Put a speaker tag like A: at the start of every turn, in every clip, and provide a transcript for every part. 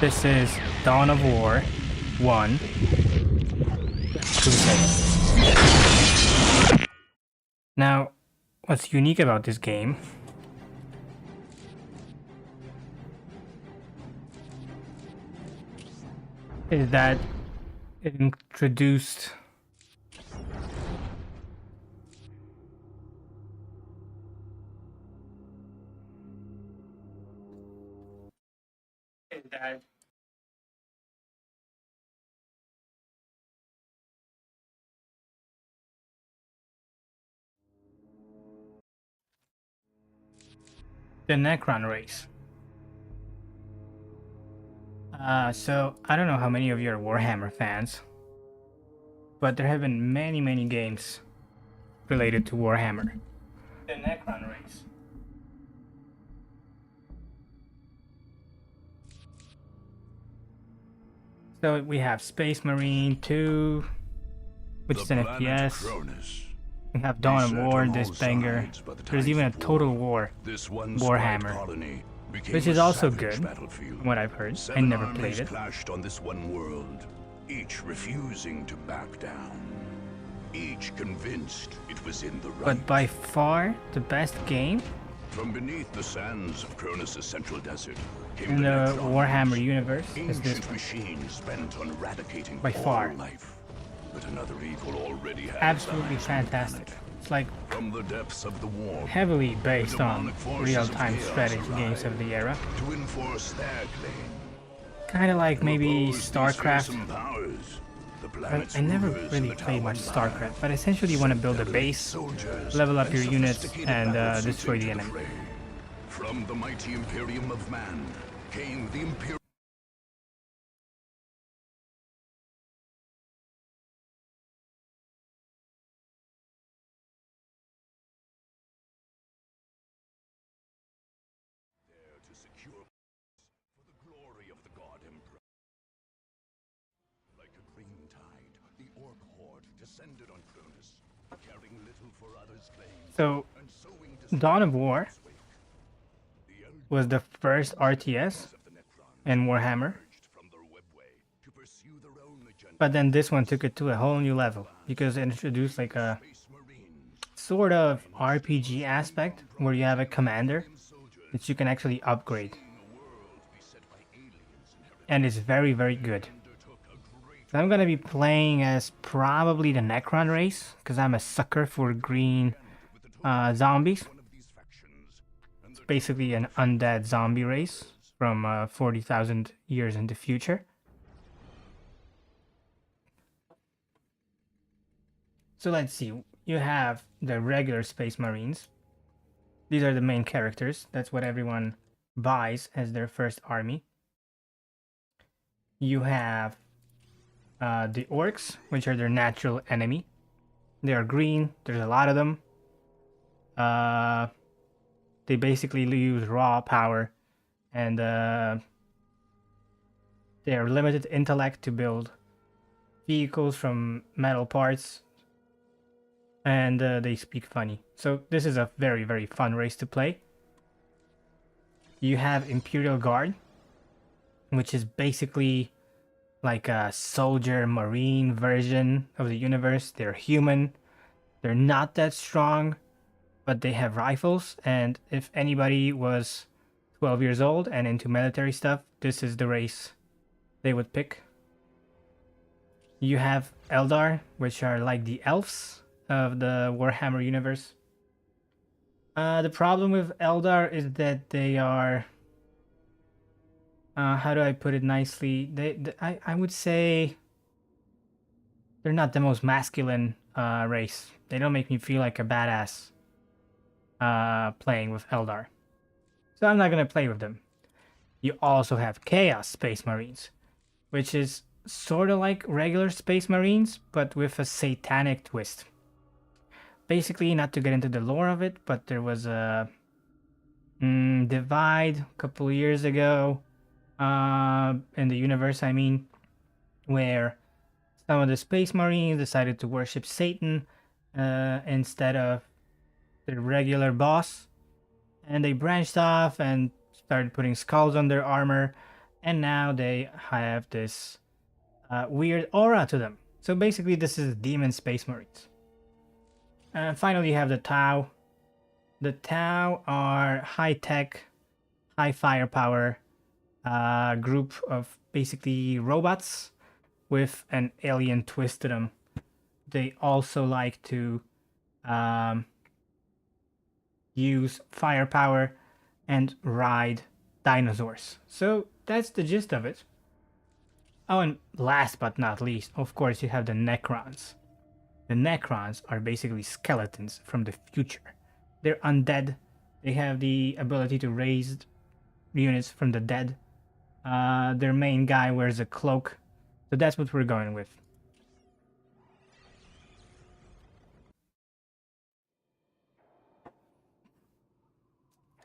A: This is Dawn of War 1 Crusade. Now, what's unique about this game is that it introduced the Necron race. So I don't know how many of you are Warhammer fans, but there have been many games related to Warhammer. The Necron race. So we have Space Marine 2, which is an FPS. We have Dawn of War, this banger. There's even a Total War Warhammer, which is also good, from what I've heard. I never played it.
B: Clashed on this one world, each refusing to back down, each convinced it was in the right.
A: But by far the best game
B: from beneath the sands of Cronus' central desert
A: in the Warhammer universe is this one.
B: Machines bent on eradicating
A: by far.
B: Life. But another evil already has
A: absolutely fantastic. It's like
B: from the depths of the war,
A: heavily based on real-time strategy games of the era.
B: To enforce their claim.
A: Kind of like maybe StarCraft. I never really played much StarCraft, but essentially you want to build a base, level up your units, and destroy the enemy.
B: From the mighty Imperium of Man came the Imperium.
A: So, Dawn of War was the first RTS in Warhammer, but then this one took it to a whole new level because it introduced like a sort of RPG aspect where you have a commander that you can actually upgrade, and it's very good. So I'm gonna be playing as probably the Necron race because I'm a sucker for green zombies. It's basically an undead zombie race from 40,000 years in the future. So let's see. You have the regular Space Marines. These are the main characters. That's what everyone buys as their first army. You have the Orcs, which are their natural enemy. They are green. There's a lot of them. They basically use raw power, and they are limited intellect to build vehicles from metal parts, and they speak funny. So this is a very fun race to play. You have Imperial Guard, which is basically like a soldier marine version of the universe. They're human. They're not that strong, but they have rifles, and if anybody was 12 years old and into military stuff, this is the race they would pick. You have Eldar, which are like the elves of the Warhammer universe. The problem with Eldar is that they are... how do I put it nicely? I would say they're not the most masculine race. They don't make me feel like a badass playing with Eldar. So I'm not going to play with them. You also have Chaos Space Marines, which is sort of like regular Space Marines, but with a satanic twist. Basically, not to get into the lore of it, but there was a divide a couple of years ago in the universe, I mean, where some of the Space Marines decided to worship Satan instead of the regular boss, and they branched off and started putting skulls on their armor, And now they have this weird aura to them. So basically this is Demon Space Marines. And finally you have the Tau. The Tau are high-tech, high firepower group of basically robots with an alien twist to them. They also like to use firepower and ride dinosaurs. So that's the gist of it. Oh, and last but not least, of course, you have the Necrons. The Necrons are basically skeletons from the future. They're undead. They have the ability to raise units from the dead. Their main guy wears a cloak. So that's what we're going with.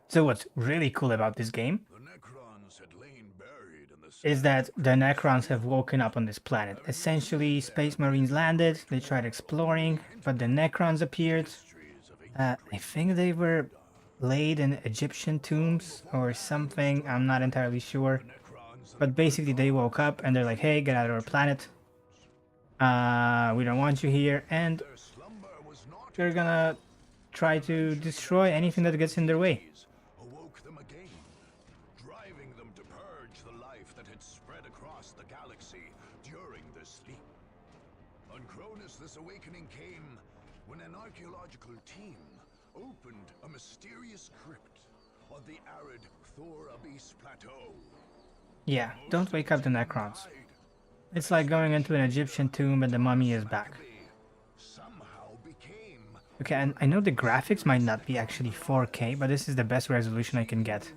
A: So what's really cool about this game is that the Necrons have woken up on this planet. Essentially, Space Marines landed, they tried exploring, but the Necrons appeared. I think they were laid in Egyptian tombs or something, I'm not entirely sure. But basically they woke up and they're like, hey, get out of our planet. We don't want you here, and they're gonna try to destroy anything that gets in their way.
B: Awoke them again, driving them to purge the life that had spread across the galaxy during their sleep. On Cronus, this awakening came when an archaeological team opened a mysterious crypt on the arid Thor Abyss Plateau.
A: Yeah, don't wake up the Necrons. It's like going into an Egyptian tomb and the mummy is back. Okay, and I know the graphics might not be actually 4K, but this is the best resolution I can get.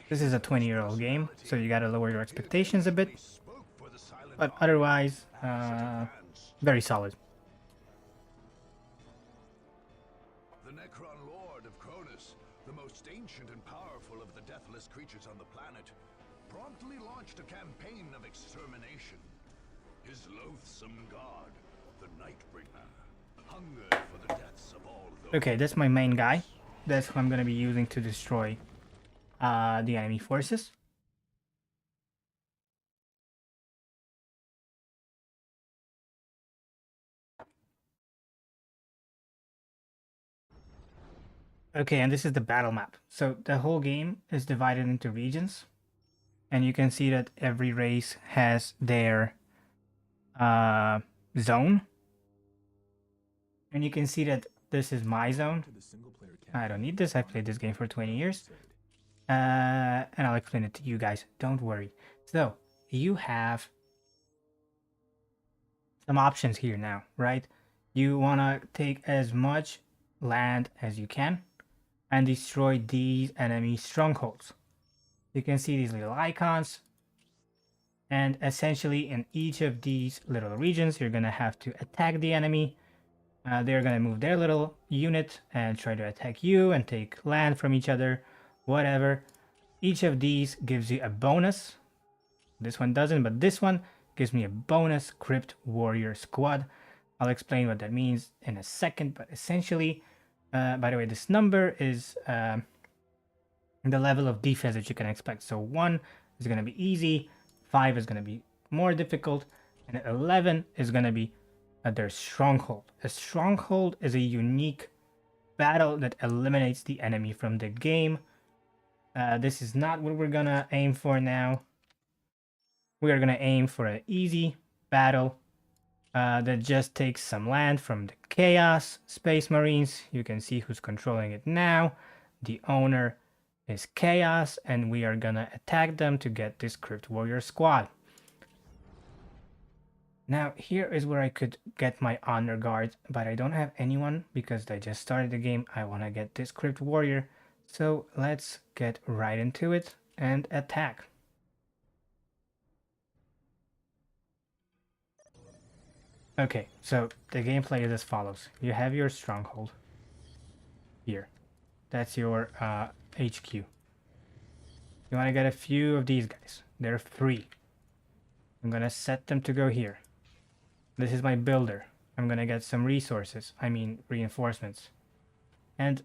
A: This is a 20-year-old game, so you gotta lower your expectations a bit. But otherwise, very solid.
B: The Necron Lord of Cronus, the most ancient and powerful of the deathless creatures on the planet, promptly launched a campaign of extermination. His loathsome god, the Nightbringer, hungered for the deaths of all those.
A: Okay, that's my main guy. That's who I'm gonna be using to destroy the enemy forces. Okay, and this is the battle map. So the whole game is divided into regions. And you can see that every race has their zone. And you can see that this is my zone. I don't need this. I played this game for 20 years. And I'll explain it to you guys. Don't worry. So you have some options here now, right? You want to take as much land as you can and destroy these enemy strongholds. You can see these little icons. And essentially in each of these little regions, you're going to have to attack the enemy. They're going to move their little unit and try to attack you and take land from each other, whatever. Each of these gives you a bonus. This one doesn't, but this one gives me a bonus Crypt Warrior Squad. I'll explain what that means in a second, but essentially, by the way, this number is the level of defense that you can expect. So 1 is going to be easy, 5 is going to be more difficult, and 11 is going to be their stronghold. A stronghold is a unique battle that eliminates the enemy from the game. This is not what we're going to aim for now. We are going to aim for an easy battle that just takes some land from the Chaos Space Marines. You can see who's controlling it now. The owner is Chaos, and we are gonna attack them to get this Crypt Warrior Squad. Now here is where I could get my honor guard, but I don't have anyone because I just started the game. I want to get this Crypt Warrior, so let's get right into it and attack. Okay, so the gameplay is as follows. You have your stronghold here. That's your HQ. You want to get a few of these guys. They're free. I'm gonna set them to go here. This is my builder. I'm gonna get some resources. I mean reinforcements. And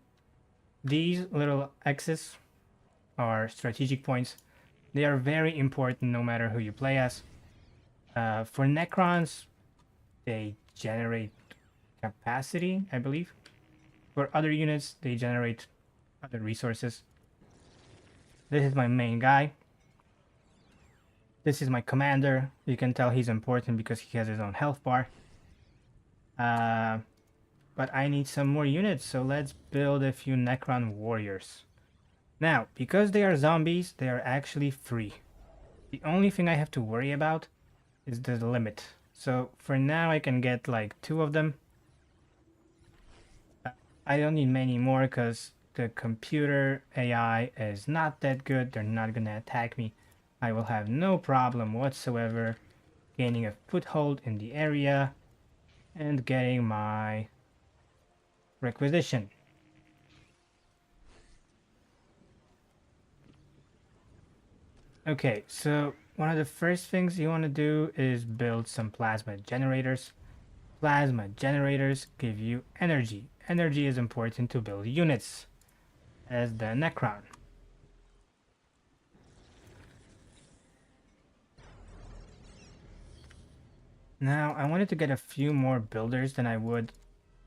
A: these little X's are strategic points. They are very important no matter who you play as. For Necrons, they generate capacity, I believe. For other units, they generate other resources. This is my main guy. This is my commander. You can tell he's important because he has his own health bar. But I need some more units, so let's build a few Necron warriors. Now, because they are zombies, they are actually free. The only thing I have to worry about is the limit. So for now I can get like 2 of them. I don't need many more because the computer AI is not that good. They're not gonna attack me. I will have no problem whatsoever gaining a foothold in the area and getting my requisition. Okay, so one of the first things you want to do is build some plasma generators. Plasma generators give you energy. Energy is important to build units, as the Necron. Now, I wanted to get a few more builders than I would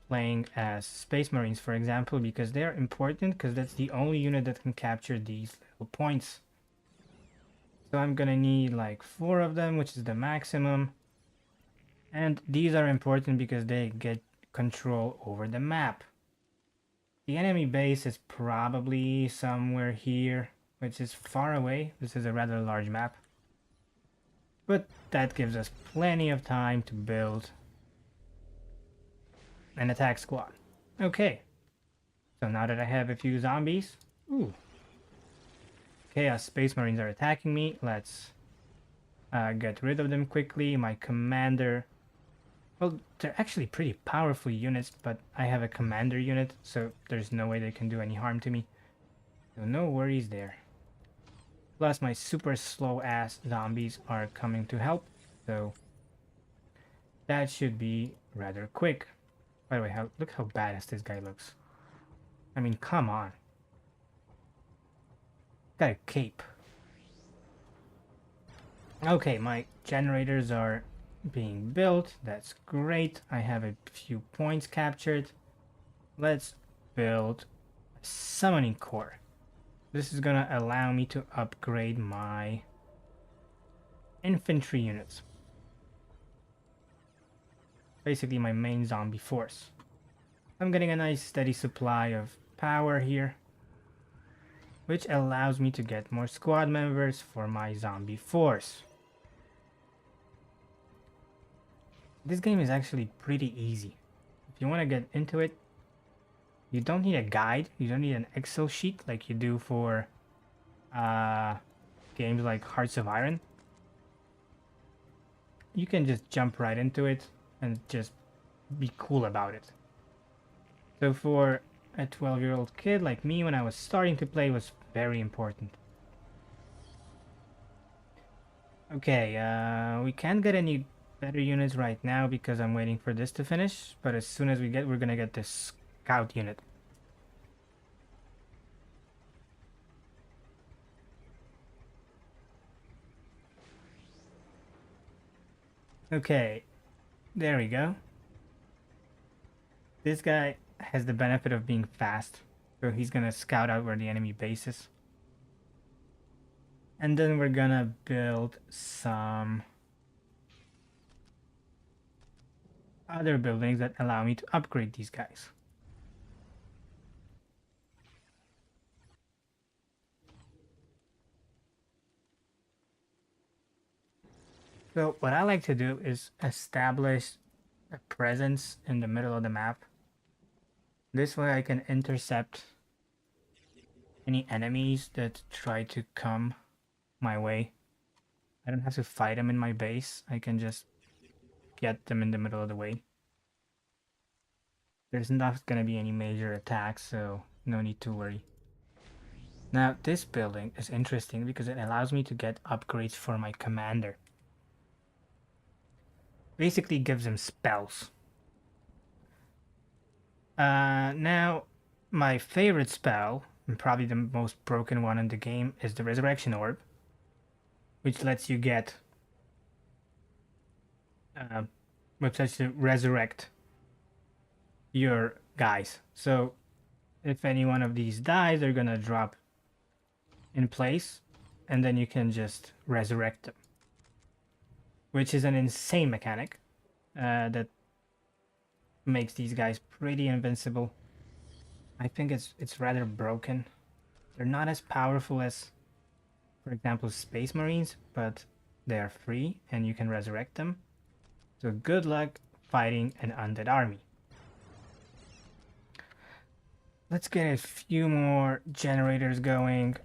A: playing as Space Marines, for example, because they are important because that's the only unit that can capture these little points. So I'm gonna need like 4 of them, which is the maximum. And these are important because they get control over the map. The enemy base is probably somewhere here, which is far away. This is a rather large map. But that gives us plenty of time to build an attack squad. Okay. So now that I have a few zombies... Ooh. Chaos Space Marines are attacking me. Let's get rid of them quickly. My commander... Well, they're actually pretty powerful units, but I have a commander unit, so there's no way they can do any harm to me. So no worries there. Plus my super slow ass zombies are coming to help, so that should be rather quick. By the way, look how badass this guy looks. I mean, come on. Got a cape. Okay, my generators are being built. That's great. I have a few points captured. Let's build a summoning core. This is gonna allow me to upgrade my infantry units. Basically my main zombie force. I'm getting a nice steady supply of power here, which allows me to get more squad members for my zombie force. This game is actually pretty easy. If you want to get into it, you don't need a guide. You don't need an Excel sheet like you do for games like Hearts of Iron. You can just jump right into it and just be cool about it. So for a 12-year-old kid like me, when I was starting to play, it was very important. Okay, we can't get any better units right now because I'm waiting for this to finish, but as soon as we're gonna get this scout unit. Okay, there we go. This guy has the benefit of being fast, so he's gonna scout out where the enemy base is. And then we're gonna build some other buildings that allow me to upgrade these guys. So what I like to do is establish a presence in the middle of the map. This way I can intercept any enemies that try to come my way. I don't have to fight them in my base. I can just get them in the middle of the way. There's not gonna be any major attacks, so no need to worry. Now this building is interesting because it allows me to get upgrades for my commander. Basically gives him spells. Now my favorite spell, and probably the most broken one in the game, is the Resurrection Orb. which lets you get, which lets you resurrect your guys. So if any one of these dies, they're gonna drop in place, and then you can just resurrect them, which is an insane mechanic that makes these guys pretty invincible. I think it's rather broken. They're not as powerful as, for example, Space Marines, but they are free and you can resurrect them. So good luck fighting an undead army. Let's get a few more generators going,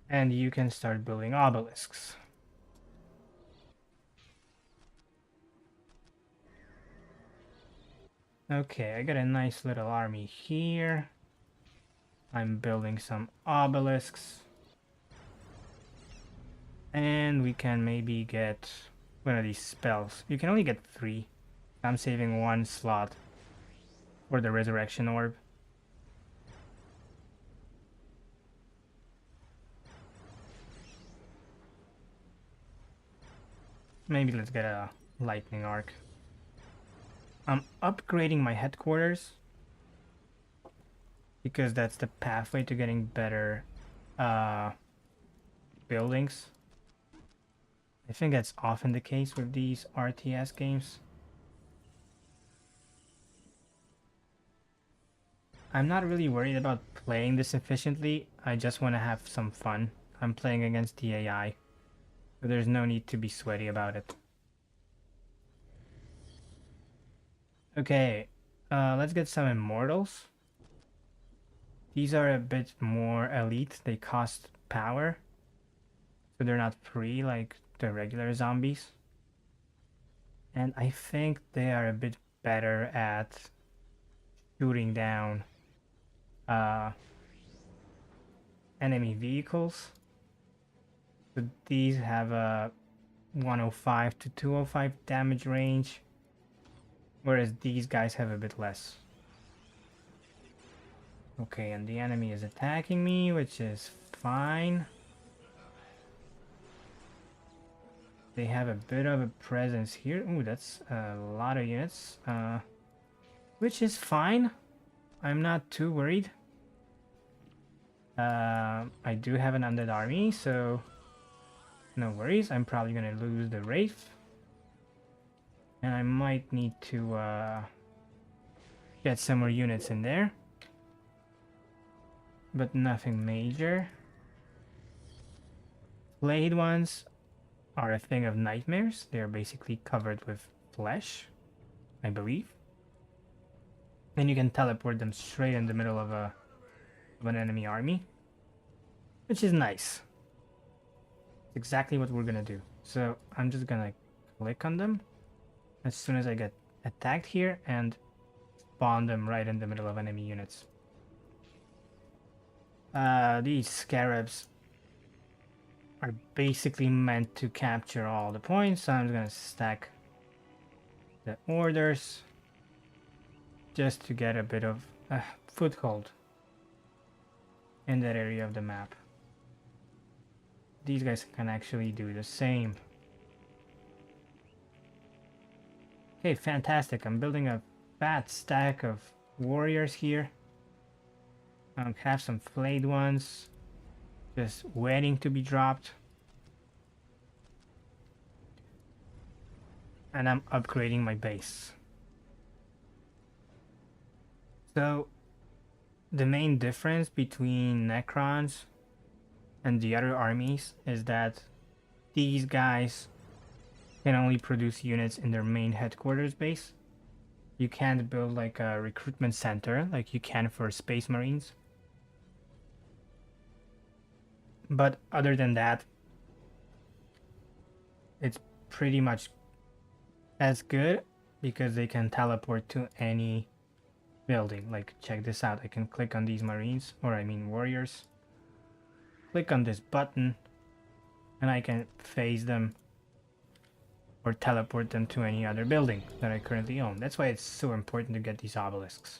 A: and you can start building obelisks. Okay, I got a nice little army here. I'm building some obelisks. And we can maybe get one of these spells. You can only get 3. I'm saving 1 slot for the resurrection orb. Maybe let's get a lightning arc. I'm upgrading my headquarters because that's the pathway to getting better buildings. I think that's often the case with these RTS games. I'm not really worried about playing this efficiently. I just want to have some fun. I'm playing against the AI, so there's no need to be sweaty about it. Okay, let's get some immortals. These are a bit more elite. They cost power, so they're not free like the regular zombies. And I think they are a bit better at shooting down enemy vehicles. So these have a 105 to 205 damage range, whereas these guys have a bit less. Okay, and the enemy is attacking me, which is fine. They have a bit of a presence here. Ooh, that's a lot of units, which is fine. I'm not too worried. I do have an undead army, so no worries. I'm probably gonna lose the Wraith. And I might need to get some more units in there. But nothing major. Flayed ones are a thing of nightmares. They're basically covered with flesh, I believe. And you can teleport them straight in the middle of an enemy army, which is nice. It's exactly what we're gonna do. So I'm just gonna click on them as soon as I get attacked here and spawn them right in the middle of enemy units. These scarabs are basically meant to capture all the points, so I'm just gonna stack the orders just to get a bit of a foothold in that area of the map. These guys can actually do the same. Okay, fantastic. I'm building a fat stack of warriors here. I have some flayed ones just waiting to be dropped. And I'm upgrading my base. So the main difference between Necrons and the other armies is that these guys can only produce units in their main headquarters base. You can't build like a recruitment center like you can for Space Marines. But other than that, it's pretty much as good because they can teleport to any building. Like, check this out. I can click on these Marines, or I mean warriors. Click on this button and I can phase them or teleport them to any other building that I currently own. That's why it's so important to get these obelisks.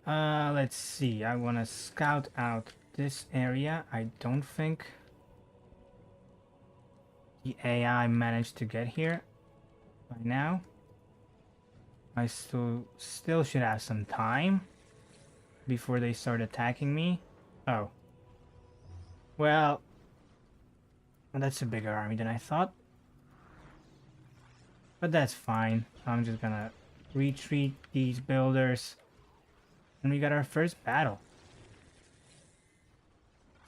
A: Let's see. I want to scout out this area, I don't think the AI managed to get here by now. I still should have some time before they start attacking me. Oh. Well, that's a bigger army than I thought. But that's fine. I'm just gonna retreat these builders. And we got our first battle.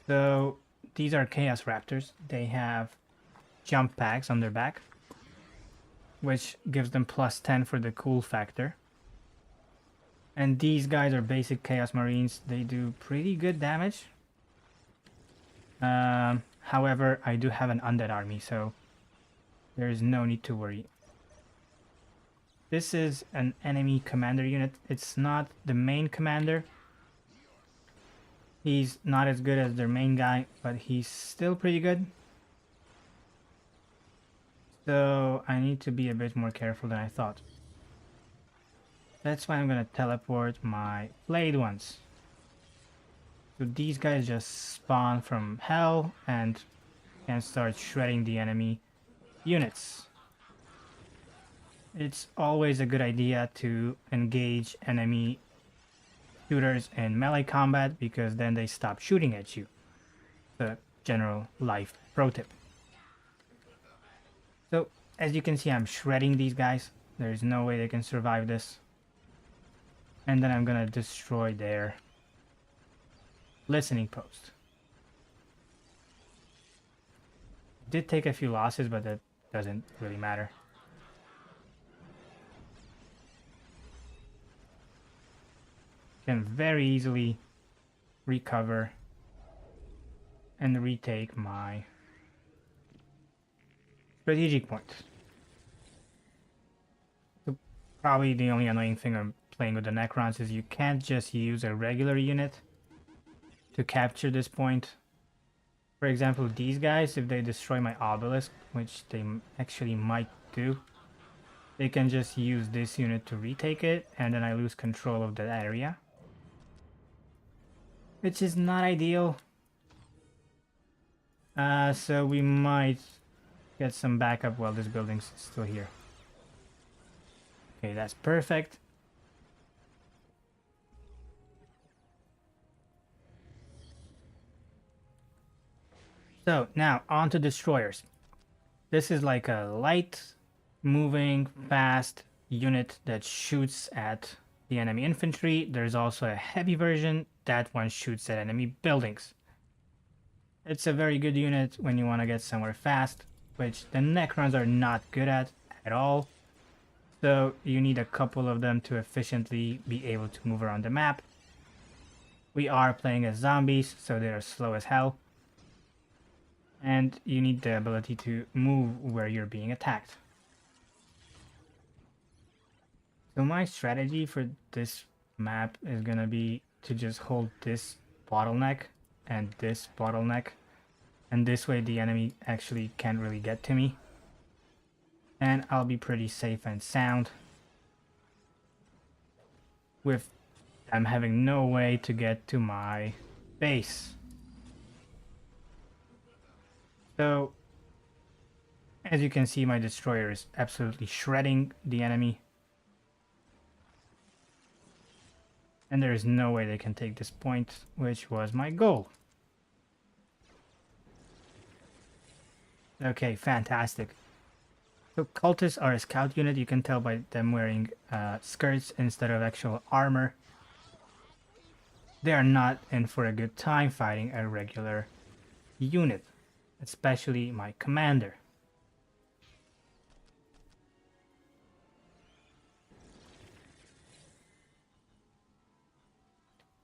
A: So, these are Chaos Raptors. They have jump packs on their back, which gives them plus 10 for the cool factor. And these guys are basic Chaos Marines. They do pretty good damage. However, I do have an undead army, so there's no need to worry. This is an enemy commander unit. It's not the main commander. He's not as good as their main guy, but he's still pretty good. So I need to be a bit more careful than I thought. That's why I'm gonna teleport my flayed ones. So these guys just spawn from hell and can start shredding the enemy units. It's always a good idea to engage enemy shooters in melee combat because then they stop shooting at you. The general life pro tip. So as you can see, I'm shredding these guys. There's no way they can survive this. And then I'm gonna destroy their listening post. Did take a few losses, but that doesn't really matter. Can very easily recover and retake my strategic point. So probably the only annoying thing I'm playing with the Necrons is you can't just use a regular unit to capture this point. For example, these guys, if they destroy my obelisk, which they actually might do, they can just use this unit to retake it, and then I lose control of that area. Which is not ideal. So we might get some backup while this building's still here. Okay, that's perfect. So now on to destroyers. This is like a light moving fast unit that shoots at the enemy infantry. There's also a heavy version. That one shoots at enemy buildings. It's a very good unit when you want to get somewhere fast, which the Necrons are not good at all. So you need a couple of them to efficiently be able to move around the map. We are playing as zombies, so they are slow as hell. And you need the ability to move where you're being attacked. So my strategy for this map is gonna be to just hold this bottleneck and this bottleneck, and this way the enemy actually can't really get to me, and I'll be pretty safe and sound with them having no way to get to my base. So as you can see, my destroyer is absolutely shredding the enemy. And there is no way they can take this point, which was my goal. Okay, fantastic. So cultists are a scout unit. You can tell by them wearing skirts instead of actual armor. They are not in for a good time fighting a regular unit, especially my commander.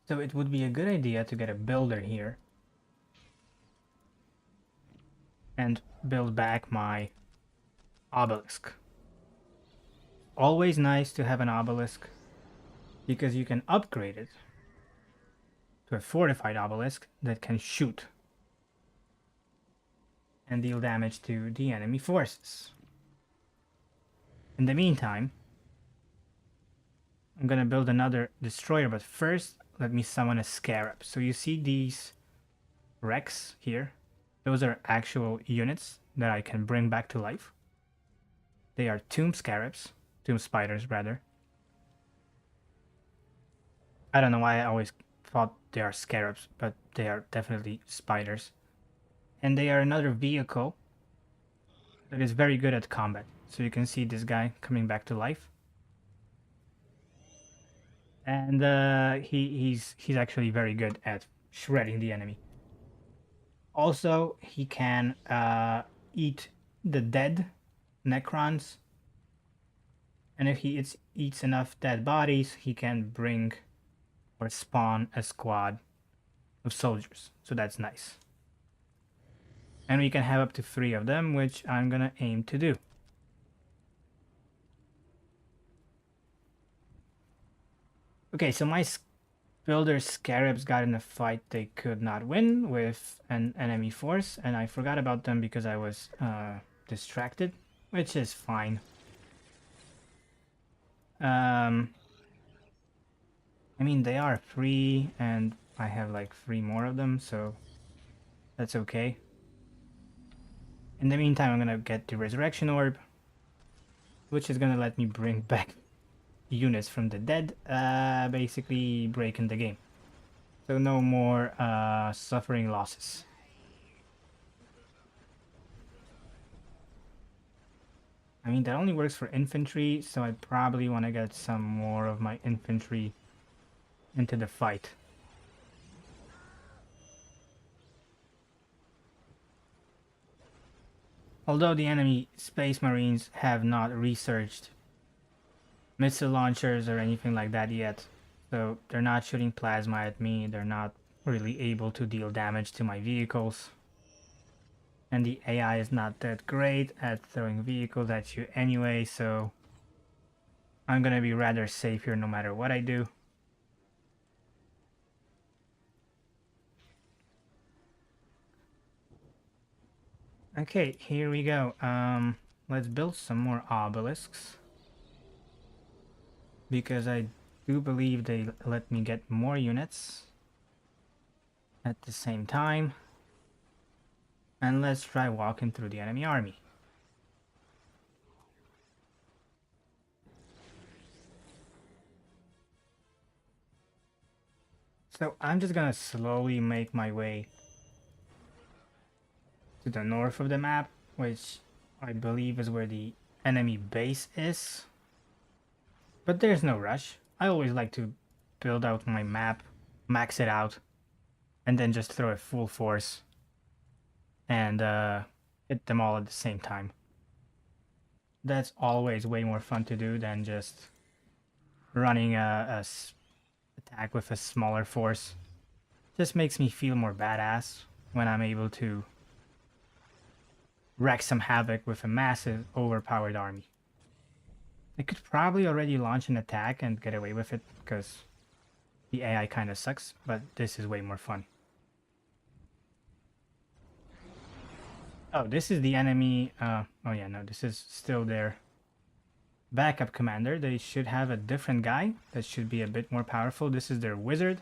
A: So it would be a good idea to get a builder here and build back my obelisk. Always nice to have an obelisk because you can upgrade it to a fortified obelisk that can shoot and deal damage to the enemy forces. In the meantime, I'm gonna build another destroyer, but first let me summon a scarab. So you see these wrecks here, those are actual units that I can bring back to life. They are tomb scarabs, tomb spiders rather. I don't know why I always thought they are scarabs, but they are definitely spiders. And they are another vehicle that is very good at combat. So you can see this guy coming back to life. And he's actually very good at shredding the enemy. Also, he can eat the dead Necrons. And if he eats enough dead bodies, he can bring or spawn a squad of soldiers. So that's nice. And we can have up to 3 of them, which I'm gonna aim to do. Okay, so my builder scarabs got in a fight they could not win with an enemy force, and I forgot about them because I was distracted, which is fine. I mean, they are free, and I have like 3 more of them, so that's okay. In the meantime, I'm gonna get the Resurrection Orb, which is gonna let me bring back units from the dead, basically breaking the game. So no more suffering losses. I mean, that only works for infantry, so I probably want to get some more of my infantry into the fight. Although the enemy Space Marines have not researched missile launchers or anything like that yet, so they're not shooting plasma at me, they're not really able to deal damage to my vehicles. And the AI is not that great at throwing vehicles at you anyway, so I'm gonna be rather safe here no matter what I do. Okay, here we go. Let's build some more obelisks, because I do believe they let me get more units at the same time. And let's try walking through the enemy army. So I'm just gonna slowly make my way to the north of the map, which I believe is where the enemy base is. But there's no rush. I always like to build out my map, max it out, and then just throw a full force and hit them all at the same time. That's always way more fun to do than just running a attack with a smaller force. Just makes me feel more badass when I'm able to wreak some havoc with a massive, overpowered army. I could probably already launch an attack and get away with it because the AI kind of sucks, but this is way more fun. Oh, this is the enemy. Oh yeah, no, this is still their backup commander. They should have a different guy that should be a bit more powerful. This is their wizard.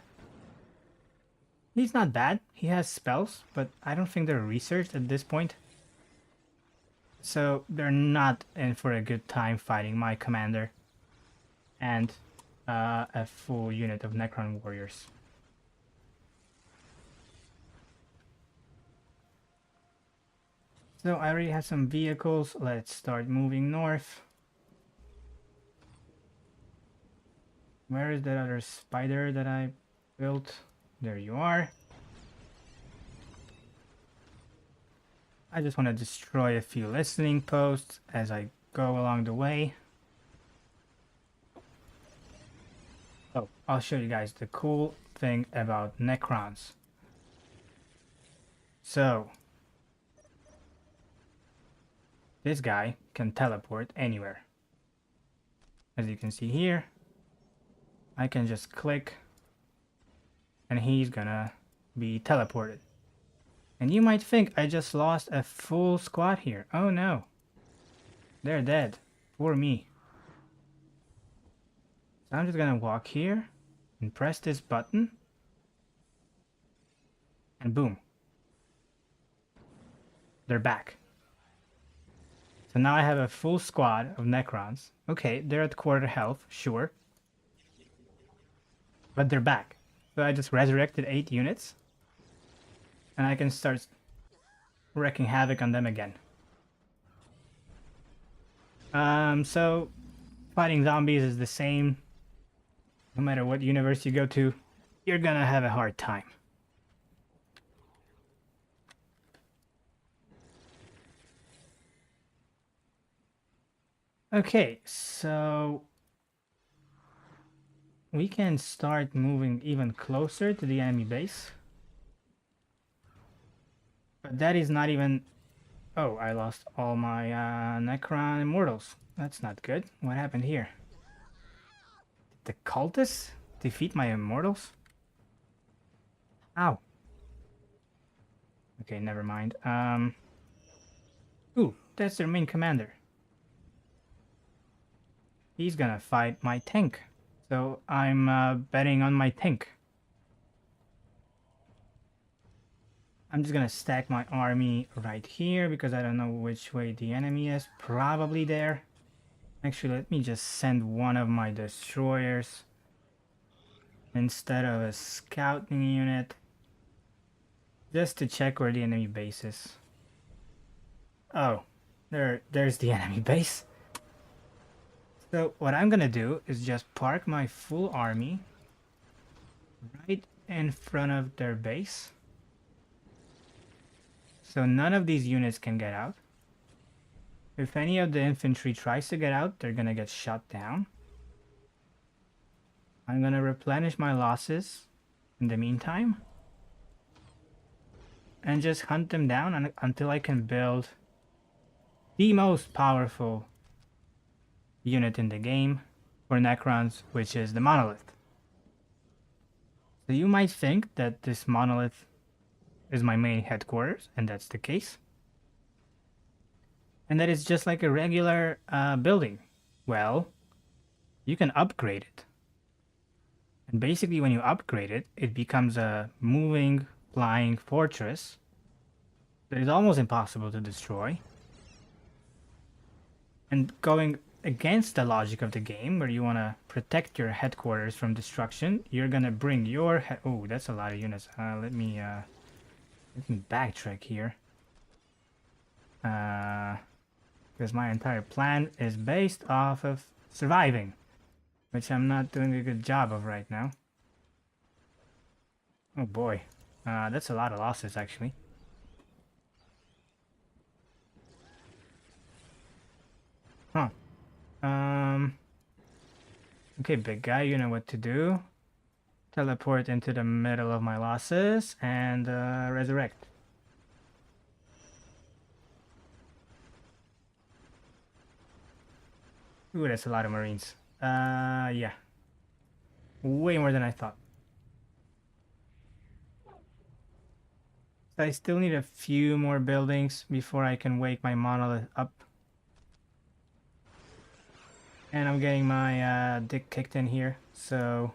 A: He's not bad. He has spells, but I don't think they're researched at this point. So they're not in for a good time fighting my commander and a full unit of Necron warriors. So I already have some vehicles. Let's start moving north. Where is that other spider that I built? There you are. I just want to destroy a few listening posts as I go along the way. Oh, I'll show you guys the cool thing about Necrons. So, this guy can teleport anywhere. As you can see here, I can just click and he's gonna be teleported. And you might think I just lost a full squad here. Oh no. They're dead. Poor me. So I'm just gonna walk here and press this button. And boom. they're back. So now I have a full squad of Necrons. Okay, they're at quarter health, sure. But they're back. So I just resurrected 8 units. And I can start wreaking havoc on them again. So fighting zombies is the same. No matter what universe you go to, you're gonna have a hard time. Okay, so we can start moving even closer to the enemy base. But that is not even... Oh, I lost all my Necron Immortals. That's not good. What happened here? Did the cultists defeat my Immortals? Ow. Okay, never mind. Ooh, that's their main commander. He's gonna fight my tank. So I'm betting on my tank. I'm just gonna stack my army right here because I don't know which way the enemy is. Probably there. Actually, let me just send one of my destroyers instead of a scouting unit. Just to check where the enemy base is. Oh, there's the enemy base. So what I'm gonna do is just park my full army right in front of their base. So none of these units can get out. If any of the infantry tries to get out, they're gonna get shot down. I'm gonna replenish my losses in the meantime. And just hunt them down until I can build the most powerful unit in the game for Necrons, which is the Monolith. So you might think that this Monolith is my main headquarters, and that's the case. And that it's just like a regular building. Well, you can upgrade it. And basically when you upgrade it, it becomes a moving, flying fortress that is almost impossible to destroy. And going against the logic of the game, where you want to protect your headquarters from destruction, you're gonna bring your oh, that's a lot of units. Let me backtrack here. Because my entire plan is based off of surviving, which I'm not doing a good job of right now. Oh boy, that's a lot of losses actually. Huh. Okay, big guy, you know what to do. Teleport into the middle of my losses and resurrect. Ooh, that's a lot of Marines. Yeah. Way more than I thought. So I still need a few more buildings before I can wake my monolith up. And I'm getting my dick kicked in here, so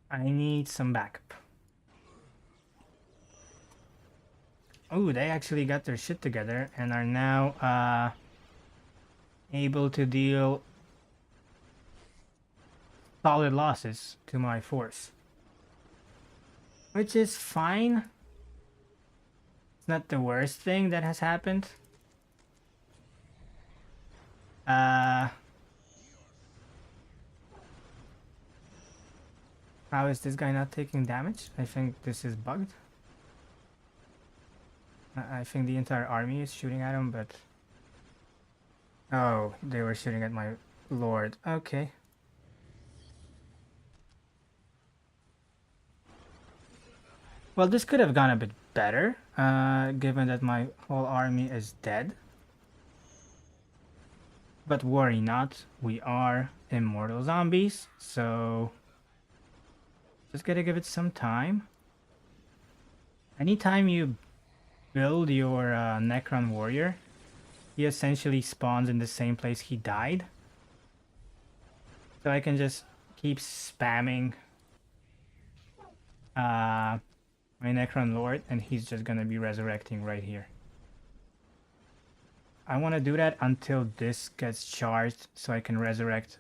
A: I need some backup. Oh, they actually got their shit together and are now able to deal solid losses to my force. Which is fine. It's not the worst thing that has happened. How is this guy not taking damage? I think this is bugged. I think the entire army is shooting at him, but... Oh, they were shooting at my lord. Okay. Well, this could have gone a bit better, given that my whole army is dead. But worry not, we are immortal zombies, so... Just gotta give it some time. Anytime you build your Necron warrior, he essentially spawns in the same place he died. So I can just keep spamming my Necron Lord, and he's just gonna be resurrecting right here. I want to do that until this gets charged so I can resurrect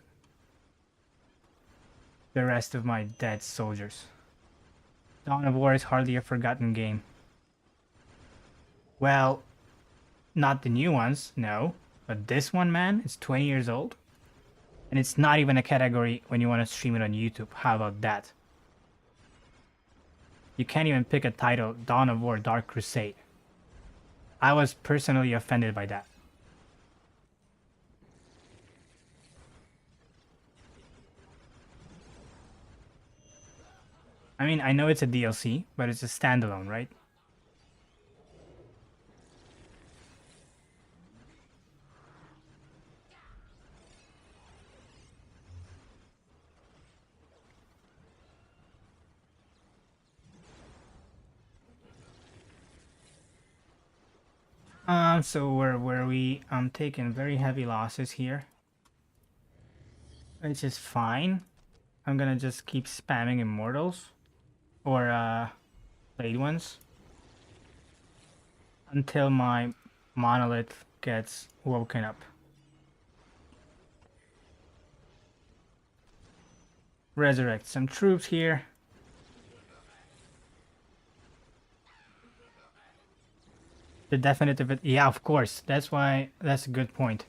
A: the rest of my dead soldiers. Dawn of War is hardly a forgotten game. Well, not the new ones, no. But this one, man, is 20 years old. And it's not even a category when you want to stream it on YouTube. How about that? You can't even pick a title, Dawn of War, Dark Crusade. I was personally offended by that. I mean, I know it's a DLC, but it's a standalone, right? So where were we? I'm taking very heavy losses here, which is fine. I'm gonna just keep spamming Immortals or Blade ones until my monolith gets woken up. Resurrect some troops here. The definitive, yeah, of course. That's why, that's a good point.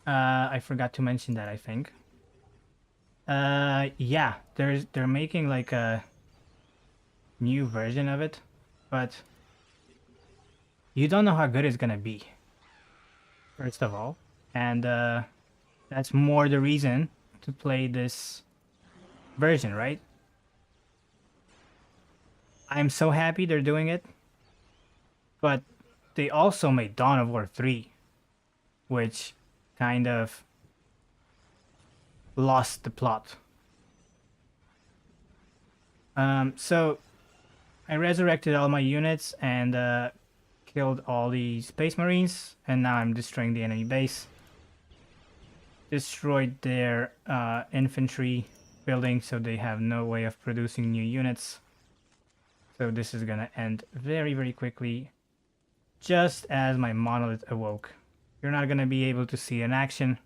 A: I forgot to mention that, I think. Yeah, they're making like a new version of it, but you don't know how good it's gonna be, first of all. And that's more the reason to play this version, right? I'm so happy they're doing it. But they also made Dawn of War 3, which kind of lost the plot. So I resurrected all my units and killed all the Space Marines, and now I'm destroying the enemy base. Destroyed their infantry building, so they have no way of producing new units. So this is gonna end very, very quickly. Just as my monolith awoke. You're not gonna be able to see in action.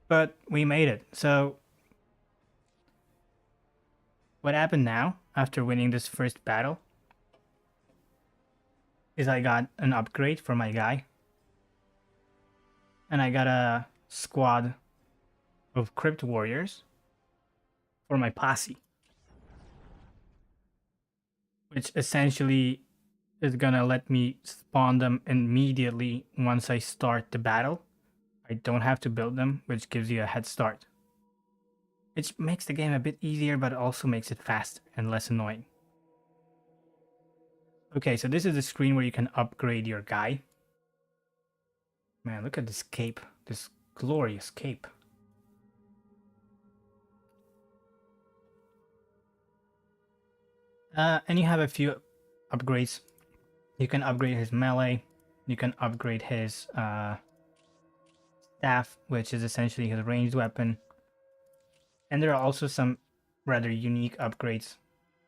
A: But we made it. So what happened now, after winning this first battle, is I got an upgrade for my guy. And I got a squad of Crypt Warriors for my posse. Which essentially is gonna let me spawn them immediately once I start the battle. I don't have to build them, which gives you a head start. Which makes the game a bit easier, but also makes it faster and less annoying. Okay, so this is the screen where you can upgrade your guy. Man, look at this cape. This glorious cape. And you have a few upgrades. You can upgrade his melee. You can upgrade his staff, which is essentially his ranged weapon. And there are also some rather unique upgrades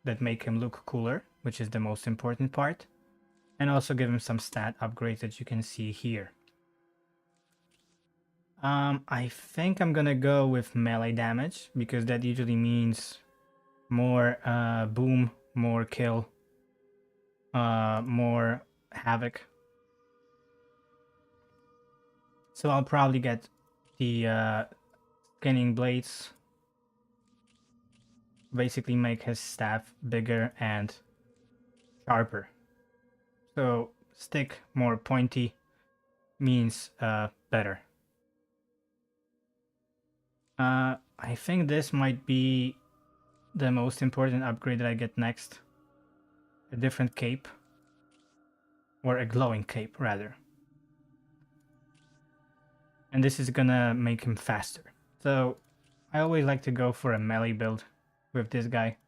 A: that make him look cooler, which is the most important part. And also give him some stat upgrades that you can see here. I think I'm gonna go with melee damage, because that usually means more boom, more kill, more havoc. So I'll probably get the skinning blades. Basically make his staff bigger and sharper. So stick more pointy means better. I think this might be the most important upgrade that I get next. A different cape. Or a glowing cape, rather. And this is gonna make him faster. So I always like to go for a melee build with this guy.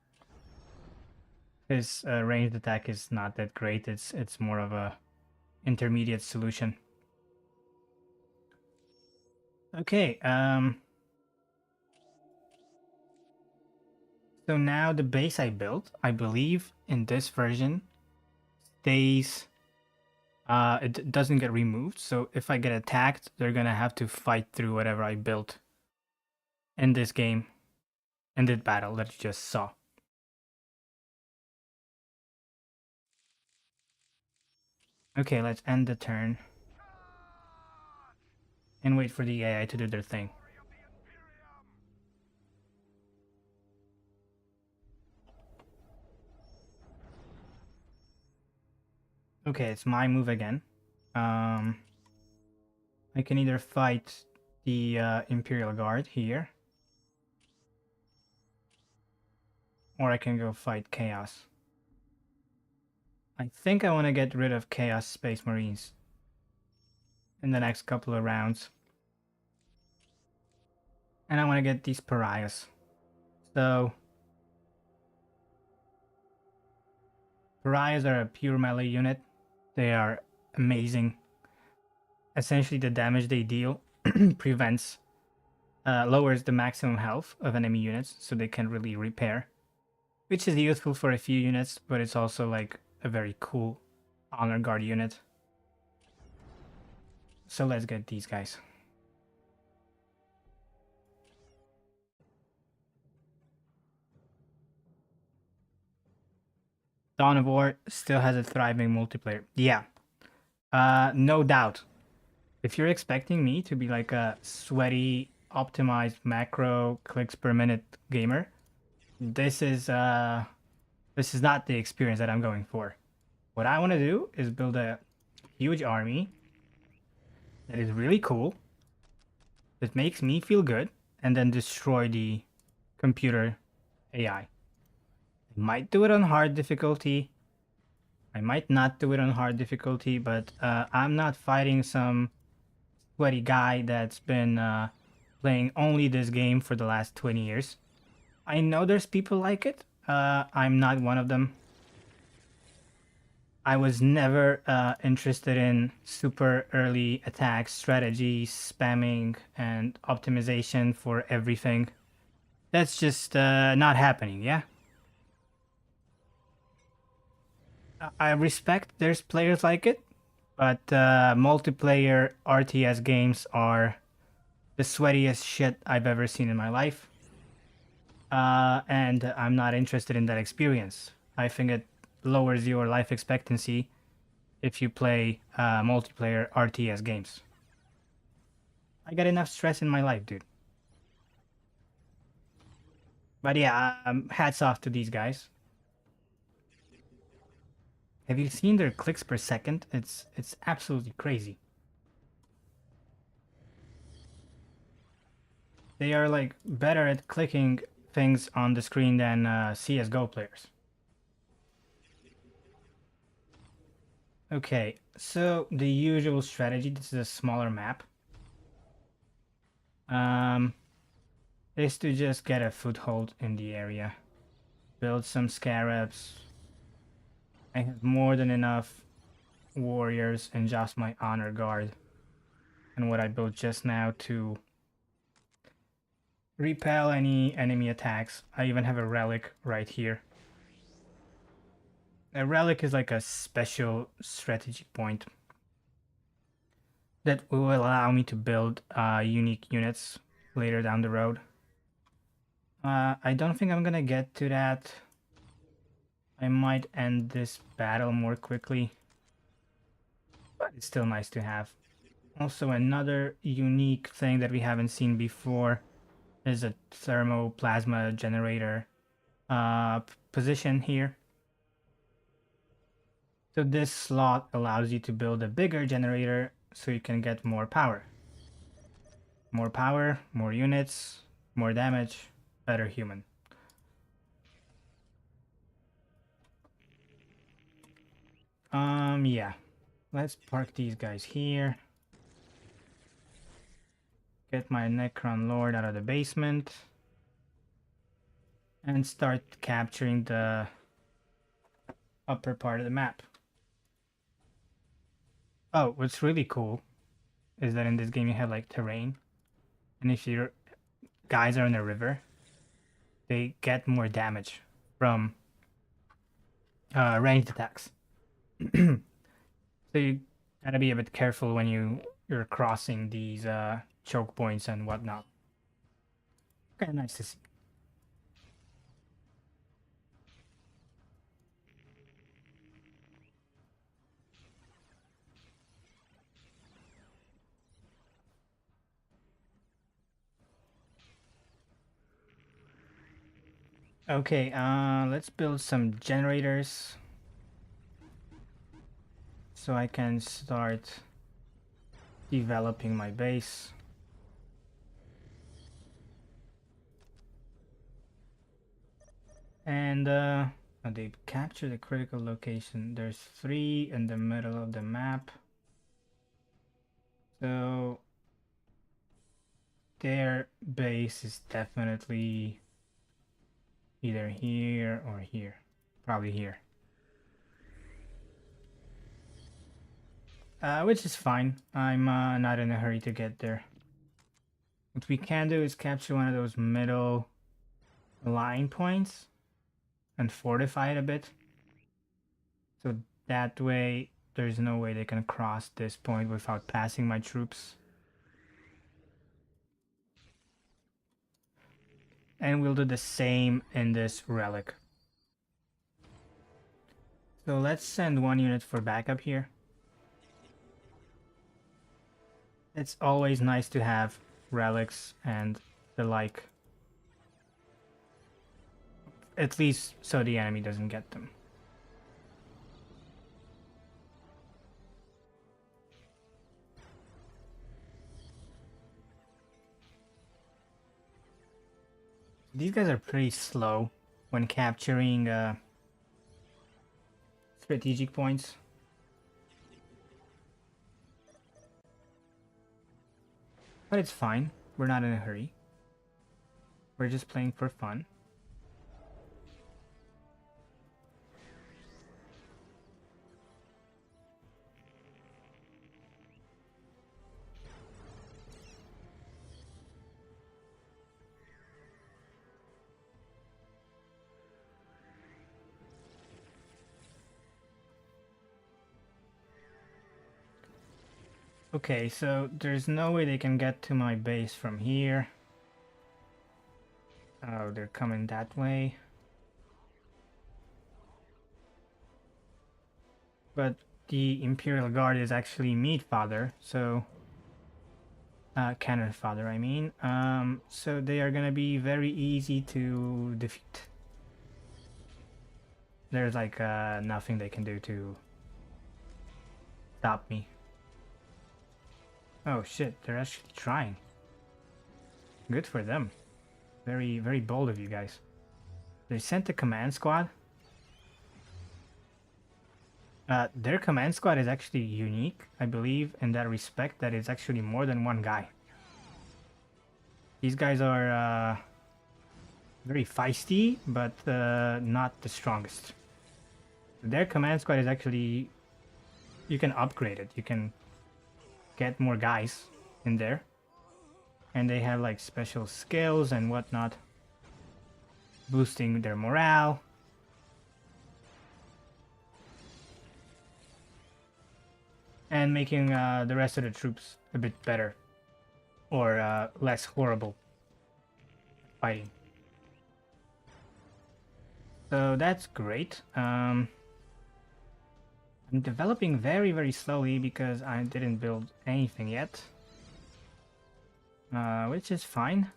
A: His ranged attack is not that great. It's more of a intermediate solution. Okay, So now the base I built, I believe in this version, stays. It doesn't get removed. So if I get attacked, they're gonna have to fight through whatever I built in this game, in this battle that you just saw. Okay, let's end the turn and wait for the AI to do their thing. Okay, it's my move again. I can either fight the Imperial Guard here, or I can go fight Chaos. I think I want to get rid of Chaos Space Marines in the next couple of rounds. And I want to get these Pariahs. So, Pariahs are a pure melee unit. They are amazing. Essentially, the damage they deal prevents, lowers the maximum health of enemy units, so they can really repair. Which is useful for a few units, but it's also like a very cool honor guard unit. So let's get these guys. Dawn of War still has a thriving multiplayer. Yeah, no doubt. If you're expecting me to be like a sweaty, optimized macro clicks per minute gamer, this is not the experience that I'm going for. What I want to do is build a huge army that is really cool, that makes me feel good, and then destroy the computer AI. I might do it on hard difficulty. I might not do it on hard difficulty, but I'm not fighting some sweaty guy that's been playing only this game for the last 20 years. I know there's people like it. I'm not one of them. I was never interested in super early attack strategy, spamming, and optimization for everything. That's just not happening, yeah? I respect there's players like it, but multiplayer RTS games are the sweatiest shit I've ever seen in my life. And I'm not interested in that experience. I think it lowers your life expectancy if you play multiplayer RTS games. I got enough stress in my life, dude. But yeah, hats off to these guys. Have you seen their clicks per second? It's absolutely crazy. They are like better at clicking things on the screen than CS:GO players. Okay, so the usual strategy, this is a smaller map, is to just get a foothold in the area. Build some scarabs. I have more than enough warriors and just my honor guard and what I built just now to repel any enemy attacks. I even have a relic right here. A relic is like a special strategy point that will allow me to build unique units later down the road. I don't think I'm gonna get to that. I might end this battle more quickly, but it's still nice to have. Also, another unique thing that we haven't seen before is a thermoplasma generator position here. So this slot allows you to build a bigger generator so you can get more power. More power, more units, more damage, better human. Yeah. Let's park these guys here. Get my Necron Lord out of the basement. And start capturing the upper part of the map. Oh, what's really cool is that in this game you have like terrain. And if your guys are in a river, they get more damage from ranged attacks. So you gotta be a bit careful when you're crossing these choke points and whatnot. Kind of nice to see. Okay, let's build some generators so I can start developing my base. And they capture the critical location. There's 3 in the middle of the map. So their base is definitely either here or here. Probably here. Which is fine. I'm not in a hurry to get there. What we can do is capture one of those middle line points and fortify it a bit. So that way there's no way they can cross this point without passing my troops. And we'll do the same in this relic. So let's send 1 unit for backup here. It's always nice to have relics and the like. At least so the enemy doesn't get them. These guys are pretty slow when capturing strategic points. But it's fine. We're not in a hurry. We're just playing for fun. Okay, so there's no way they can get to my base from here. Oh, they're coming that way. But the Imperial Guard is actually meat fodder, so... cannon fodder, I mean. So they are gonna be very easy to defeat. There's like nothing they can do to stop me. Oh shit, they're actually trying. Good for them. Very, very bold of you guys. They sent a command squad. Their command squad is actually unique, I believe, in that respect, that it's actually more than 1 guy. These guys are very feisty, but not the strongest. Their command squad is actually... You can upgrade it. You can get more guys in there. And they have like special skills and whatnot. Boosting their morale. And making the rest of the troops a bit better. Or less horrible fighting. So that's great. I'm developing very, very slowly because I didn't build anything yet. Which is fine.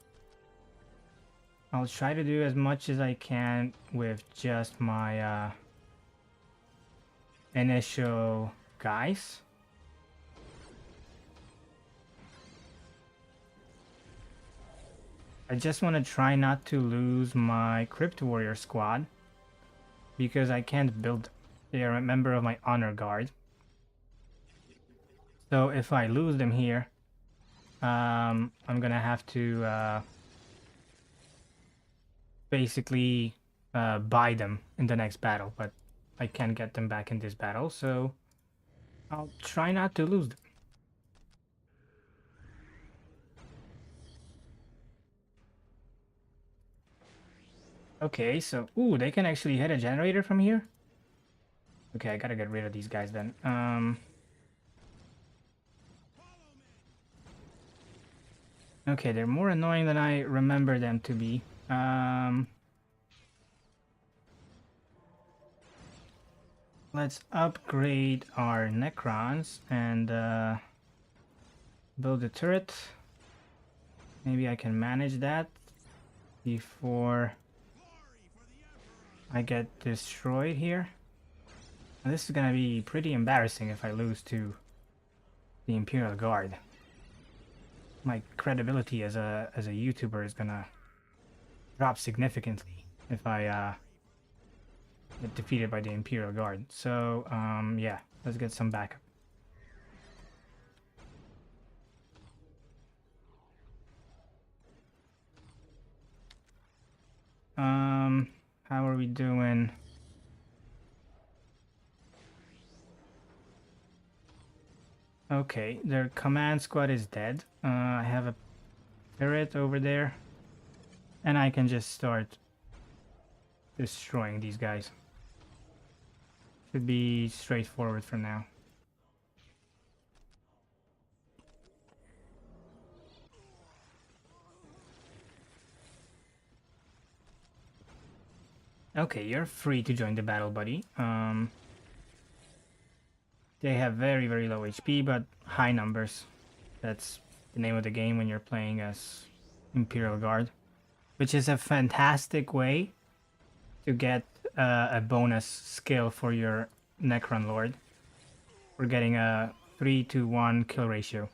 A: I'll try to do as much as I can with just my initial guys. I just want to try not to lose my Crypt Warrior squad because I can't build. They are a member of my honor guard. So if I lose them here, I'm gonna have to basically buy them in the next battle, but I can't get them back in this battle, so I'll try not to lose them. Okay, so ooh, they can actually hit a generator from here. Okay, I gotta get rid of these guys then. Okay, they're more annoying than I remember them to be. Let's upgrade our Necrons and build a turret. Maybe I can manage that before I get destroyed here. And this is gonna be pretty embarrassing if I lose to the Imperial Guard. My credibility as a YouTuber is gonna drop significantly if I get defeated by the Imperial Guard. So yeah, let's get some backup. How are we doing? Okay, their command squad is dead. I have a turret over there, and I can just start destroying these guys. Should be straightforward for now. Okay, you're free to join the battle, buddy. They have very, very low HP, but high numbers. That's the name of the game when you're playing as Imperial Guard, which is a fantastic way to get a bonus skill for your Necron Lord. We're getting a 3-to-1 kill ratio.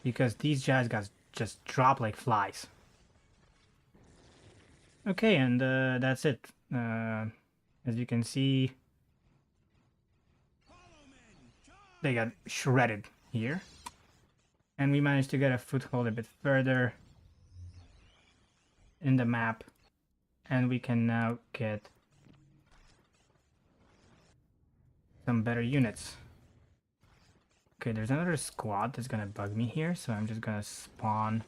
A: Because these guys just drop like flies. Okay, and that's it. As you can see, they got shredded here. And we managed to get a foothold a bit further in the map. And we can now get some better units. Okay, there's another squad that's gonna bug me here, so I'm just gonna spawn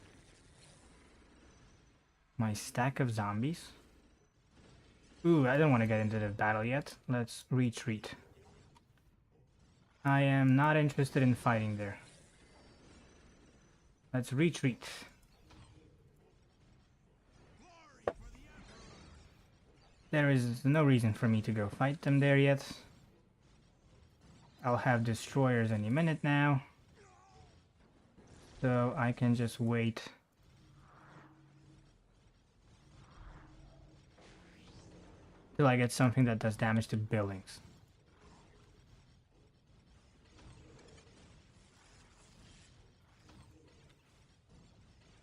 A: my stack of zombies. Ooh, I don't want to get into the battle yet. Let's retreat. I am not interested in fighting there. Let's retreat. There is no reason for me to go fight them there yet. I'll have destroyers any minute now. So I can just wait. Till I get something that does damage to buildings.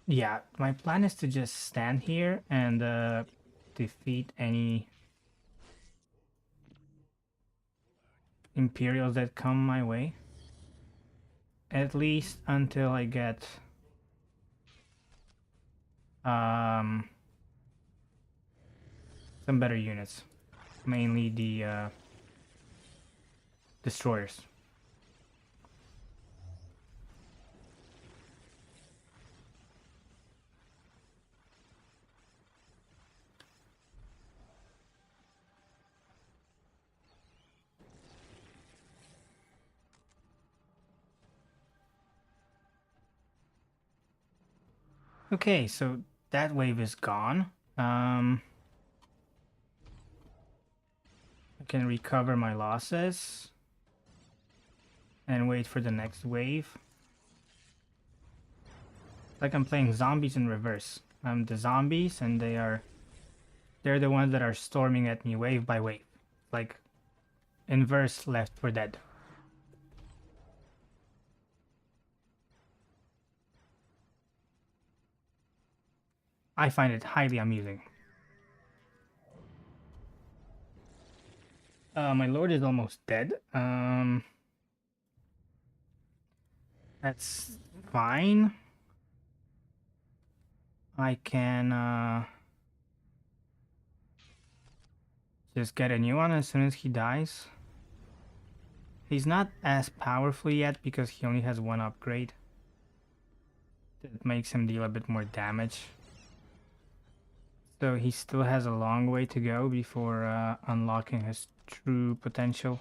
A: Yeah, my plan is to just stand here and defeat any Imperials that come my way. At least until I get some better units. Mainly the destroyers. Okay, so that wave is gone. I can recover my losses and wait for the next wave. Like I'm playing zombies in reverse. I'm the zombies and they're the ones that are storming at me wave by wave. Like inverse Left 4 Dead. I find it highly amusing. My lord is almost dead. That's fine. I can just get a new one as soon as he dies. He's not as powerful yet because he only has one upgrade. That makes him deal a bit more damage. So he still has a long way to go before unlocking his true potential.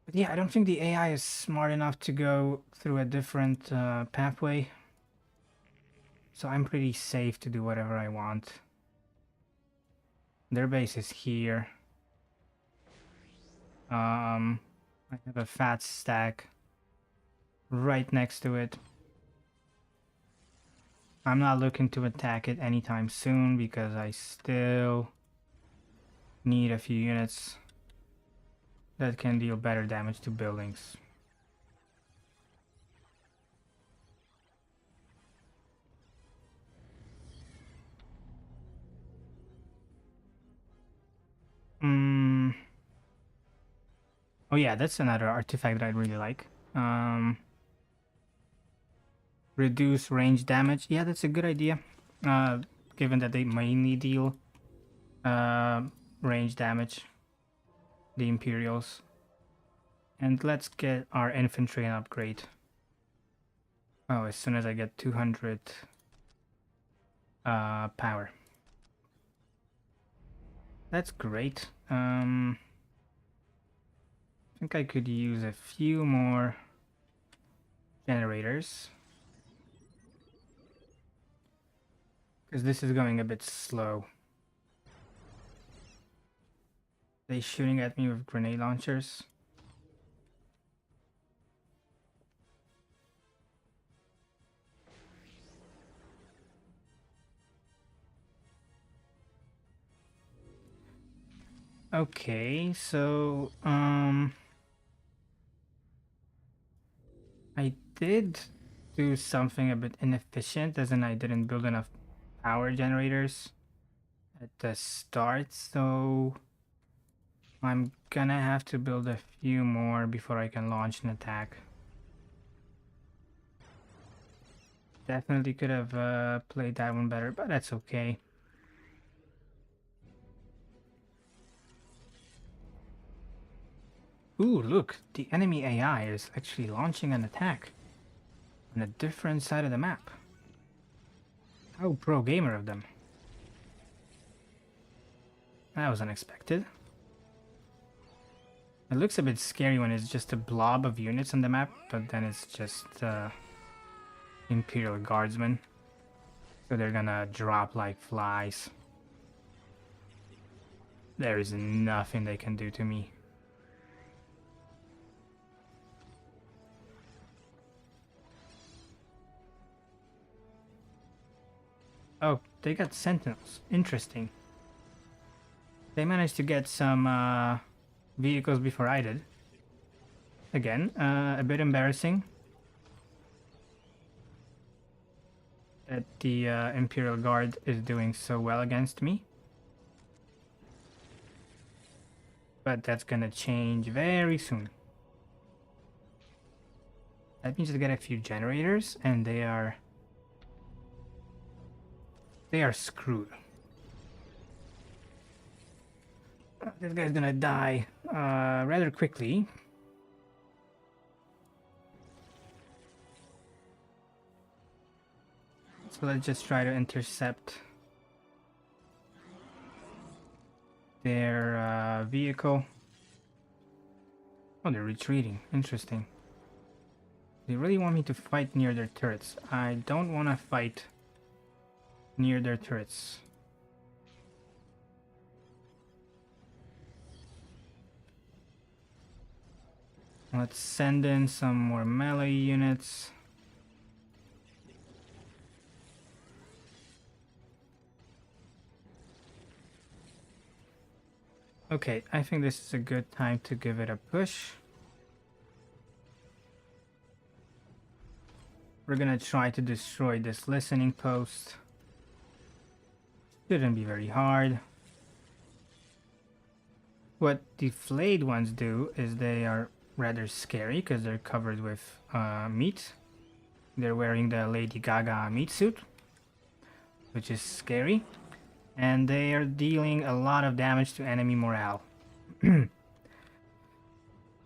A: But yeah, I don't think the AI is smart enough to go through a different pathway. So I'm pretty safe to do whatever I want. Their base is here. I have a fat stack right next to it. I'm not looking to attack it anytime soon because I still need a few units that can deal better damage to buildings. Oh yeah, that's another artifact that I really like. Reduce range damage. Yeah, that's a good idea. Given that they mainly deal range damage, the Imperials. And let's get our infantry an upgrade. Oh, as soon as I get 200 power. That's great. I think I could use a few more generators. Because this is going a bit slow. They shooting at me with grenade launchers. Okay, so I did do something a bit inefficient, as in I didn't build enough power generators at the start, so I'm gonna have to build a few more before I can launch an attack. Definitely could have played that one better, but that's okay. Ooh, look, the enemy AI is actually launching an attack on a different side of the map. How pro-gamer of them. That was unexpected. It looks a bit scary when it's just a blob of units on the map, but then it's just Imperial Guardsmen. So they're gonna drop like flies. There is nothing they can do to me. Oh, they got sentinels. Interesting. They managed to get some vehicles before I did. Again, a bit embarrassing that the Imperial Guard is doing so well against me. But that's gonna change very soon. That means to get a few generators, and they are screwed. This guy's gonna die rather quickly. So let's just try to intercept their vehicle. Oh, they're retreating. Interesting. They really want me to fight near their turrets. I don't want to fight near their turrets. Let's send in some more melee units. Okay, I think this is a good time to give it a push. We're gonna try to destroy this listening post. Shouldn't be very hard. What the flayed ones do is they are rather scary because they're covered with meat. They're wearing the Lady Gaga meat suit, which is scary. And they are dealing a lot of damage to enemy morale.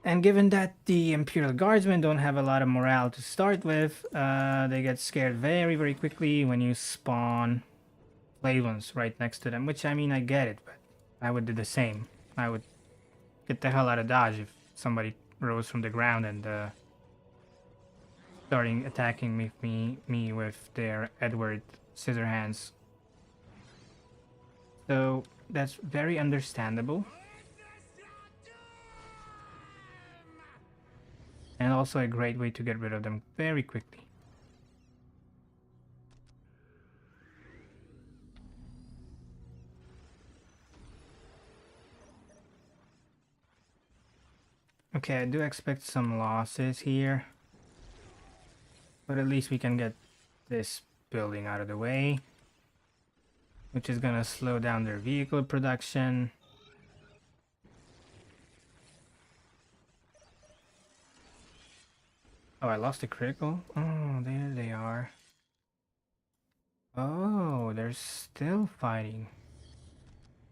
A: And given that the Imperial Guardsmen don't have a lot of morale to start with, they get scared very, very quickly when you spawn play ones right next to them. Which, I mean, I get it, but I would do the same. I would get the hell out of dodge if somebody rose from the ground and starting attacking me with their Edward Scissorhands. So that's very understandable. And also a great way to get rid of them very quickly. Okay, I do expect some losses here. But at least we can get this building out of the way, which is gonna slow down their vehicle production. Oh, I lost a critical? Oh, there they are. Oh, they're still fighting.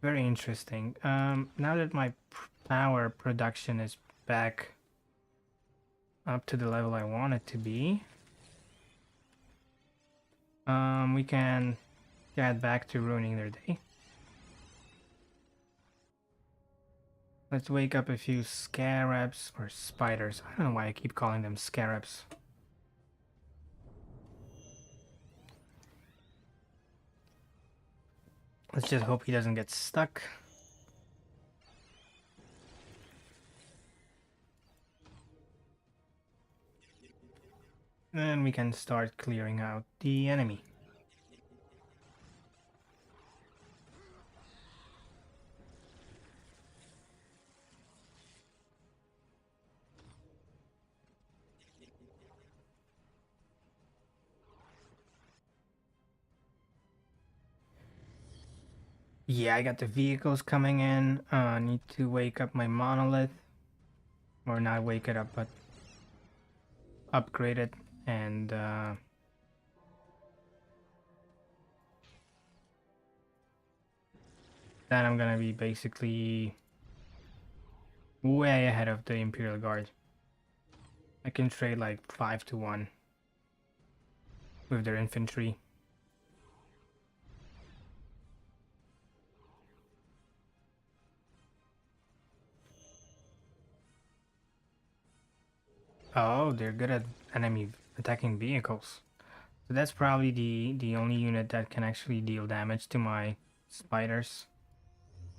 A: Very interesting. Now that my power production is back up to the level I want it to be, we can get back to ruining their day. Let's wake up a few scarabs or spiders. I don't know why I keep calling them scarabs. Let's just hope he doesn't get stuck. Then we can start clearing out the enemy. Yeah, I got the vehicles coming in. I need to wake up my monolith. Or not wake it up, but upgrade it. And then I'm gonna be basically way ahead of the Imperial Guard. I can trade like 5 to 1 with their infantry. Oh, they're good at enemy attacking vehicles. So that's probably the only unit that can actually deal damage to my spiders.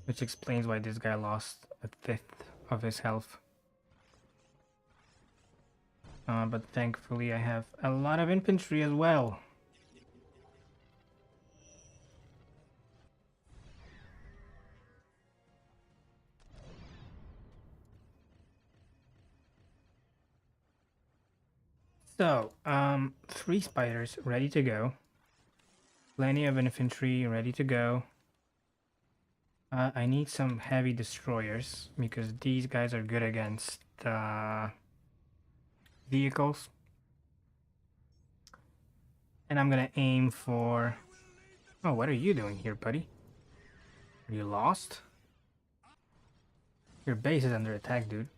A: Which explains why this guy lost a fifth of his health. But thankfully I have a lot of infantry as well. So, 3 spiders ready to go. Plenty of infantry ready to go. I need some heavy destroyers because these guys are good against vehicles. And I'm gonna aim for... Oh, what are you doing here, buddy? Are you lost? Your base is under attack, dude.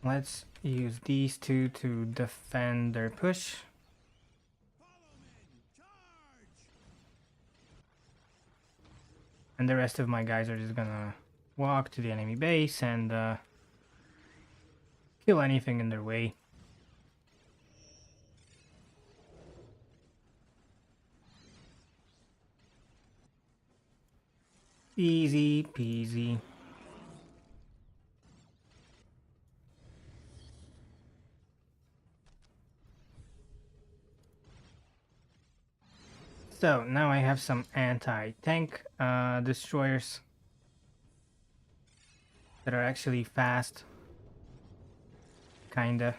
A: Let's use these two to defend their push. And the rest of my guys are just gonna walk to the enemy base and kill anything in their way. Easy peasy. So now I have some anti-tank destroyers that are actually fast. Kinda.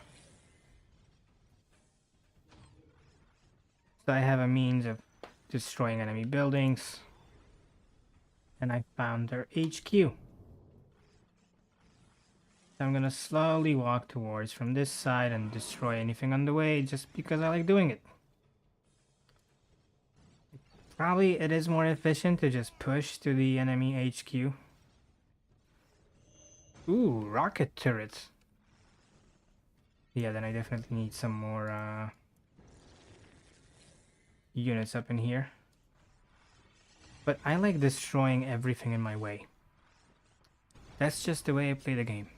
A: So I have a means of destroying enemy buildings. And I found their HQ. So I'm gonna slowly walk towards from this side and destroy anything on the way just because I like doing it. Probably it is more efficient to just push to the enemy HQ. Ooh, rocket turrets. Yeah, then I definitely need some more units up in here. But I like destroying everything in my way. That's just the way I play the game.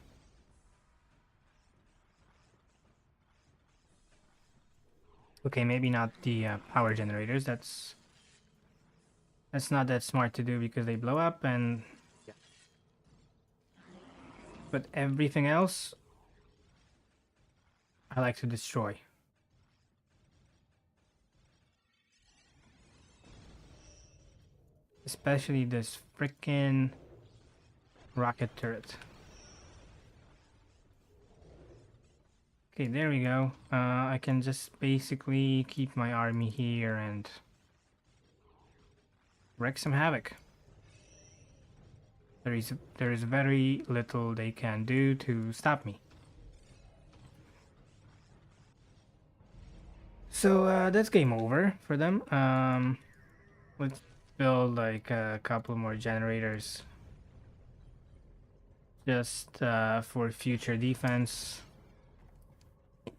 A: Okay, maybe not the power generators. That's not that smart to do because they blow up and... Yeah. But everything else, I like to destroy. Especially this frickin' rocket turret. Okay, there we go. I can just basically keep my army here and wreak some havoc. There is very little they can do to stop me. So that's game over for them. Let's build like a couple more generators just for future defense,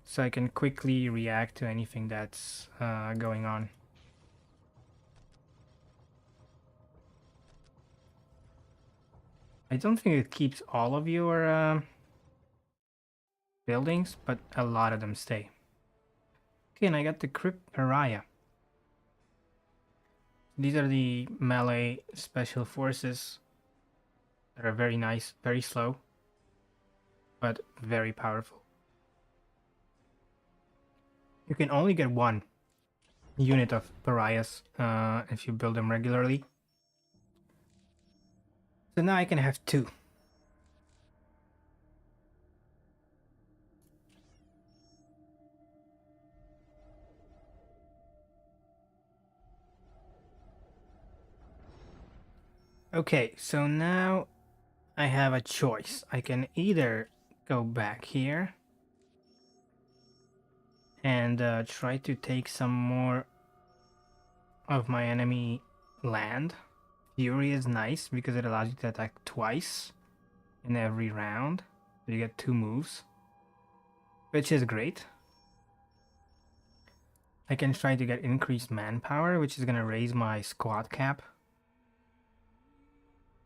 A: so I can quickly react to anything that's going on. I don't think it keeps all of your buildings, but a lot of them stay. Okay, and I got the Crypt Pariah. These are the melee special forces that are very nice, very slow, but very powerful. You can only get one unit of pariahs if you build them regularly. So now I can have two. Okay, so now I have a choice. I can either go back here and try to take some more of my enemy land. Fury is nice because it allows you to attack twice in every round. So you get 2 moves, which is great. I can try to get increased manpower, which is going to raise my squad cap.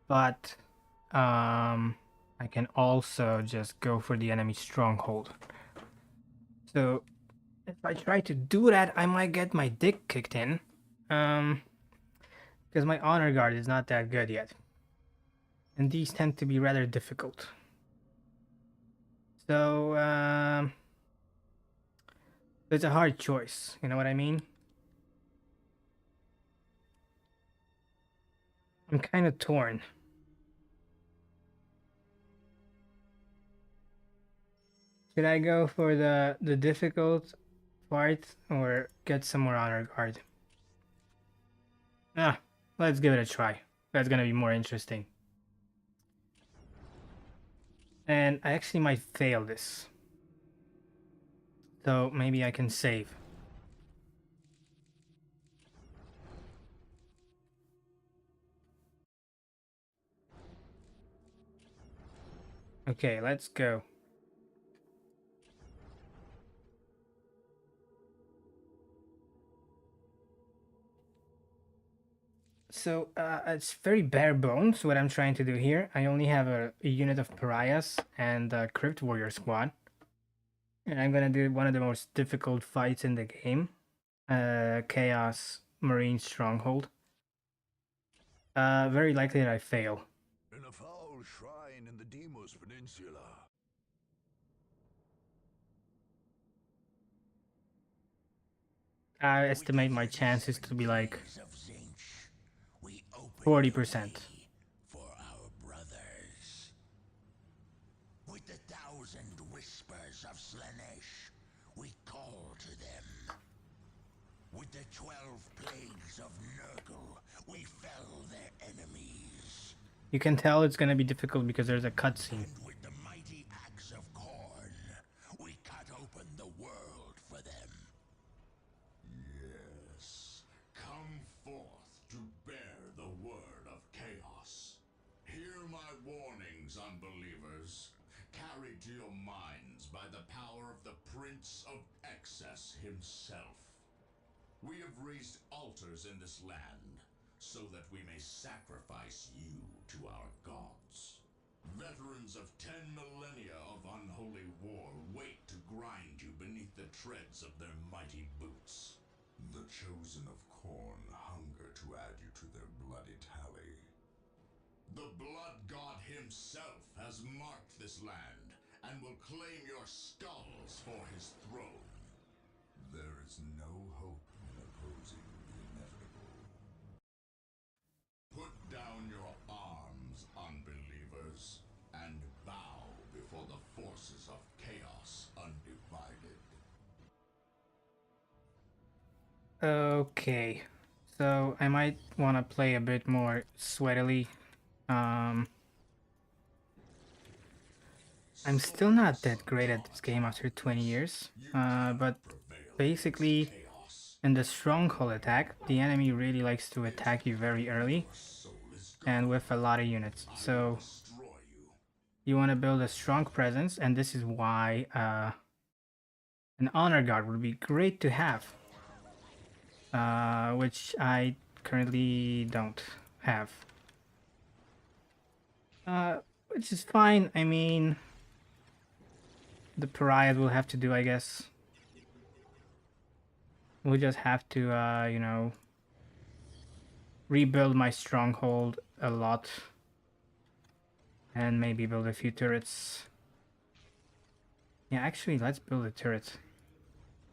A: But I can also just go for the enemy stronghold. So if I try to do that, I might get my dick kicked in. Because my honor guard is not that good yet. And these tend to be rather difficult. So it's a hard choice, you know what I mean? I'm kind of torn. Should I go for the difficult part or get some more honor guard? Let's give it a try. That's gonna be more interesting. And I actually might fail this. So maybe I can save. Okay, let's go. So it's very bare bones what I'm trying to do here. I only have a unit of pariahs and a crypt warrior squad. And I'm gonna do one of the most difficult fights in the game. Chaos Marine Stronghold. Very likely that I fail.
B: In a foul shrine in the Deimos Peninsula.
A: I estimate my chances to be like 40%.
B: For our brothers. With the 1,000 whispers of Slanesh, we call to them. With the 12 plagues of Nurgle, we fell their enemies.
A: You can tell it's gonna be difficult because there's a cutscene.
B: And with the mighty axe of Khorne, we cut open the world for them. Yes, come forth
C: warnings, unbelievers, carried to your minds by the power of the Prince of Excess himself. We have raised altars in this land, so that we may sacrifice you to our gods. Veterans of 10 millennia of unholy war wait to grind you beneath the treads of their mighty boots. The chosen of Khorne hunger to add you to their bloody tally. The blood god himself has marked this land and will claim your skulls for his throne. There is no hope in opposing the inevitable. Put down your arms, unbelievers, and bow before the forces of chaos undivided.
A: Okay, so I might want to play a bit more sweatily. I'm still not that great at this game after 20 years, but basically in the stronghold attack, the enemy really likes to attack you very early and with a lot of units. So you want to build a strong presence, and this is why an honor guard would be great to have, which I currently don't have. Which is fine. I mean, the pariahs will have to do, I guess. We'll just have to, you know, rebuild my stronghold a lot. And maybe build a few turrets. Yeah, actually, let's build a turret.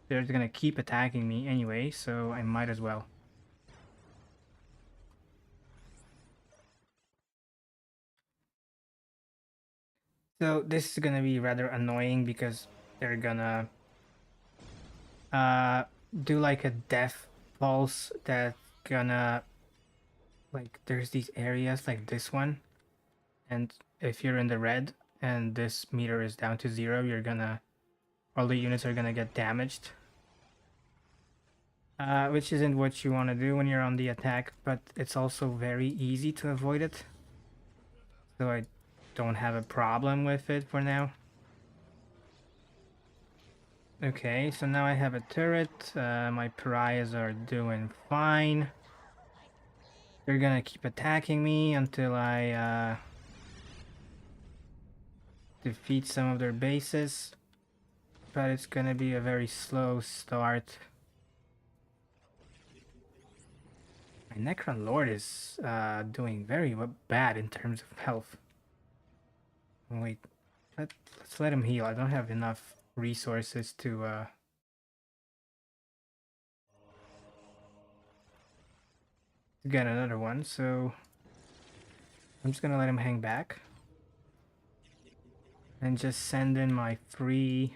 A: They're gonna keep attacking me anyway, so I might as well. So this is gonna be rather annoying because they're gonna do like a death pulse that's gonna, like, there's these areas like this one, and if you're in the red and this meter is down to 0, you're gonna, all the units are gonna get damaged, which isn't what you want to do when you're on the attack, but it's also very easy to avoid it, so I don't have a problem with it for now. Okay, so now I have a turret. My pariahs are doing fine. They're gonna keep attacking me until I defeat some of their bases, but it's gonna be a very slow start. My Necron Lord is doing very bad in terms of health. Wait, let's let him heal. I don't have enough resources to get another one, so I'm just gonna let him hang back and just send in my free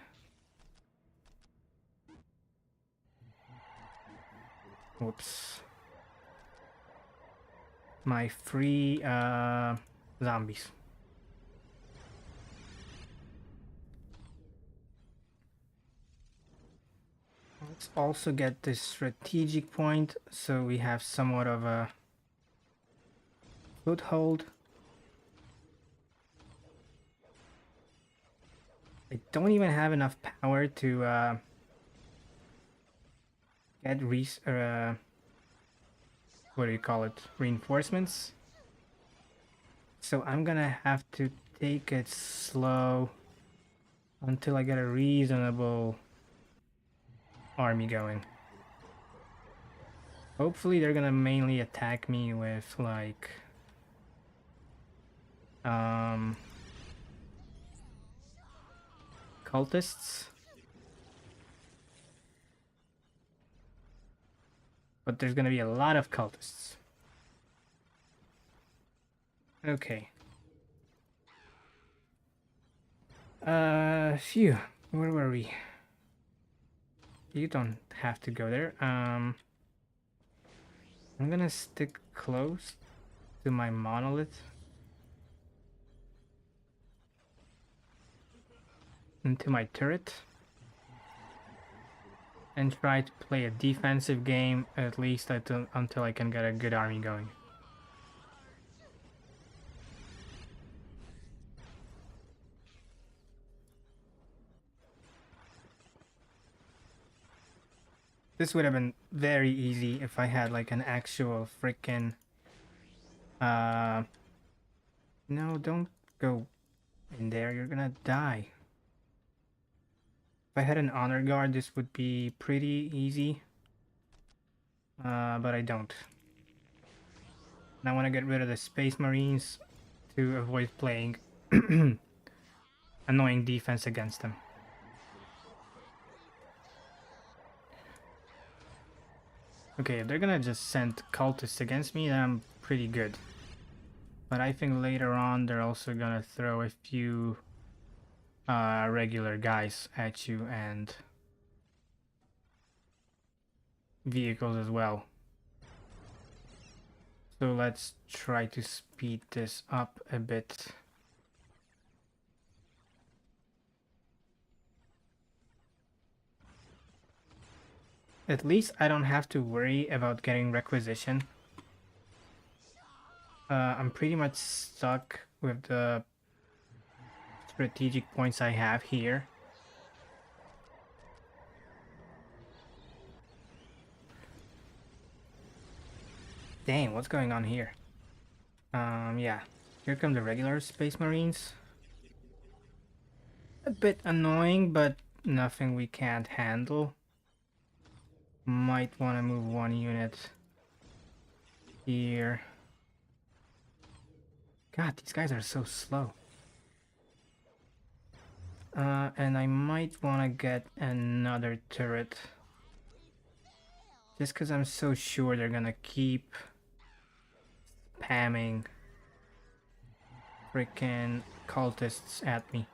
A: my free zombies. Let's also get this strategic point so we have somewhat of a foothold. I don't even have enough power to get what do you call it? Reinforcements. So I'm gonna have to take it slow until I get a reasonable army going. Hopefully they're gonna mainly attack me with like cultists. But there's gonna be a lot of cultists. Okay. Phew. Where were we? You don't have to go there. I'm gonna stick close to my monolith into my turret and try to play a defensive game at least until I can get a good army going. This would have been very easy if I had like an actual freaking no, don't go in there, you're gonna die. If I had an honor guard, this would be pretty easy. But I don't. And I want to get rid of the Space Marines to avoid playing annoying defense against them. Okay, if they're gonna just send cultists against me, then I'm pretty good. But I think later on they're also gonna throw a few regular guys at you and vehicles as well. So let's try to speed this up a bit. At least I don't have to worry about getting requisition. I'm pretty much stuck with the strategic points I have here. Dang, what's going on here? Yeah. Here come the regular Space Marines. A bit annoying, but nothing we can't handle. Might want to move one unit here. God, these guys are so slow. And I might want to get another turret. Just because I'm so sure they're gonna keep spamming freaking cultists at me.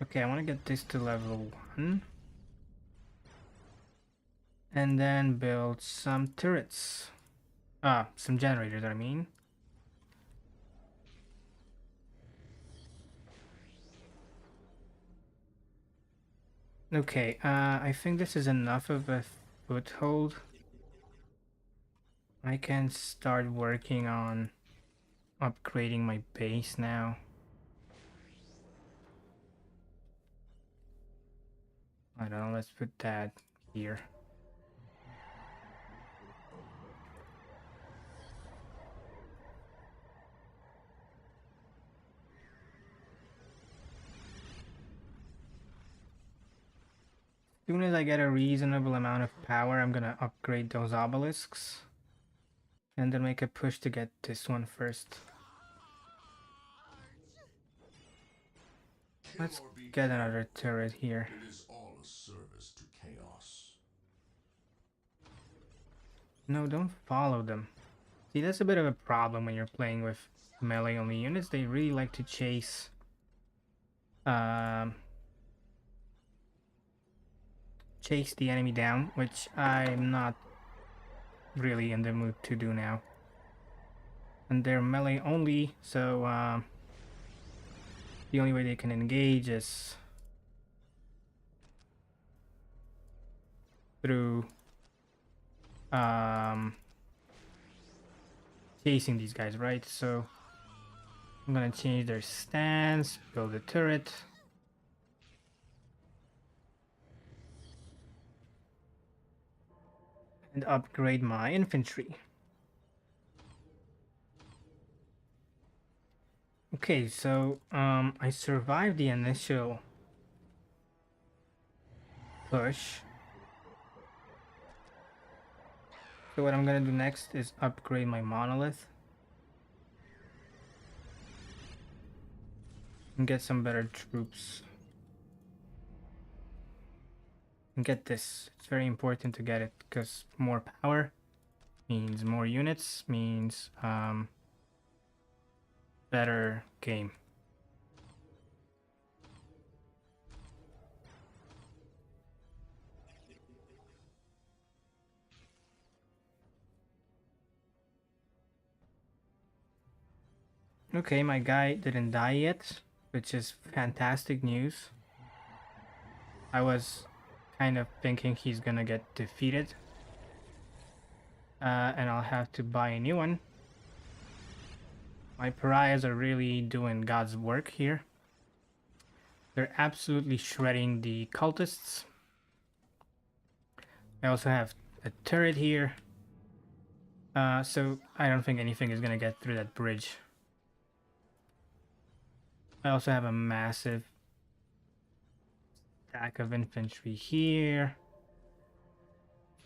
A: Okay, I want to get this to level 1. And then build some turrets. Some generators, I mean. Okay, I think this is enough of a foothold. I can start working on upgrading my base now. I don't know, let's put that here. As soon as I get a reasonable amount of power, I'm gonna upgrade those obelisks. And then make a push to get this one first. Let's get another turret here.
C: It is all a service to chaos.
A: No, don't follow them. See, that's a bit of a problem when you're playing with melee only units. They really like to chase chase the enemy down, which I'm not really in the mood to do now. And they're melee only, so the only way they can engage is through chasing these guys, right? So I'm gonna change their stance, build a turret. And upgrade my infantry. Okay, so I survived the initial push. So what I'm gonna do next is upgrade my monolith and get some better troops. And get this, it's very important to get it because more power means more units, means better game. Okay, my guy didn't die yet, which is fantastic news. I was kind of thinking he's gonna get defeated. And I'll have to buy a new one. My pariahs are really doing God's work here. They're absolutely shredding the cultists. I also have a turret here. So I don't think anything is gonna get through that bridge. I also have a massive stack of infantry here.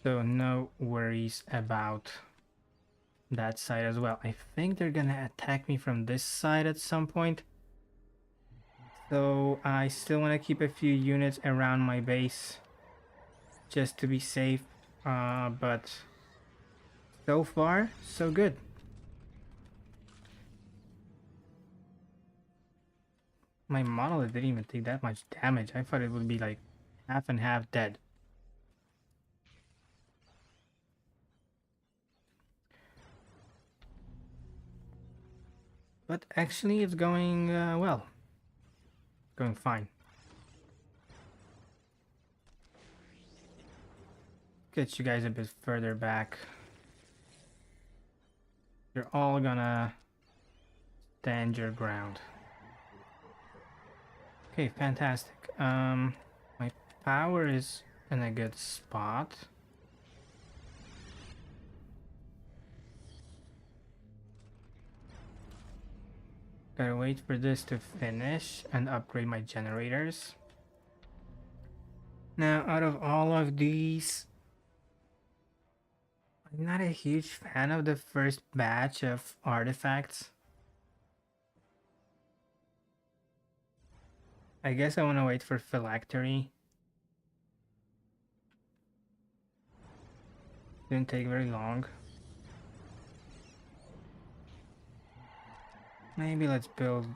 A: So no worries about that side as well. I think they're gonna attack me from this side at some point. So I still want to keep a few units around my base just to be safe. But so far, so good. My monolith didn't even take that much damage. I thought it would be like half and half dead. But actually, it's going well. Going fine. Get you guys a bit further back. You're all gonna stand your ground. Okay, fantastic. My power is in a good spot. Gotta wait for this to finish and upgrade my generators. Now, out of all of these, I'm not a huge fan of the first batch of artifacts. I guess I want to wait for phylactery. Didn't take very long. Maybe let's build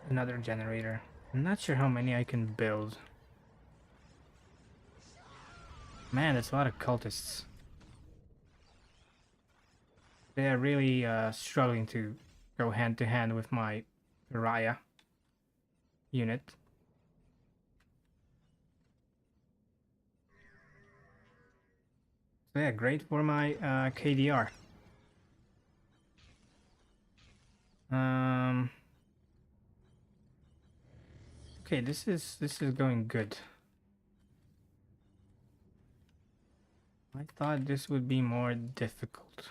A: another generator. I'm not sure how many I can build. Man, that's a lot of cultists. They are really struggling to go hand to hand with my Raya unit. So yeah, great for my KDR. Okay, this is going good. I thought this would be more difficult.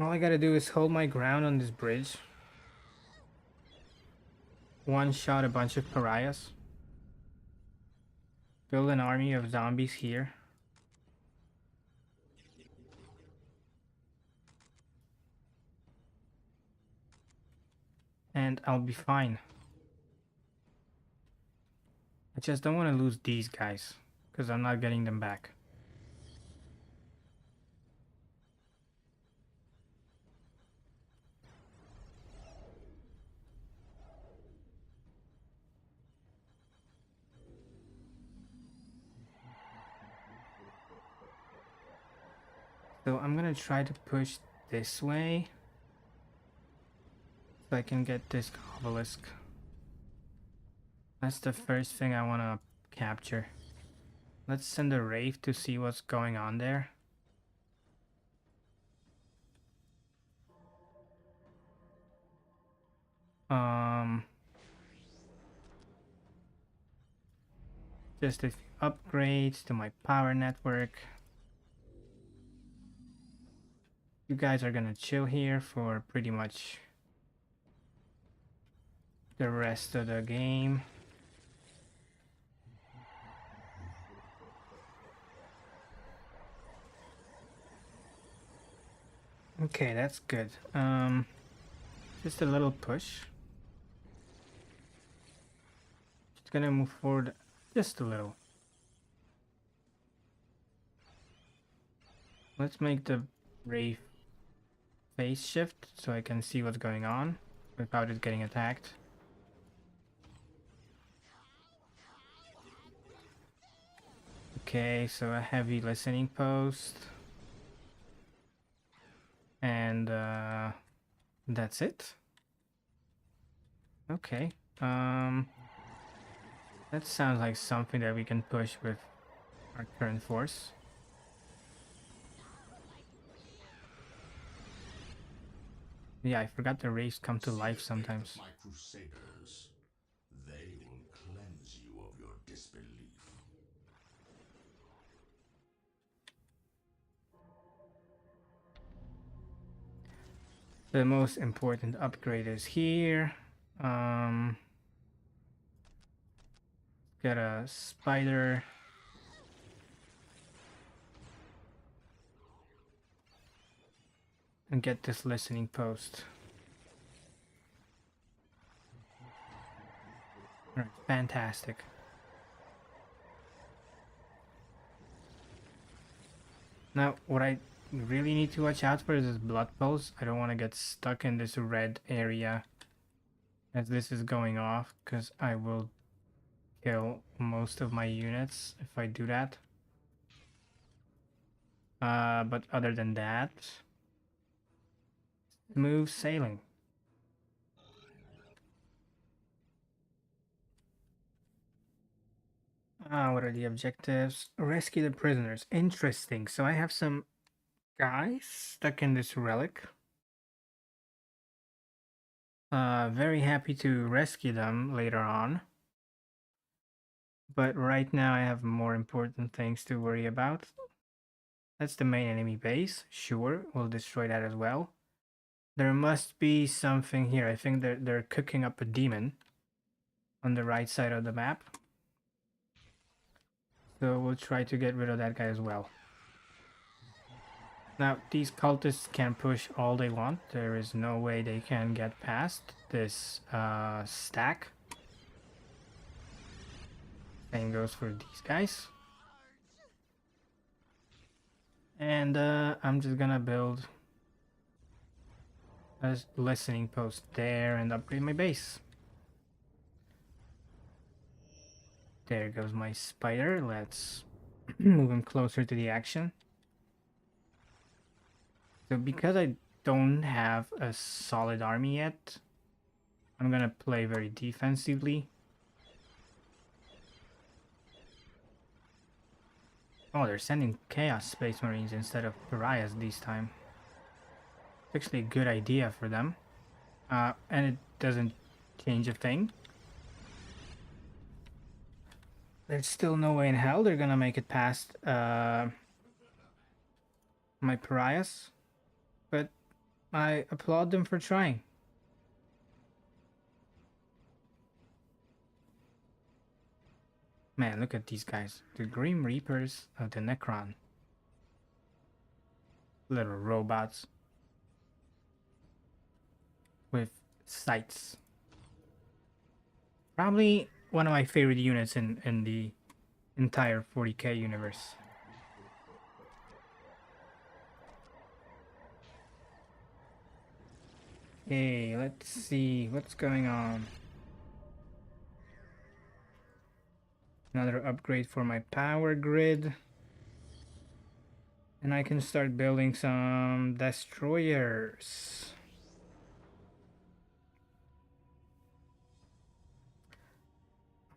A: All I gotta do is hold my ground on this bridge. One shot a bunch of pariahs. Build an army of zombies here. And I'll be fine. I just don't want to lose these guys, because I'm not getting them back. So I'm gonna try to push this way, so I can get this obelisk. That's the first thing I want to capture. Let's send a Wraith to see what's going on there. Just a few upgrades to my power network. You guys are gonna chill here for pretty much the rest of the game. Okay, that's good. Just a little push. Just gonna move forward just a little. Let's make the Wraith phase shift so I can see what's going on without it getting attacked. Okay, so a heavy listening post. And that's it. Okay. That sounds like something that we can push with our current force. Yeah, I forgot the rays come to
C: See
A: life
C: the fate
A: sometimes.
C: of my crusaders. They will cleanse you of your disbelief.
A: The most important upgrade is here. Um, get a spider. And get this listening post. Alright, fantastic. Now, what I really need to watch out for is this blood pulse. I don't want to get stuck in this red area as this is going off, because I will kill most of my units if I do that. But other than that, smooth sailing. What are the objectives? Rescue the prisoners. Interesting. So I have some guys stuck in this relic. Very happy to rescue them later on. But right now I have more important things to worry about. That's the main enemy base. Sure, we'll destroy that as well. There must be something here. I think they're cooking up a demon on the right side of the map. So we'll try to get rid of that guy as well. Now, these cultists can push all they want. There is no way they can get past this stack. Same goes for these guys. And I'm just gonna build a listening post there and upgrade my base. There goes my spider. Let's move him closer to the action. So because I don't have a solid army yet, I'm gonna play very defensively. Oh, they're sending Chaos Space Marines instead of Pariahs this time. It's actually a good idea for them. And it doesn't change a thing. There's still no way in hell they're gonna make it past my Pariahs. But I applaud them for trying. Man, look at these guys. The Grim Reapers of the Necron. Little robots. With sights. Probably one of my favorite units in the entire 40k universe. Okay, let's see what's going on. Another upgrade for my power grid. And I can start building some destroyers.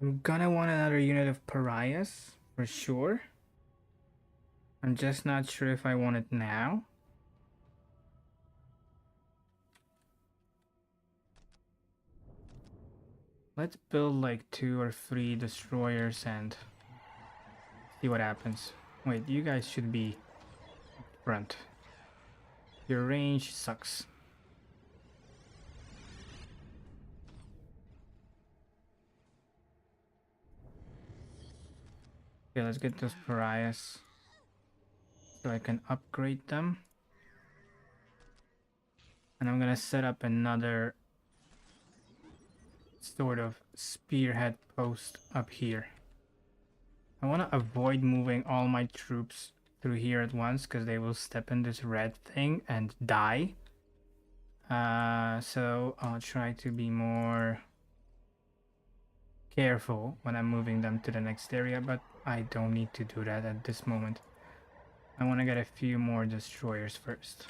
A: I'm gonna want another unit of Pariahs for sure. I'm just not sure if I want it now. Let's build like 2 or 3 destroyers and see what happens. Wait, you guys should be up front. Your range sucks. Okay, let's get those Pariahs so I can upgrade them. And I'm gonna set up another sort of spearhead post up here. I want to avoid moving all my troops through here at once because they will step in this red thing and die. So I'll try to be more careful when I'm moving them to the next area, but I don't need to do that at this moment. I want to get a few more destroyers first.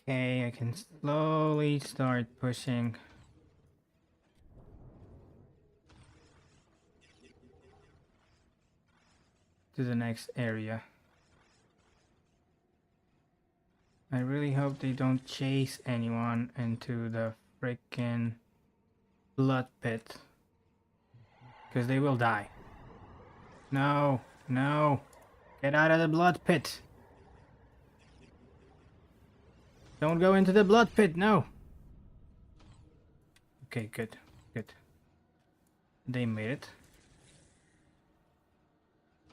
A: Okay, I can slowly start pushing. To the next area. I really hope they don't chase anyone into the freaking blood pit. Because they will die. No, no. Get out of the blood pit. Don't go into the blood pit, no. Okay, good, good. They made it.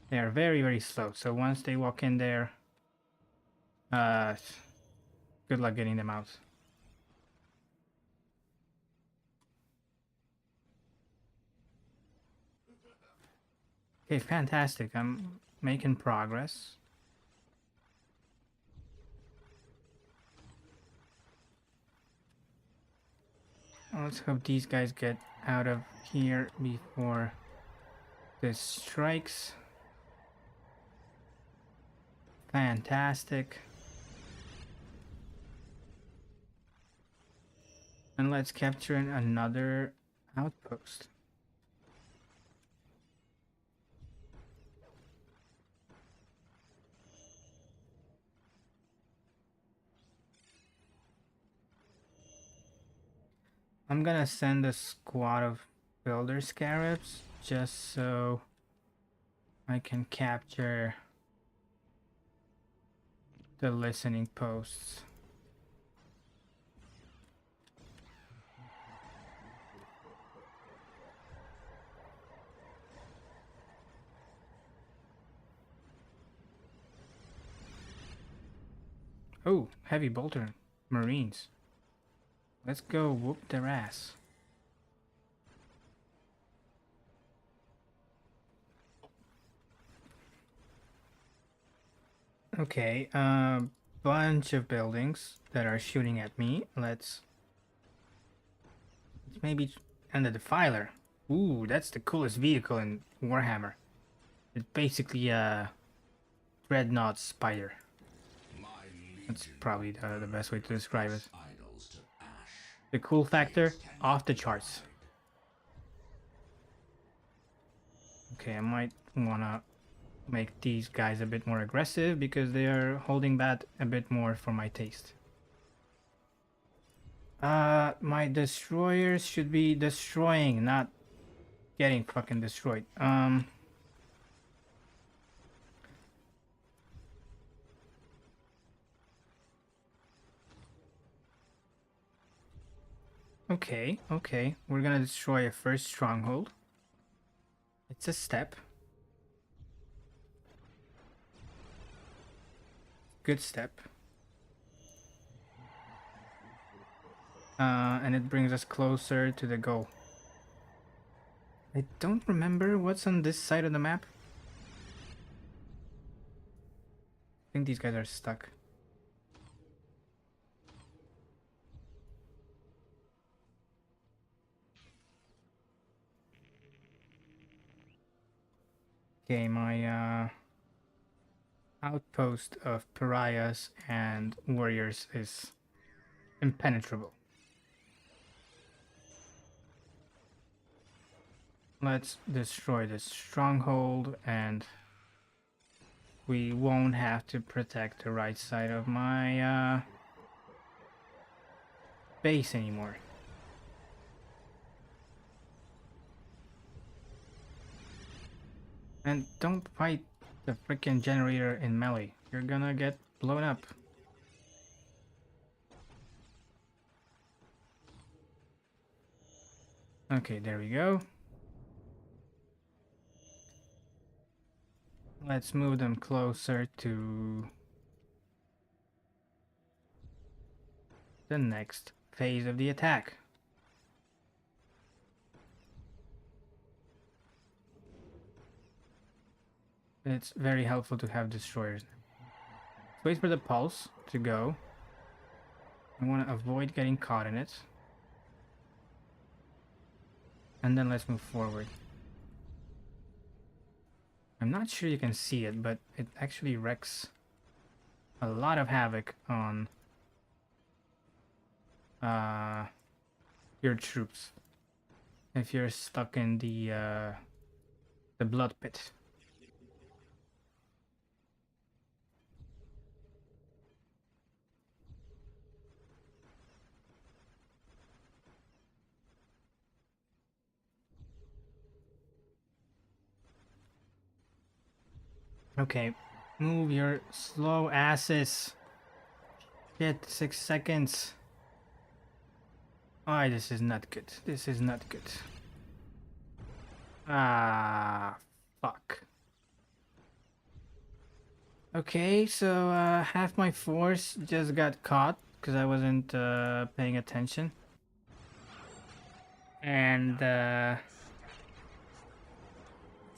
A: They are very, very slow. So once they walk in there, good luck getting them out. Okay, fantastic. I'm making progress. Let's hope these guys get out of here before this strikes. Fantastic. And let's capture another outpost. I'm gonna send a squad of builder scarabs just so I can capture the listening posts. Oh, heavy bolter marines. Let's go whoop their ass. Okay, bunch of buildings that are shooting at me. Let's maybe and the defiler. Ooh, that's the coolest vehicle in Warhammer. It's basically a dreadnought spider. That's probably the best way to describe it. The cool factor, off the charts. Okay, I might wanna make these guys a bit more aggressive because they are holding back a bit more for my taste. My destroyers should be destroying, not getting fucking destroyed. Okay, okay. We're gonna destroy a first stronghold. It's a step. Good step. And it brings us closer to the goal. I don't remember what's on this side of the map. I think these guys are stuck. Okay, my outpost of pariahs and warriors is impenetrable. Let's destroy this stronghold and we won't have to protect the right side of my base anymore. And don't fight the freaking generator in melee. You're gonna get blown up. Okay, there we go. Let's move them closer to the next phase of the attack. It's very helpful to have destroyers. Wait for the pulse to go. I want to avoid getting caught in it. And then let's move forward. I'm not sure you can see it, but it actually wreaks a lot of havoc on your troops if you're stuck in the blood pit. Okay, move your slow asses. Shit, 6 seconds. Oh, this is not good. This is not good. Ah, fuck. Okay, so half my force just got caught because I wasn't paying attention. And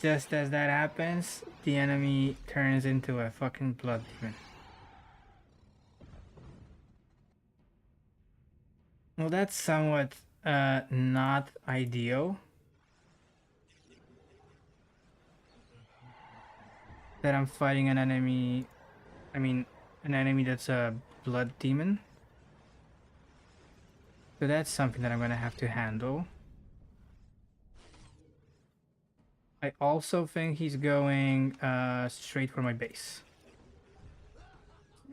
A: just as that happens, the enemy turns into a fucking blood demon. Well, that's somewhat not ideal. That I'm fighting an enemy, an enemy that's a blood demon. So that's something that I'm gonna have to handle. I also think he's going straight for my base.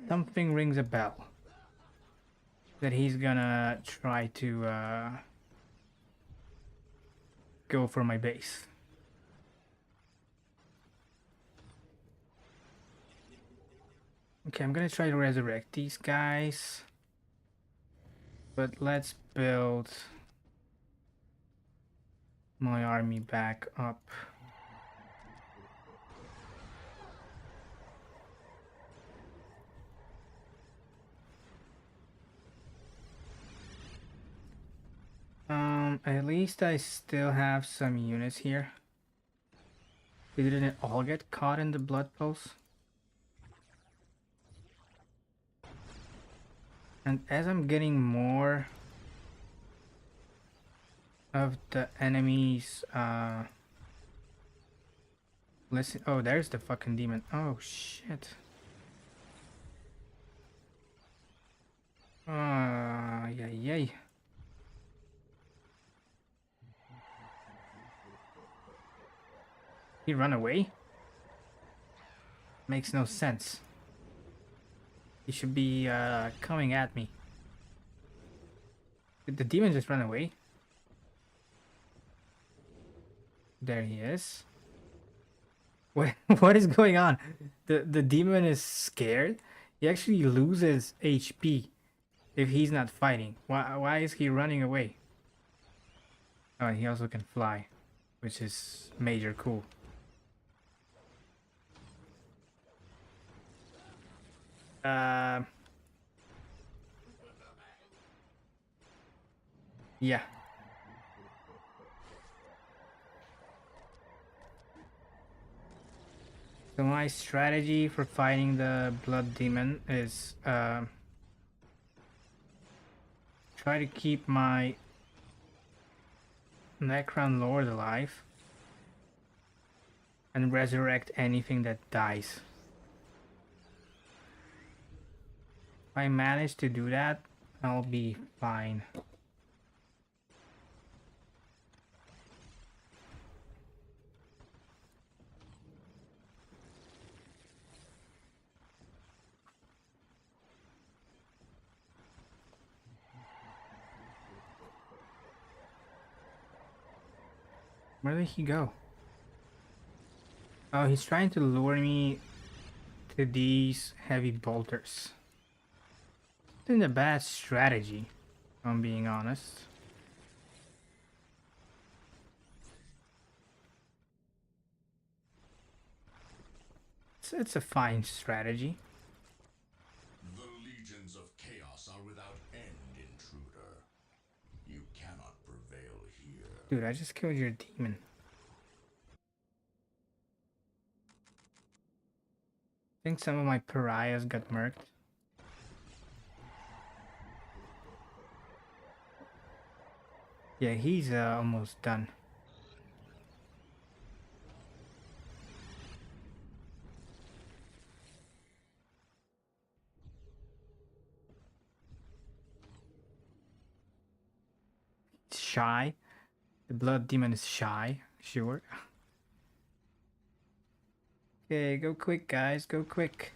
A: Something rings a bell. That he's gonna try to go for my base. Okay, I'm gonna try to resurrect these guys. But let's build my army back up. At least I still have some units here. They didn't all get caught in the blood pulse. And as I'm getting more of the enemies, listen. Oh, there's the fucking demon. Oh shit. Yay. He run away? Makes no sense. He should be coming at me. Did the demon just run away? There he is. What is going on? The demon is scared. He actually loses HP if he's not fighting. Why is he running away? Oh, and he also can fly, which is major cool. Yeah. So my strategy for fighting the blood demon is try to keep my Necron Lord alive and resurrect anything that dies. If I manage to do that, I'll be fine. Where did he go? Oh, he's trying to lure me to these heavy bolters. It's a bad strategy, if I'm being honest. It's a fine strategy.
C: The legions of chaos are without end, intruder. You cannot prevail here.
A: Dude, I just killed your demon. I think some of my pariahs got murked. Yeah, he's almost done. shy. The blood demon is shy, sure. Okay, go quick, guys, go quick.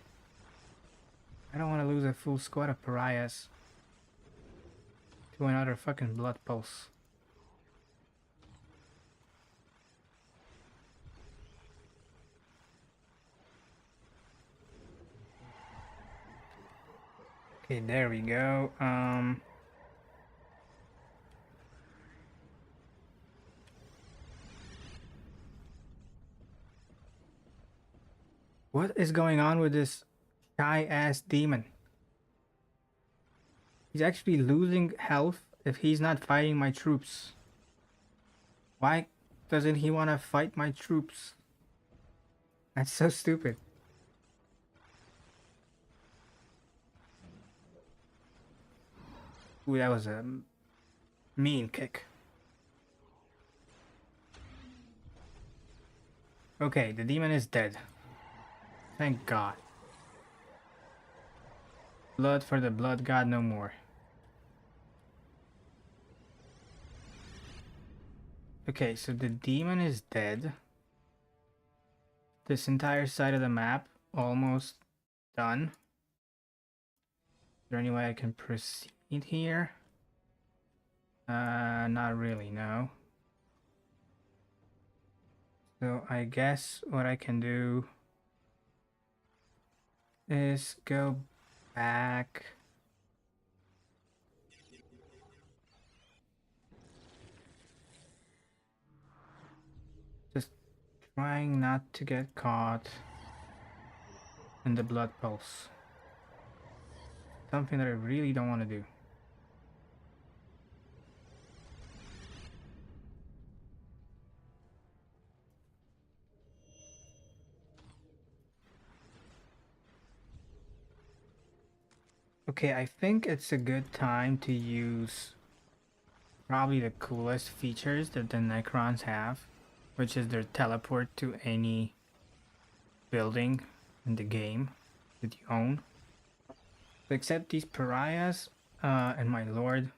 A: I don't want to lose a full squad of pariahs to another fucking blood pulse. Okay, there we go. What is going on with this shy-ass demon? He's actually losing health if he's not fighting my troops. Why doesn't he want to fight my troops? That's so stupid. Ooh, that was a mean kick. Okay, the demon is dead. Thank God. Blood for the blood god no more. Okay, so the demon is dead. This entire side of the map almost done. Is there any way I can proceed here? Not really, no. So I guess what I can do is go back. Just trying not to get caught in the blood pulse. Something that I really don't want to do. Okay, I think it's a good time to use probably the coolest features that the Necrons have, which is their teleport to any building in the game that you own. So except these pariahs and my lord,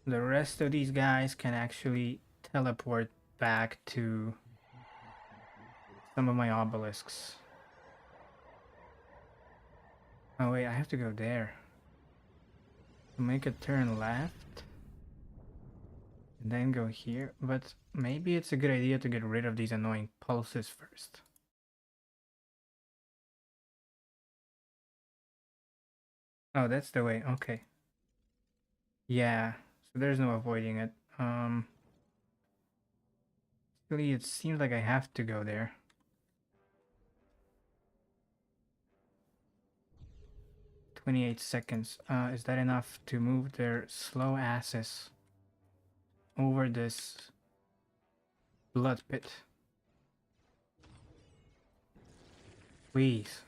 A: the rest of these guys can actually teleport back to some of my obelisks. Oh wait, I have to go there. Make a turn left. And then go here. But maybe it's a good idea to get rid of these annoying pulses first. Oh, that's the way. Okay. Yeah. So there's no avoiding it. Actually, it seems like I have to go there. "28 seconds. Is that enough to move their slow asses over this blood pit? Please,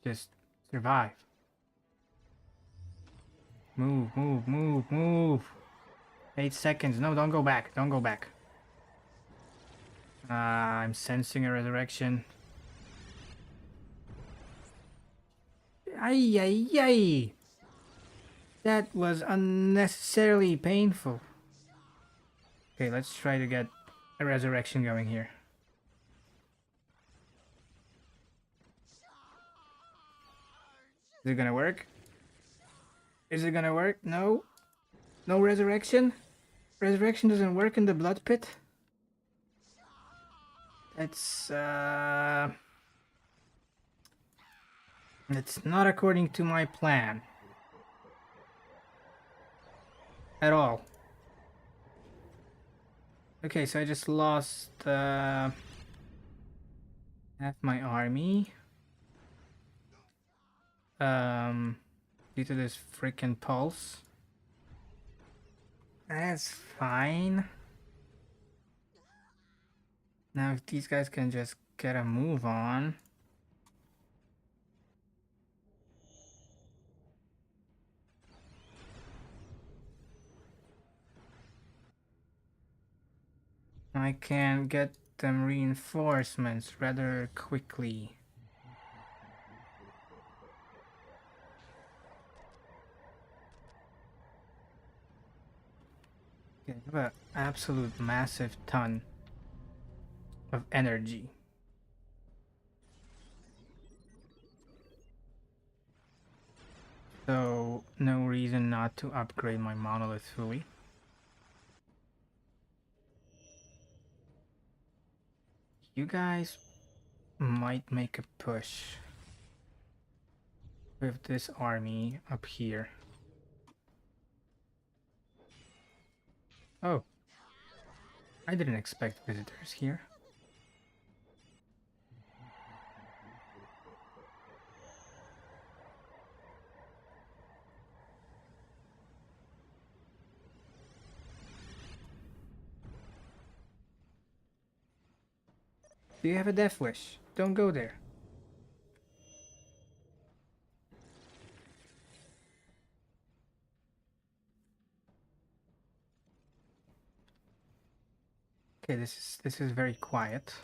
A: just survive. Move, move, move, move. 8 seconds. No, don't go back. Don't go back. I'm sensing a resurrection. Ay, ay, ay. That was unnecessarily painful. Okay, let's try to get a resurrection going here. Is it gonna work? Is it gonna work? No? No resurrection? Resurrection doesn't work in the blood pit? That's it's not according to my plan. At all. Okay, so I just lost half my army. Due to this freaking pulse. That's fine. Now if these guys can just get a move on. I can get them reinforcements rather quickly. Okay, I have an absolute massive ton of energy. So, no reason not to upgrade my monolith fully. You guys might make a push with this army up here. Oh, I didn't expect visitors here. Do you have a death wish? Don't go there. Okay, this is very quiet.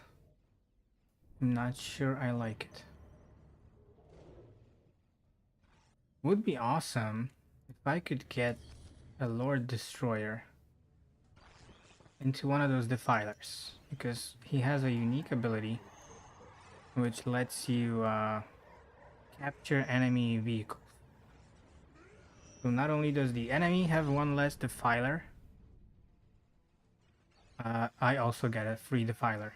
A: I'm not sure I like it. Would be awesome if I could get a Lord Destroyer into one of those defilers, because he has a unique ability which lets you capture enemy vehicles. So not only does the enemy have one less defiler, I also get a free defiler.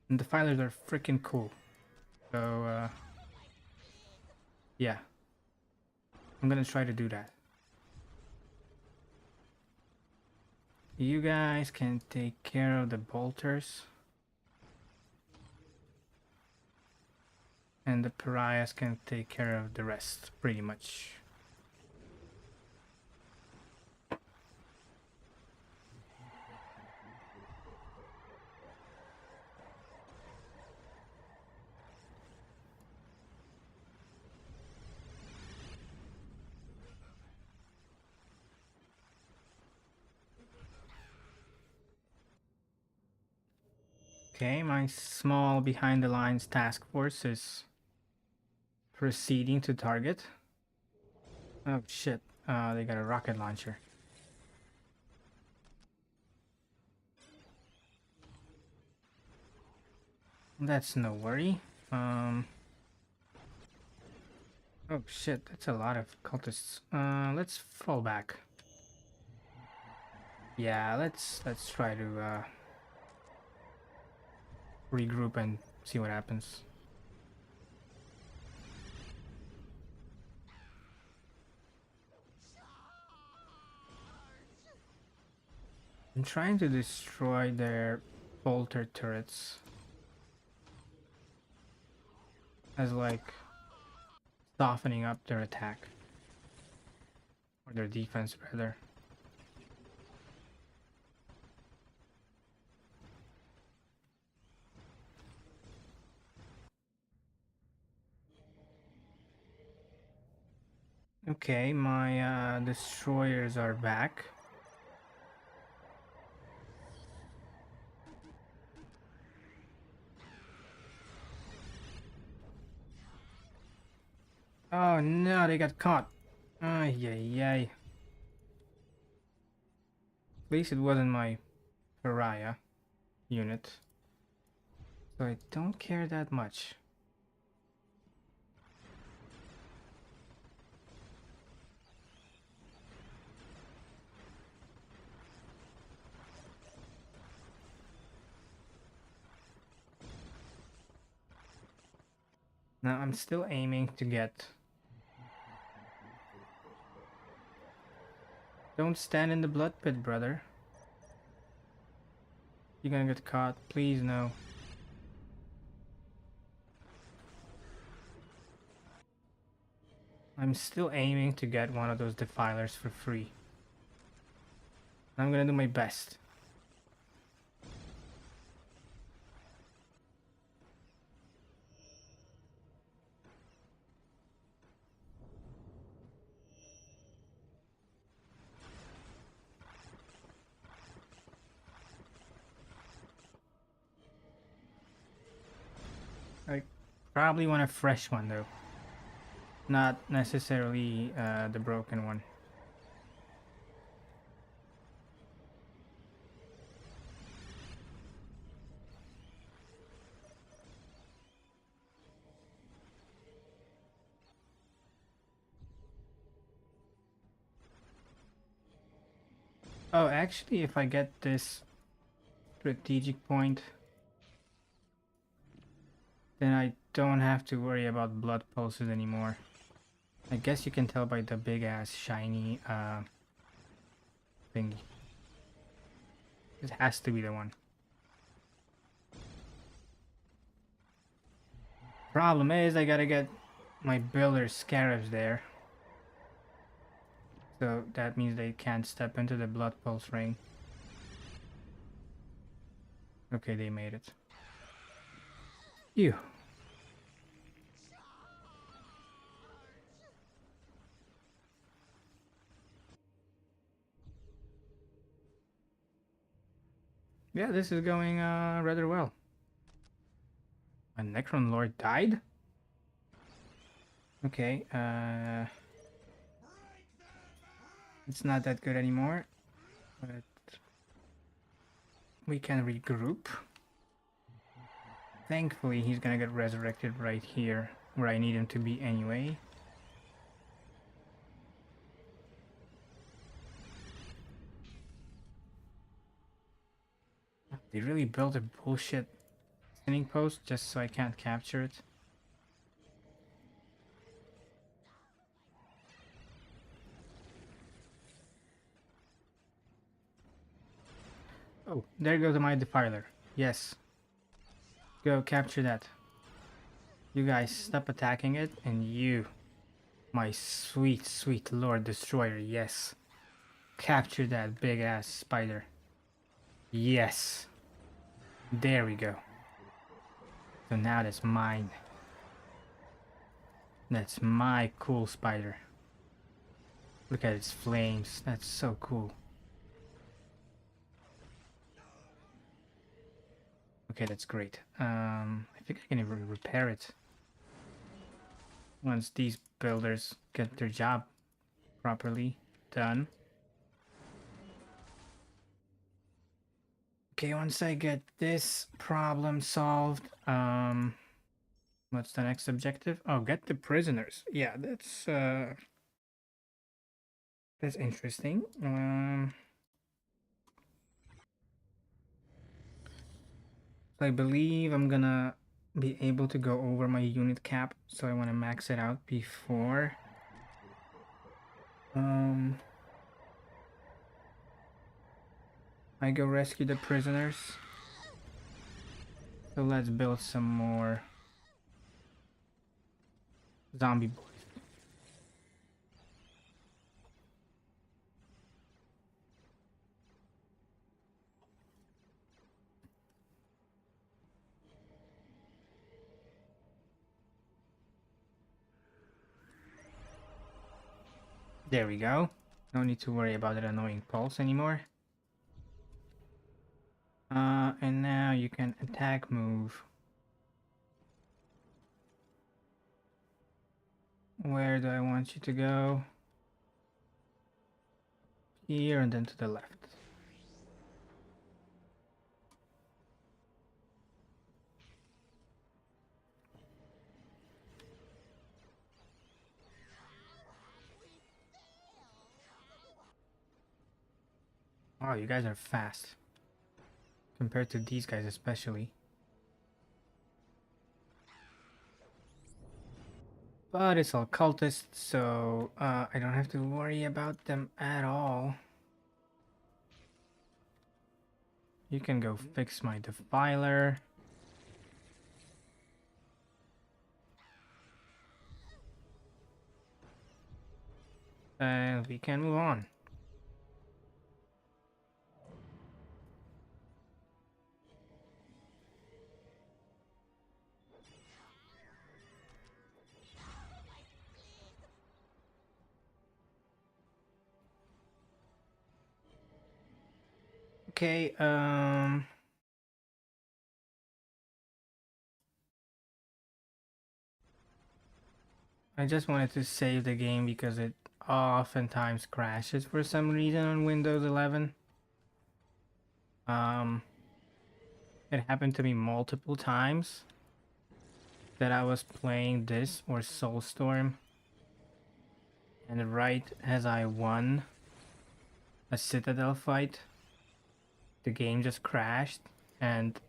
A: And defilers are freaking cool. So yeah, I'm gonna try to do that. You guys can take care of the bolters. And the pariahs can take care of the rest, pretty much. Okay, my small behind the lines task force is proceeding to target. Oh shit, they got a rocket launcher. That's no worry. Oh shit, that's a lot of cultists. Let's fall back. Yeah, let's try to regroup and see what happens. I'm trying to destroy their bolter turrets as like softening up their attack, or their defense rather. Okay, my destroyers are back. Oh no, they got caught. Ay, ay, ay. At least it wasn't my pariah unit. So I don't care that much. Now I'm still aiming to get... Don't stand in the blood pit, brother. You're gonna get caught. Please, no. I'm still aiming to get one of those defilers for free. I'm gonna do my best. I probably want a fresh one though. Not necessarily the broken one. Oh, actually, if I get this strategic point, then I don't have to worry about blood pulses anymore. I guess you can tell by the big ass shiny thingy. It has to be the one. Problem is, I gotta get my builder scarabs there. So that means they can't step into the blood pulse ring. Okay, they made it. Phew. Yeah, this is going rather well. A Necron Lord died? Okay, it's not that good anymore, but we can regroup. Thankfully, he's gonna get resurrected right here, where I need him to be anyway. They really built a bullshit spinning post just so I can't capture it. Oh, there goes my defiler. Yes. Go capture that. You guys stop attacking it, and you, my sweet, sweet Lord Destroyer, yes. Capture that big ass spider. Yes. There we go. So now that's mine. That's my cool spider. Look at its flames. That's so cool. Okay, that's great. I think I can even repair it once these builders get their job properly done. Okay, once I get this problem solved, what's the next objective? Oh, get the prisoners. Yeah, that's interesting. I believe I'm gonna be able to go over my unit cap, so I want to max it out before I go rescue the prisoners. So let's build some more zombie boys. There we go. No need to worry about that annoying pulse anymore. And now you can attack move. Where do I want you to go? Here and then to the left. Wow, you guys are fast. Compared to these guys especially. But it's all cultists, so I don't have to worry about them at all. You can go fix my defiler. And we can move on. Okay, I just wanted to save the game because it oftentimes crashes for some reason on Windows 11. It happened to me multiple times that I was playing this or Soulstorm, and right as I won, a citadel fight, the game just crashed and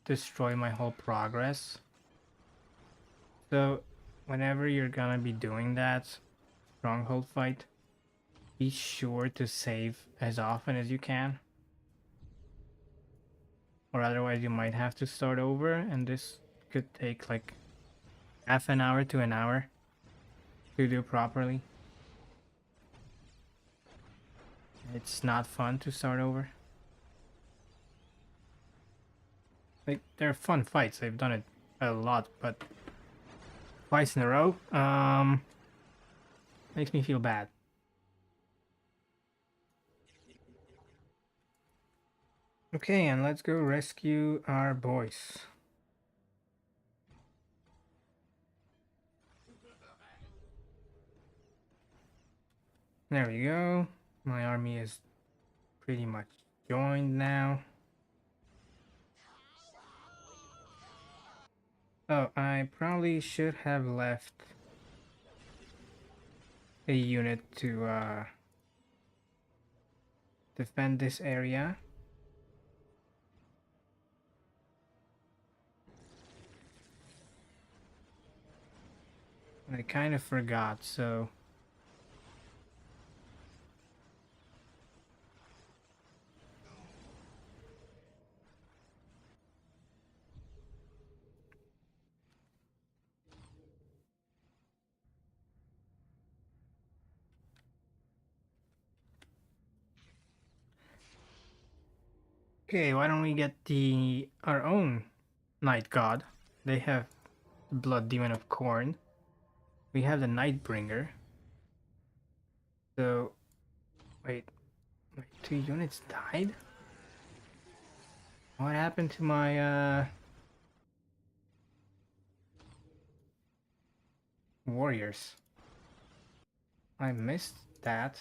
A: destroyed my whole progress. So whenever you're gonna be doing that stronghold fight, be sure to save as often as you can. Or otherwise you might have to start over, and this could take like half an hour to an hour to do properly. It's not fun to start over. Like, they're fun fights, I've done it a lot, but twice in a row, makes me feel bad. Okay, and let's go rescue our boys. There we go. My army is pretty much joined now. Oh, I probably should have left a unit to defend this area. I kind of forgot, so okay, why don't we get our own Night God? They have Blood Demon of Corn. We have the Nightbringer. So, wait, my 2 units died? What happened to my warriors? I missed that.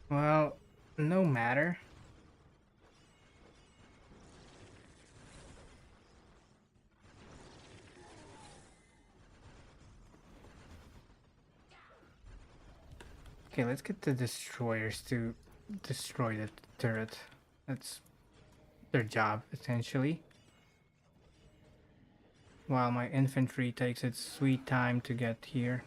A: Well, no matter. Okay, let's get the destroyers to destroy the turret. That's their job, essentially. While my infantry takes its sweet time to get here.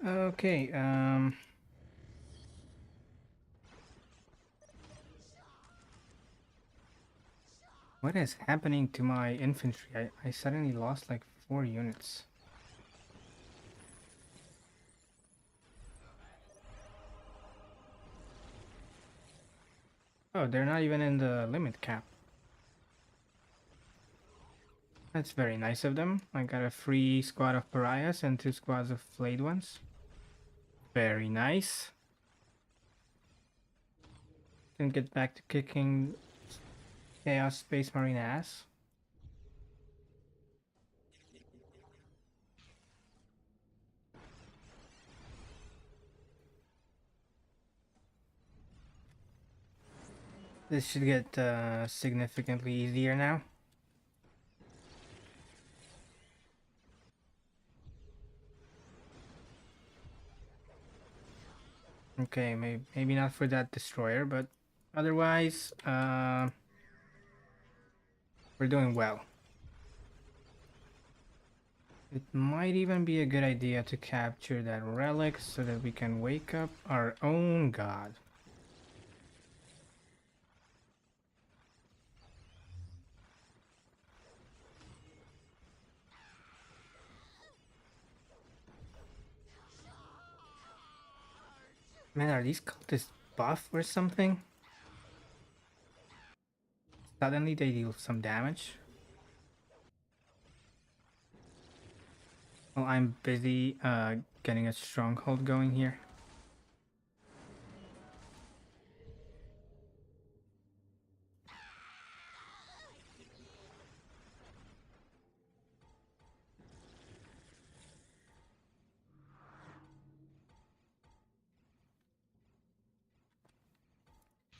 A: Okay, what is happening to my infantry? I suddenly lost like 4 units. Oh, they're not even in the limit cap. That's very nice of them. I got a free squad of pariahs and 2 squads of flayed ones. Very nice. Can get back to kicking Chaos Space Marine ass. This should get significantly easier now. Okay, maybe not for that destroyer, but otherwise, we're doing well. It might even be a good idea to capture that relic so that we can wake up our own god. Man, are these cultists buff or something? suddenly they deal some damage. Well, I'm busy getting a stronghold going here.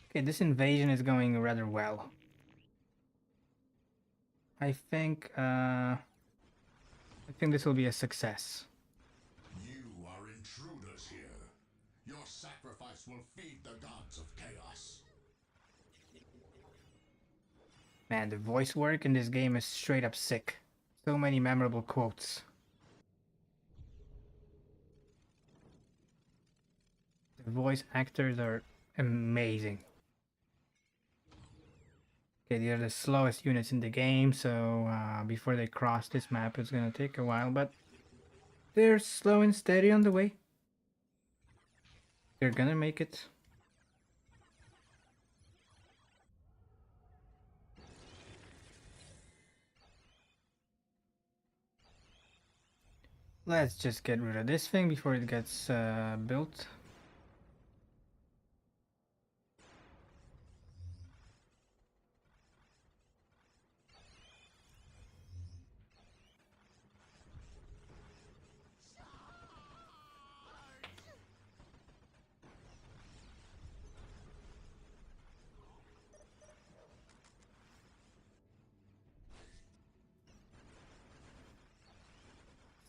A: Okay, this invasion is going rather well. I think this will be a success.
C: You are intruders here. Your sacrifice will feed the gods of chaos.
A: Man, the voice work in this game is straight up sick. So many memorable quotes. The voice actors are amazing. Okay, they are the slowest units in the game, so before they cross this map it's gonna take a while, but they're slow and steady on the way. They're gonna make it. Let's just get rid of this thing before it gets built.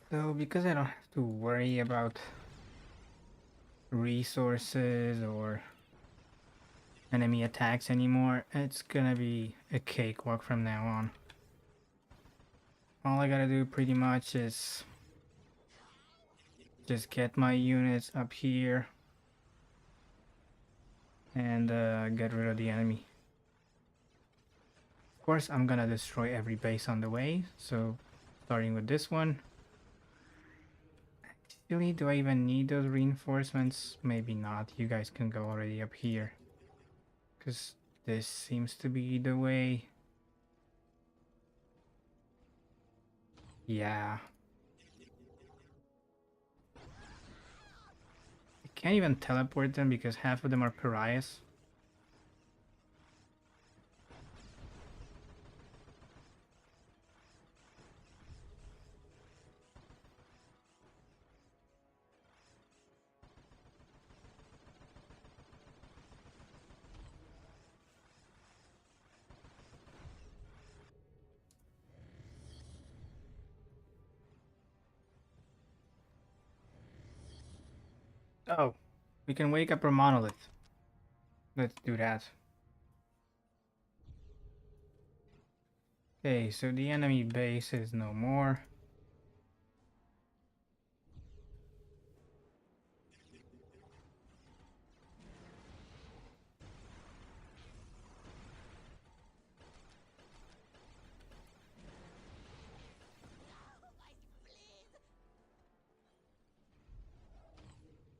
A: So because I don't have to worry about resources or enemy attacks anymore, it's gonna be a cakewalk from now on. All I gotta do pretty much is just get my units up here and get rid of the enemy. Of course, I'm gonna destroy every base on the way, so starting with this one. Actually, do I even need those reinforcements? Maybe not. You guys can go already up here, because this seems to be the way. Yeah. I can't even teleport them because half of them are pariahs. Oh, we can wake up our monolith. Let's do that. Okay, so the enemy base is no more.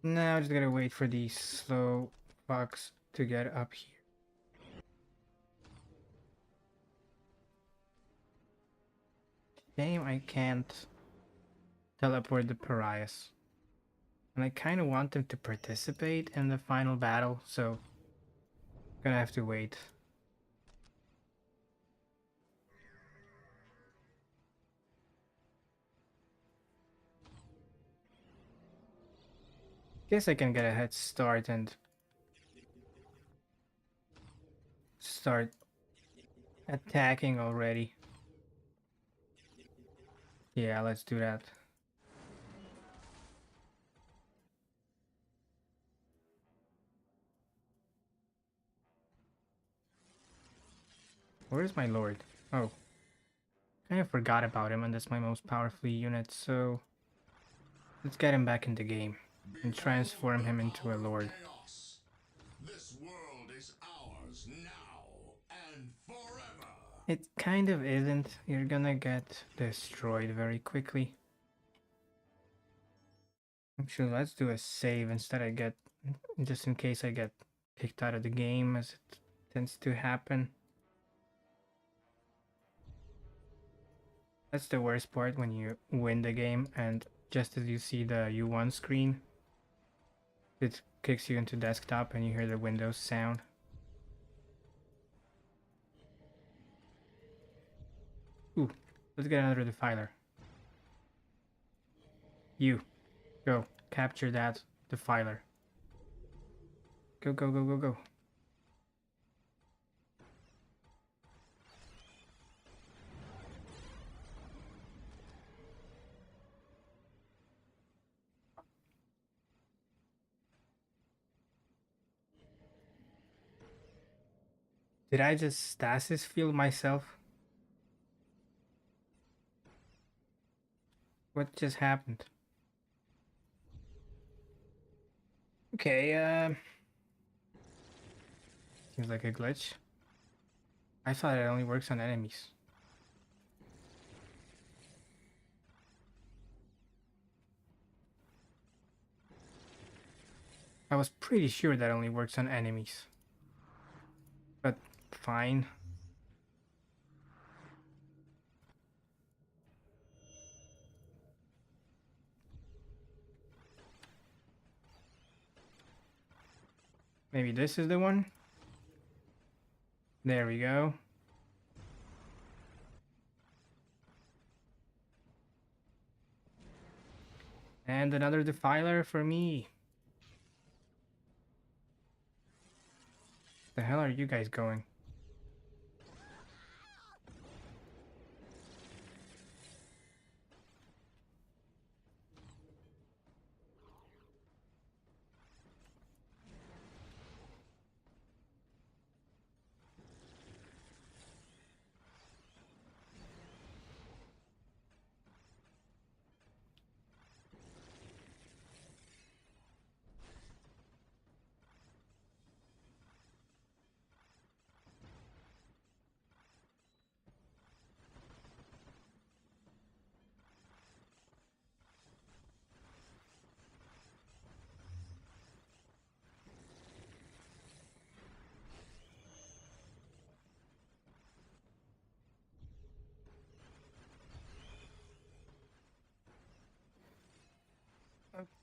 A: Now just gotta wait for these slow fucks to get up here. Shame I can't teleport the pariahs. And I kind of want them to participate in the final battle, so gonna have to wait. Guess I can get a head start and start attacking already. Yeah, let's do that. Where's my lord? Oh. Kind of forgot about him, and that's my most powerful unit, so let's get him back in the game and transform him into a lord.
C: Chaos. This world is ours now and forever.
A: It kind of isn't. You're gonna get destroyed very quickly. Actually, let's do a save instead. Just in case I get kicked out of the game, as it tends to happen. That's the worst part when you win the game and just as you see the U1 screen, it kicks you into desktop and you hear the Windows sound. Ooh, let's get another defiler. You, go, capture that defiler. Go, go, go, go, go. Did I just stasis field myself? What just happened? Okay, seems like a glitch. I thought it only works on enemies. I was pretty sure that only works on enemies. But fine. Maybe this is the one? There we go. And another defiler for me. The hell are you guys going?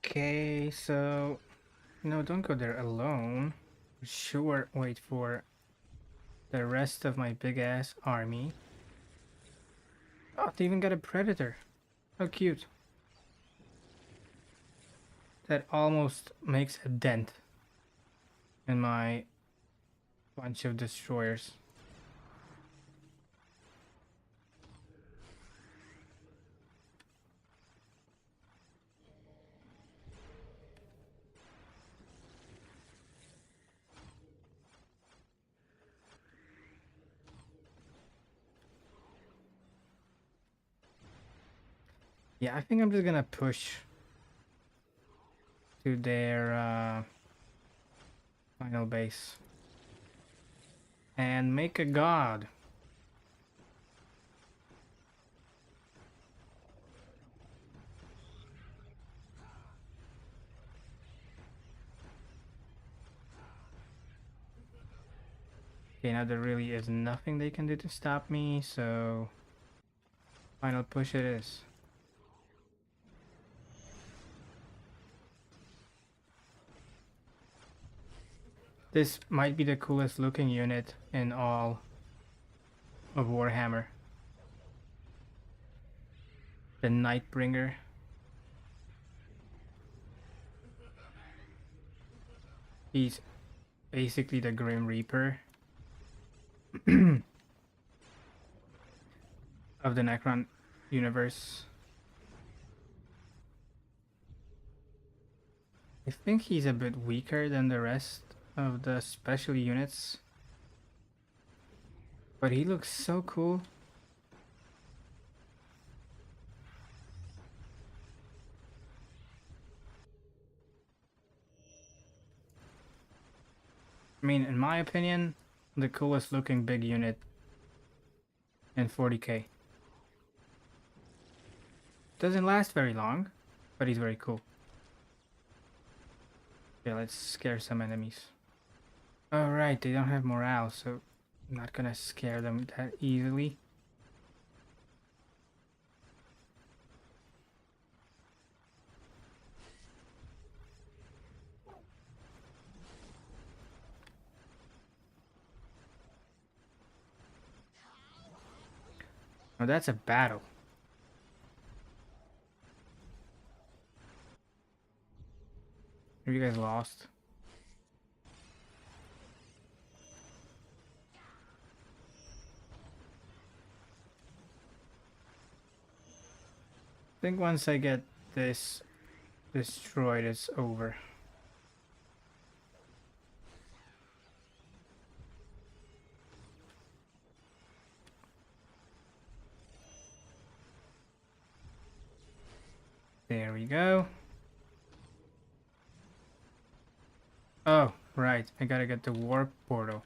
A: Okay, so no, don't go there alone. Sure, wait for the rest of my big ass army. Oh, they even got a predator. How cute. That almost makes a dent in my bunch of destroyers. Yeah, I think I'm just gonna push to their final base and make a god. Okay, now there really is nothing they can do to stop me, so final push it is. This might be the coolest looking unit in all of Warhammer. The Nightbringer. He's basically the Grim Reaper of the Necron universe. I think he's a bit weaker than the rest of the special units, but he looks so cool. I mean, in my opinion, the coolest looking big unit in 40k. Doesn't last very long, but he's very cool. Yeah, let's scare some enemies. Alright, they don't have morale, so I'm not gonna scare them that easily. Oh, that's a battle. Have you guys lost? I think once I get this destroyed, it's over. There we go. Oh, right. I gotta get the warp portal.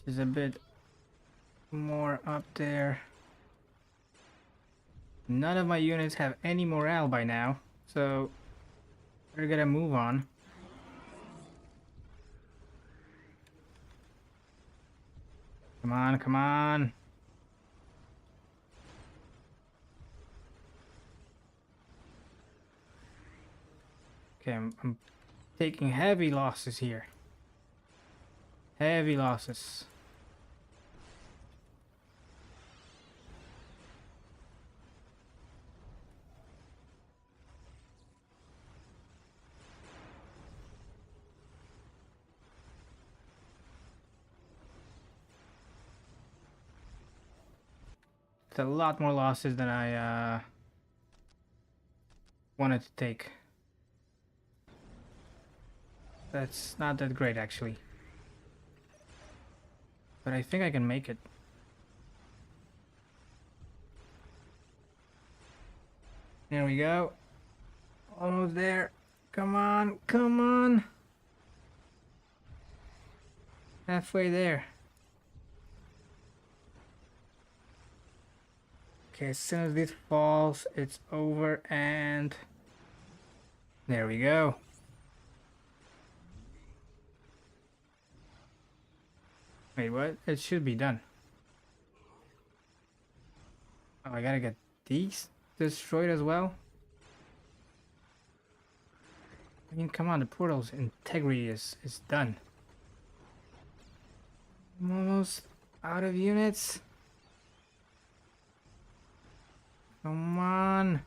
A: Which is a bit more up there. None of my units have any morale by now, so we're gonna move on. Come on, come on. Okay, I'm taking heavy losses here. Heavy losses. It's a lot more losses than I wanted to take. That's not that great, actually. But I think I can make it. There we go. Almost there. Come on, come on. Halfway there. Okay, as soon as this falls, it's over, and there we go. Wait, what? It should be done. Oh, I gotta get these destroyed as well? I mean, come on, the portal's integrity is done. I'm almost out of units. Come on.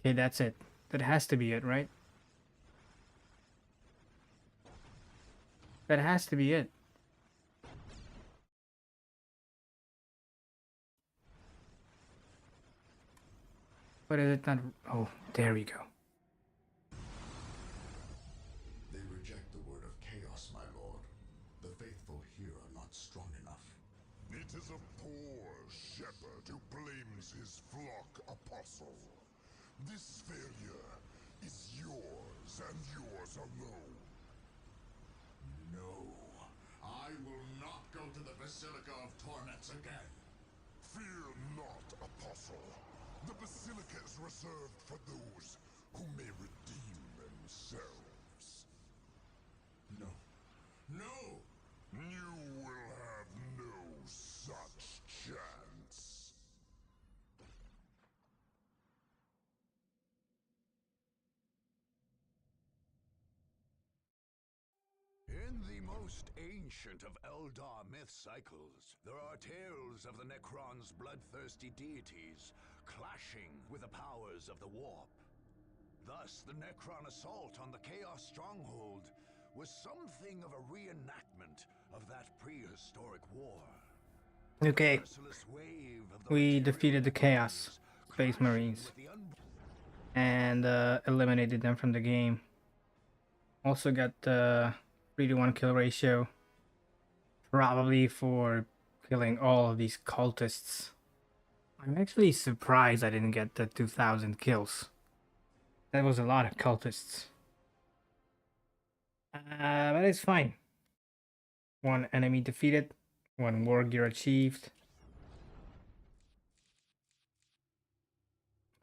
A: Okay, that's it. That has to be it, right? That has to be it. But is it not? Oh, there we go.
C: They reject the word of chaos, my lord. The faithful here are not strong enough.
B: It is a poor shepherd who blames his flock apostle. This failure is yours and yours alone.
C: No, I will not go to the Basilica of Torments again.
B: Fear not, apostle. The basilica is reserved for those who may redeem themselves.
C: No. No!
B: You will have no such chance. In the most ancient of Eldar myth cycles, there are tales of the Necron's bloodthirsty deities clashing with the powers of the Warp. Thus, the Necron assault on the Chaos Stronghold was something of a reenactment of that prehistoric war.
A: Okay,
B: Merciless wave of the
A: we
B: material
A: defeated the Chaos Space
B: clashing
A: Marines
B: with the
A: and eliminated them from the game. Also got the 3-to-1 kill ratio, probably for killing all of these cultists. I'm actually surprised I didn't get the 2,000 kills. That was a lot of cultists. But it's fine. One enemy defeated, one war gear achieved.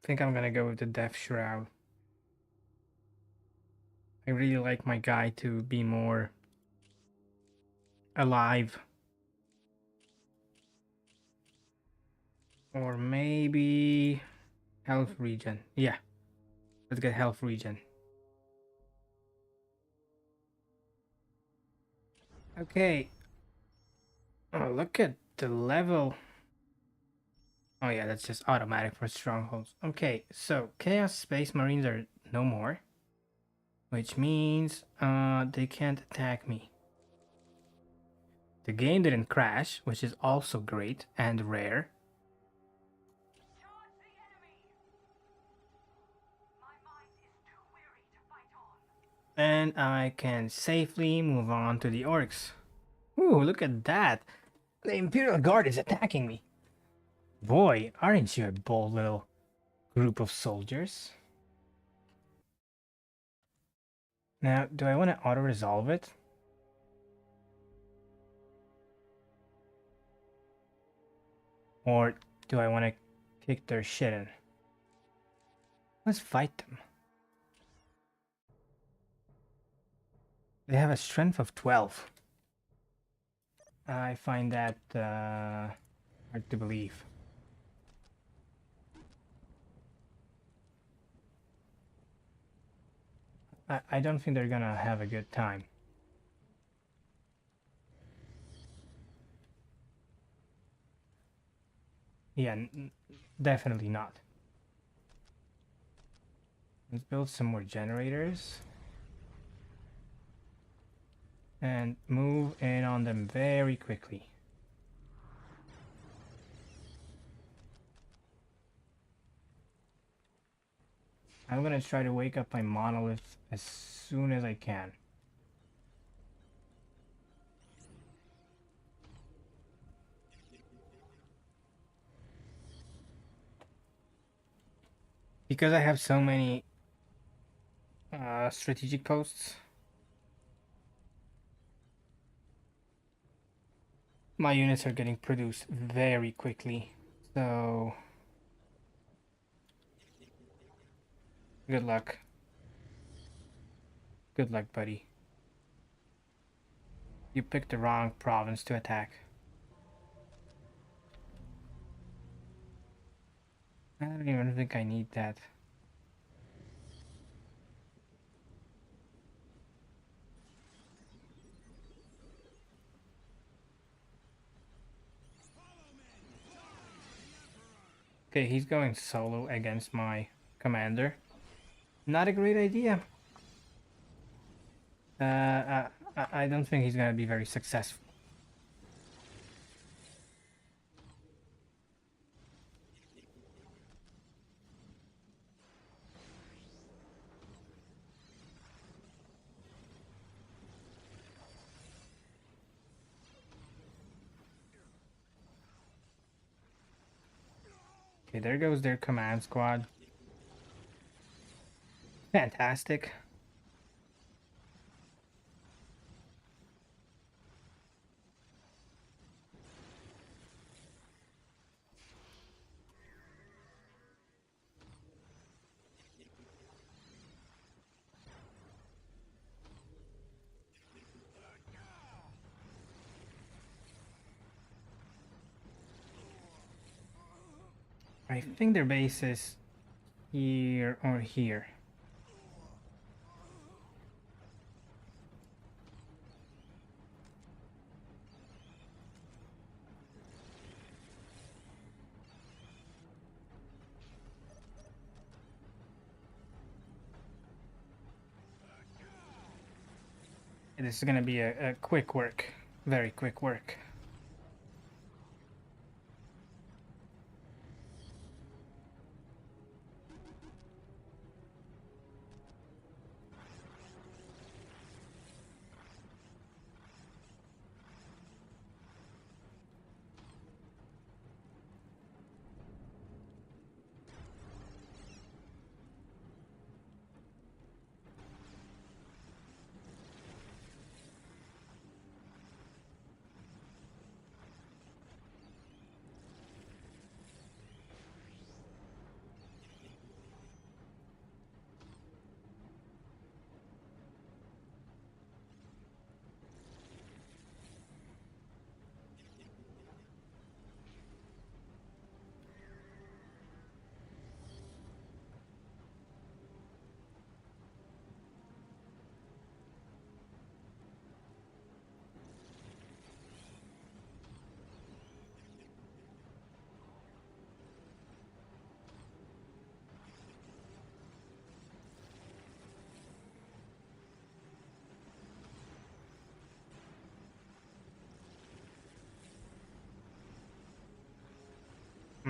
A: I think I'm gonna go with the Death Shroud. I really like my guy to be more alive. Or maybe health regen. Yeah, Let's get health regen. Okay. Oh, look at the level. Oh yeah, that's just automatic for strongholds. Okay, so Chaos Space Marines are no more. Which means they can't attack me. The game didn't crash, which is also great and rare. And I can safely move on to the orcs. Ooh, look at that! The Imperial Guard is attacking me! Boy, aren't you a bold little group of soldiers? Now, do I want to auto-resolve it? Or do I want to kick their shit in? Let's fight them. They have a strength of 12. I find that hard to believe. I don't think they're gonna have a good time. Yeah, definitely not. Let's build some more generators. And move in on them very quickly. I'm gonna try to wake up my monolith as soon as I can. Because I have so many strategic posts, my units are getting produced very quickly. So good luck. Good luck, buddy. You picked the wrong province to attack. I don't even think I need that. Okay, he's going solo against my commander. Not a great idea. I don't think he's gonna be very successful. Okay, there goes their command squad. Fantastic. I think their base is here or here. This is gonna be a quick work. Very quick work.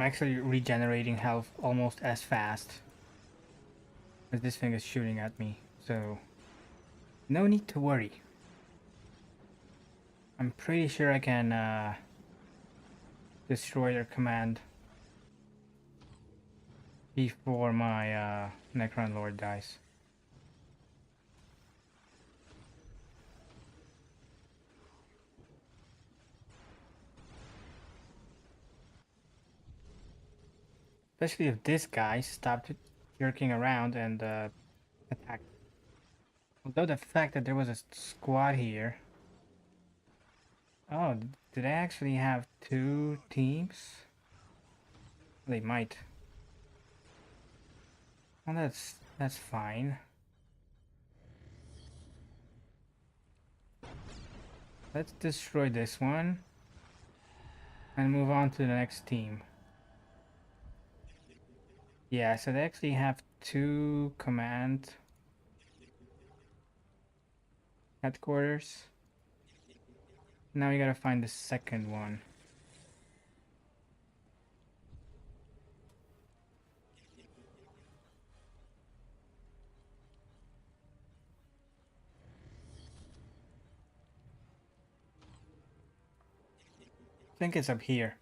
A: I'm actually regenerating health almost as fast as this thing is shooting at me, so no need to worry. I'm pretty sure I can destroy their command before my Necron Lord dies. Especially if this guy stopped jerking around and attacked. Although the fact that there was a squad here... Oh, did they actually have two teams? They might. Well, that's fine. Let's destroy this one and move on to the next team. Yeah, so they actually have two command headquarters. Now we gotta find the second one. I think it's up here.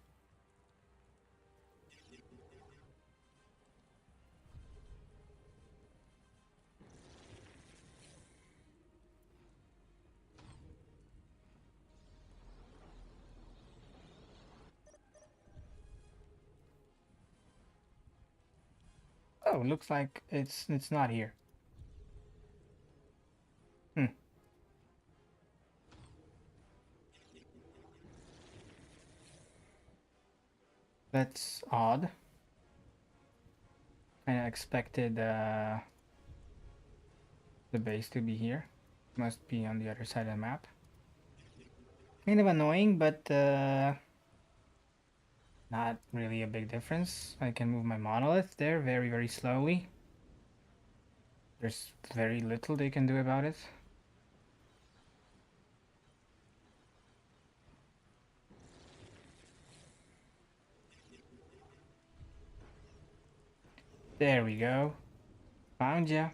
A: Oh, looks like it's not here. Hmm. That's odd. Kinda expected the base to be here. Must be on the other side of the map. Kind of annoying, but not really a big difference. I can move my monolith there very, very slowly. There's very little they can do about it. There we go. Found ya.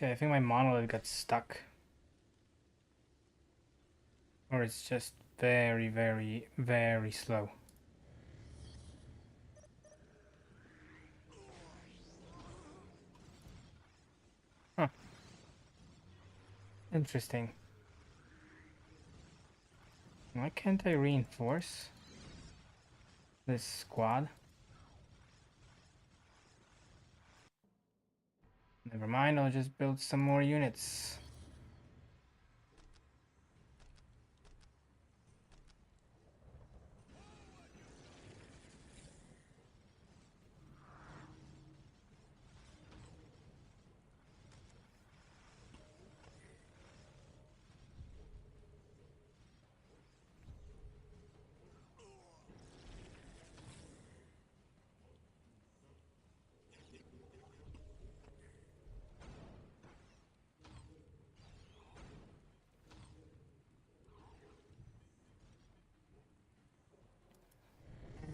A: Okay, I think my monolith got stuck. Or it's just very, very, very slow. Huh. Interesting. Why can't I reinforce this squad? Never mind, I'll just build some more units.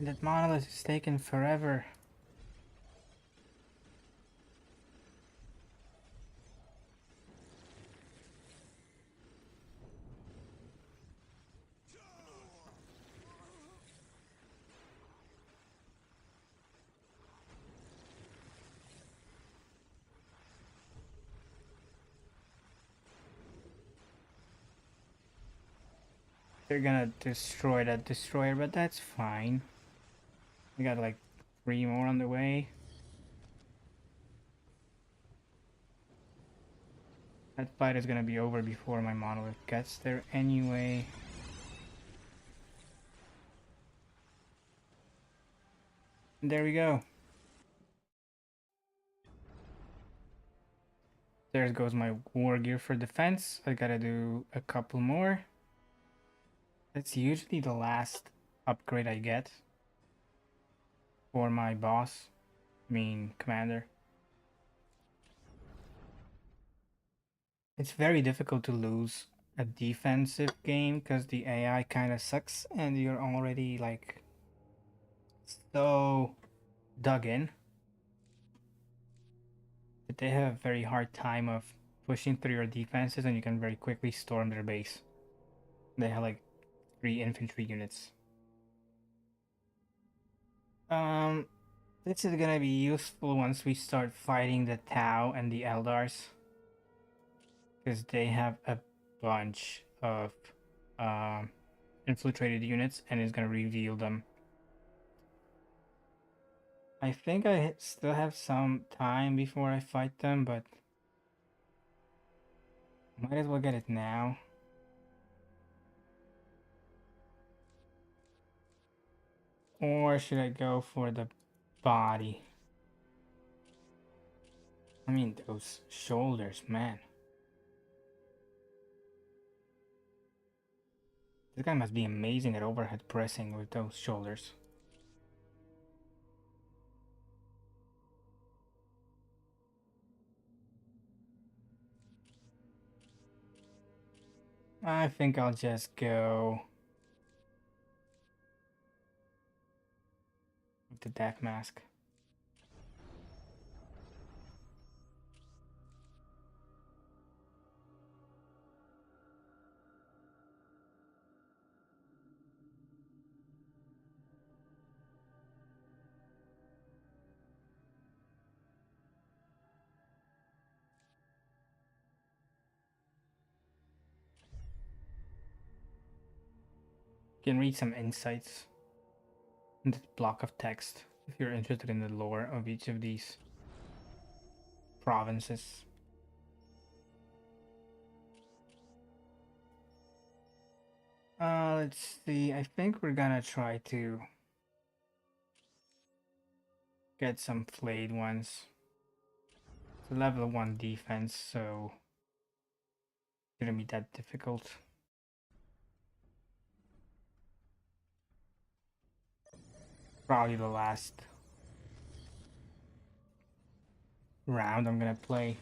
A: That monolith is taking forever. They're gonna destroy that destroyer, but that's fine. We got like 3 more on the way. That fight is gonna be over before my monolith gets there anyway. And there we go. There goes my war gear for defense. I gotta do a couple more. That's usually the last upgrade I get for my boss, I mean commander. It's very difficult to lose a defensive game because the AI kind of sucks and you're already like so dug in that they have a very hard time of pushing through your defenses and you can very quickly storm their base. They have like 3 infantry units. Um, this is gonna be useful once we start fighting the Tau and the Eldars, because they have a bunch of um, infiltrated units and it's gonna reveal them. I think I still have some time before I fight them, but might as well get it now. Or should I go for the body? I mean, those shoulders, man. This guy must be amazing at overhead pressing with those shoulders. I think I'll just go with the death mask. You can read some insights in this block of text if you're interested in the lore of each of these provinces. Let's see. I think we're gonna try to get some flayed ones. It's a level 1 defense, so it shouldn't be that difficult. Probably the last round I'm gonna play.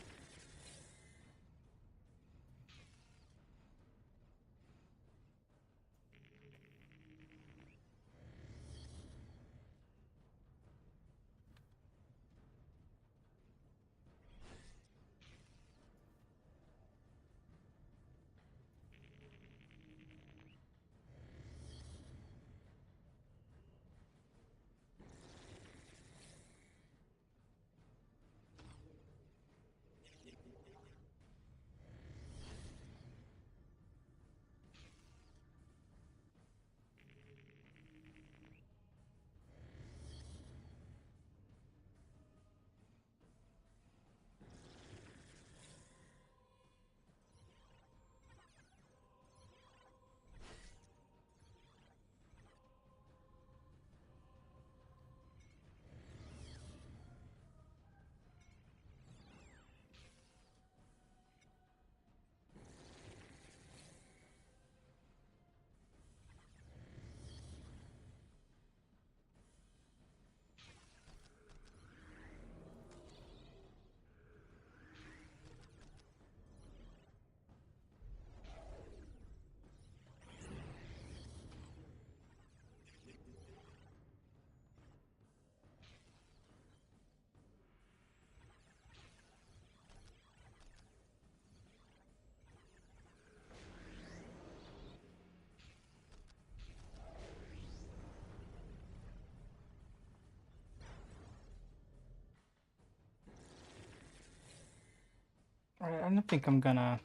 A: I don't think I'm gonna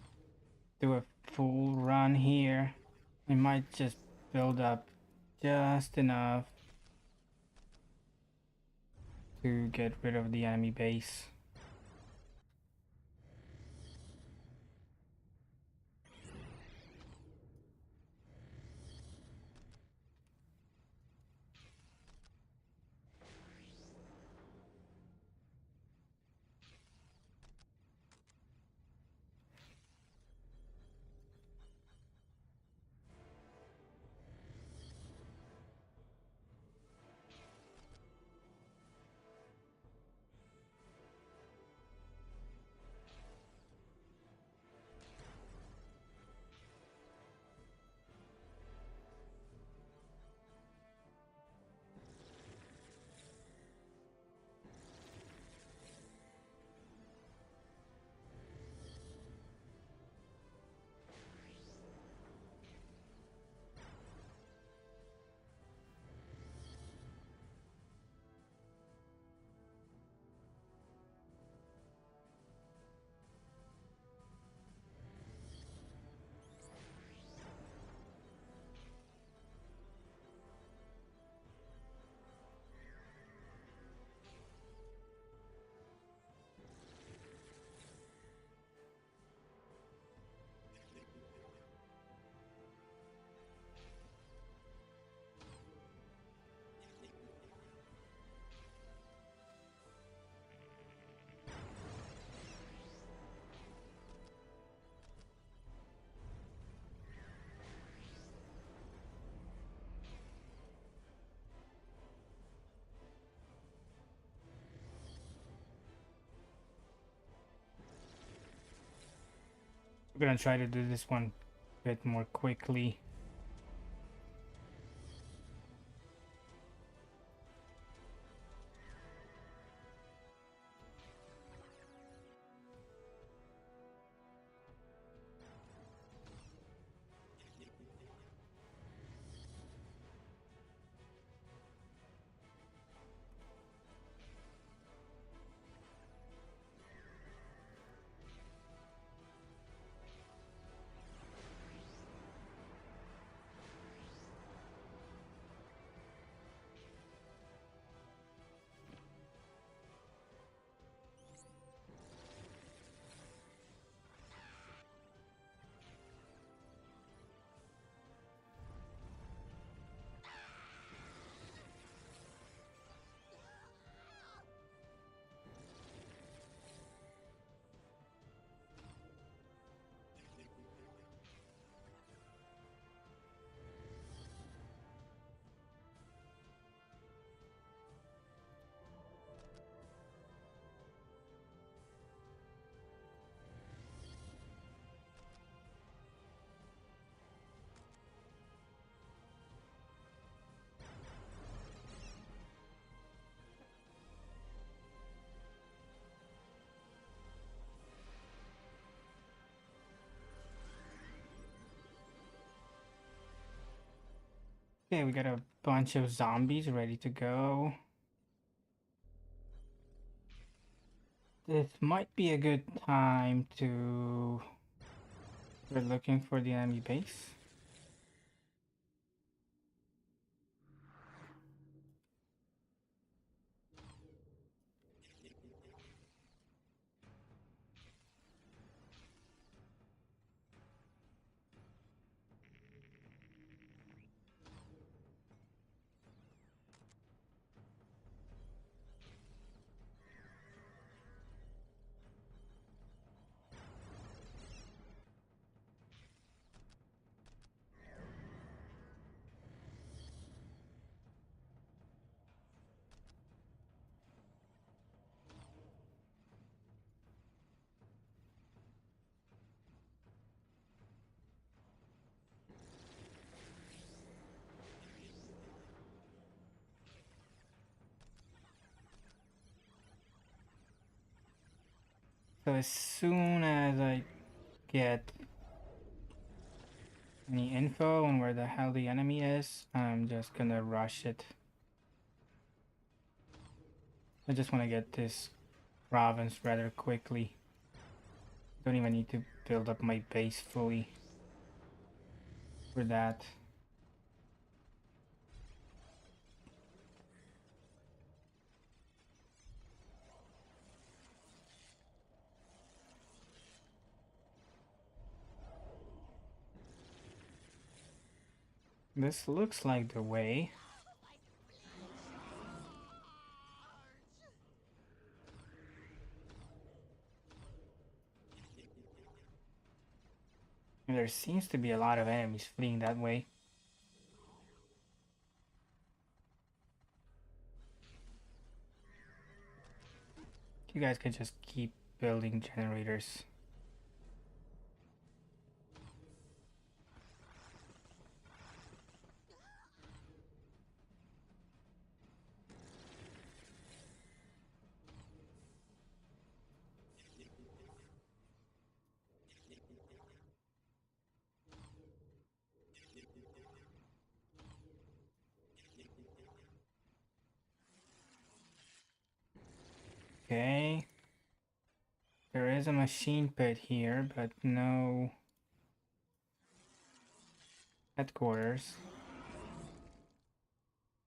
A: do a full run here. I might just build up just enough to get rid of the enemy base. We're gonna try to do this one a bit more quickly. Okay, we got a bunch of zombies ready to go. This might be a good time to... We're looking for the enemy base. So as soon as I get any info on where the hell the enemy is, I'm just gonna rush it. I just want to get this province rather quickly. Don't even need to build up my base fully for that. This looks like the way. There seems to be a lot of enemies fleeing that way. You guys can just keep building generators. Okay. There is a machine pit here, but no headquarters.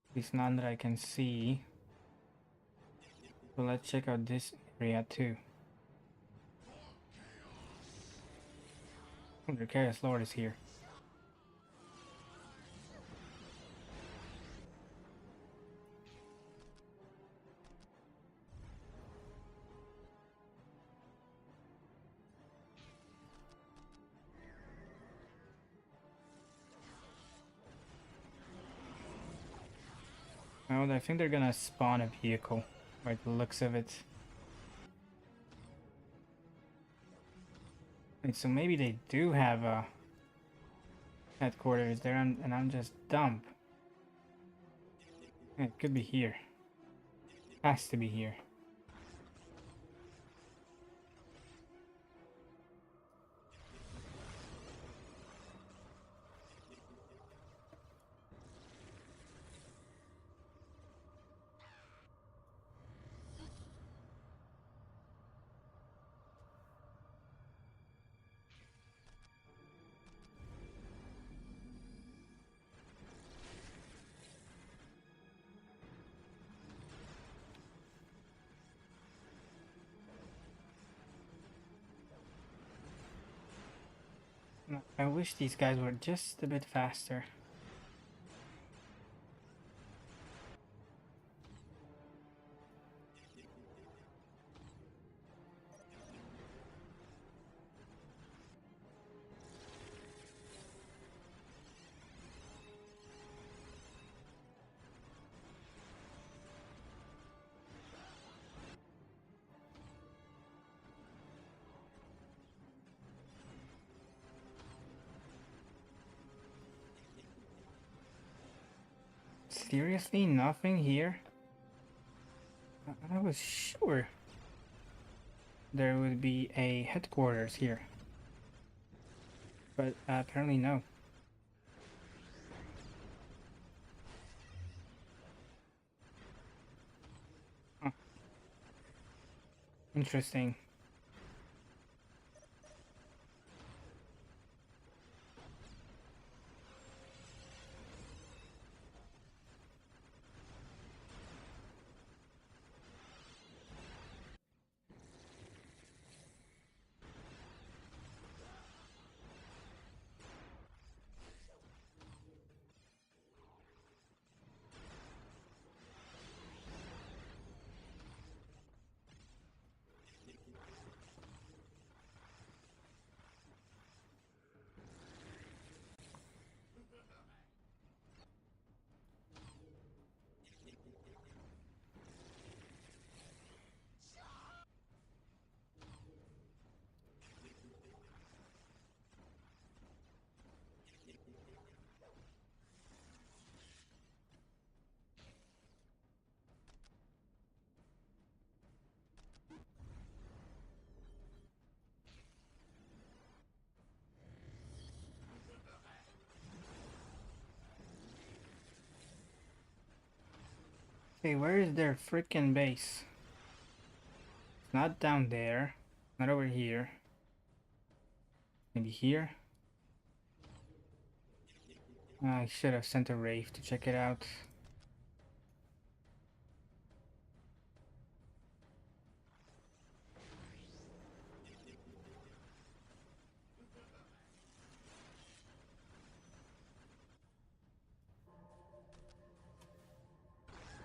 A: At least none that I can see. So let's check out this area too. Oh, the Chaos Lord is here. Oh, I think they're gonna spawn a vehicle by the looks of it. Wait, so maybe they do have a headquarters there, and I'm just dumb. It could be here. Has to be here. I wish these guys were just a bit faster. Seriously, nothing here? I was sure there would be a headquarters here. But apparently no. Huh. Interesting. Okay, where is their freaking base? It's not down there. Not over here. Maybe here? I should have sent a Wraith to check it out.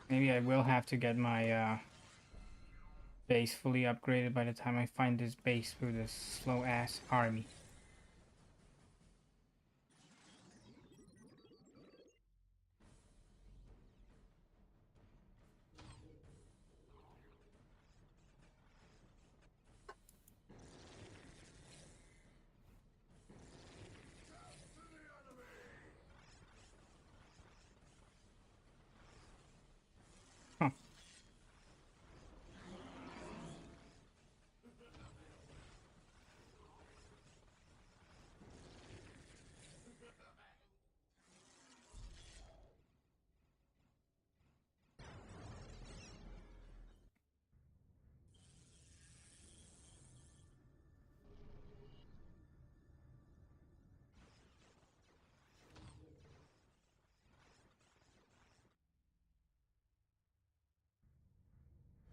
A: Maybe I will have to get my base fully upgraded by the time I find this base with this slow ass army. Huh.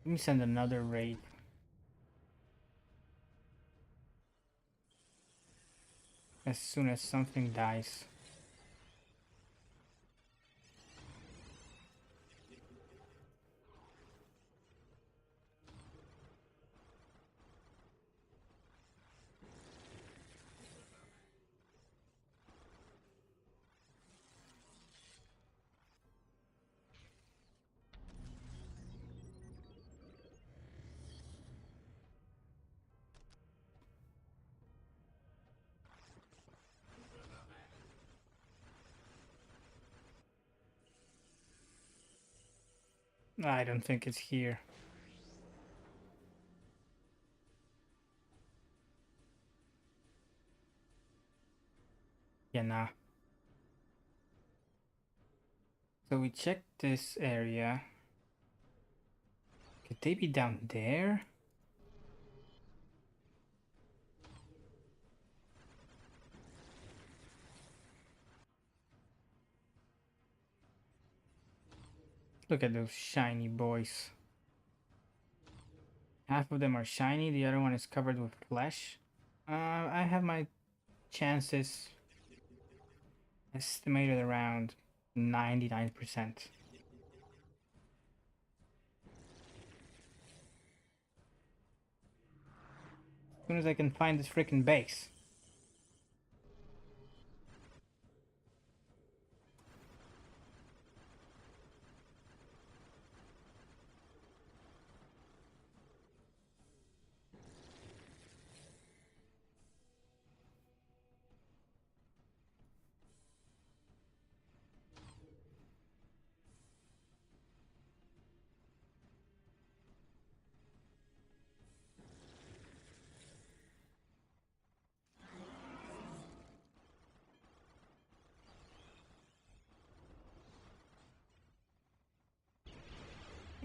A: Let me send another raid. As soon as something dies. I don't think it's here. Yeah, nah. So we checked this area. Could they be down there? Look at those shiny boys. Half of them are shiny, the other one is covered with flesh. I have my chances estimated around 99%. As soon as I can find this freaking base.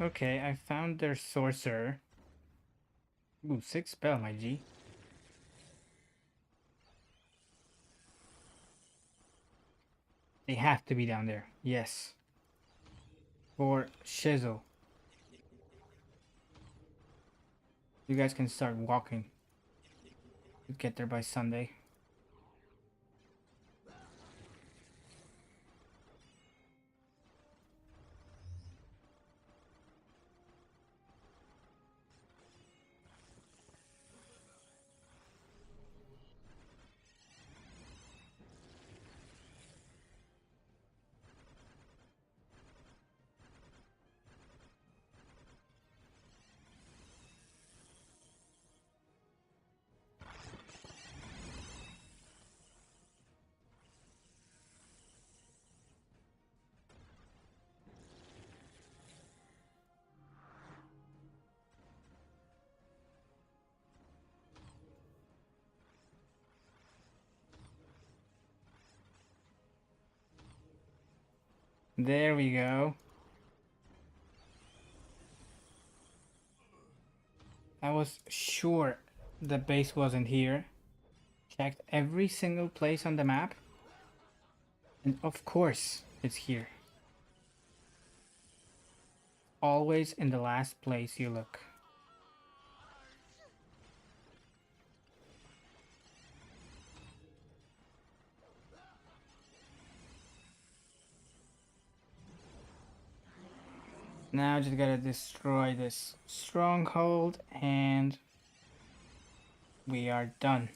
A: Okay, I found their sorcerer. Ooh, 6 spell, my G. They have to be down there. Yes. For Shizzle. You guys can start walking. Get there by Sunday. There we go. I was sure the base wasn't here. Checked every single place on the map. And of course, it's here. Always in the last place you look. Now just gotta destroy this stronghold and we are done.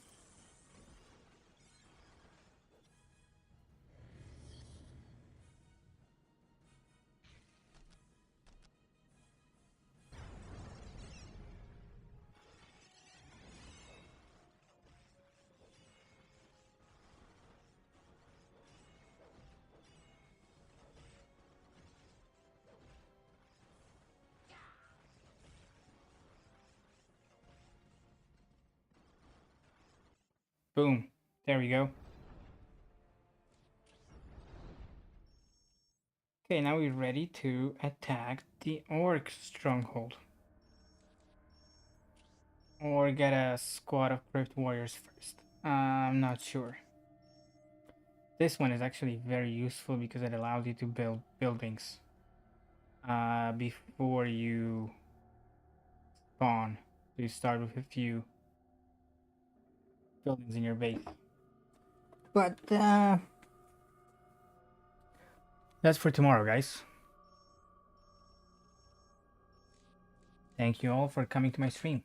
A: Boom. There we go. Okay, now we're ready to attack the orc stronghold. Or get a squad of crypt warriors first. I'm not sure. This one is actually very useful because it allows you to build buildings before you spawn. So you start with a few buildings in your base. But that's for tomorrow, guys. Thank you all for coming to my stream.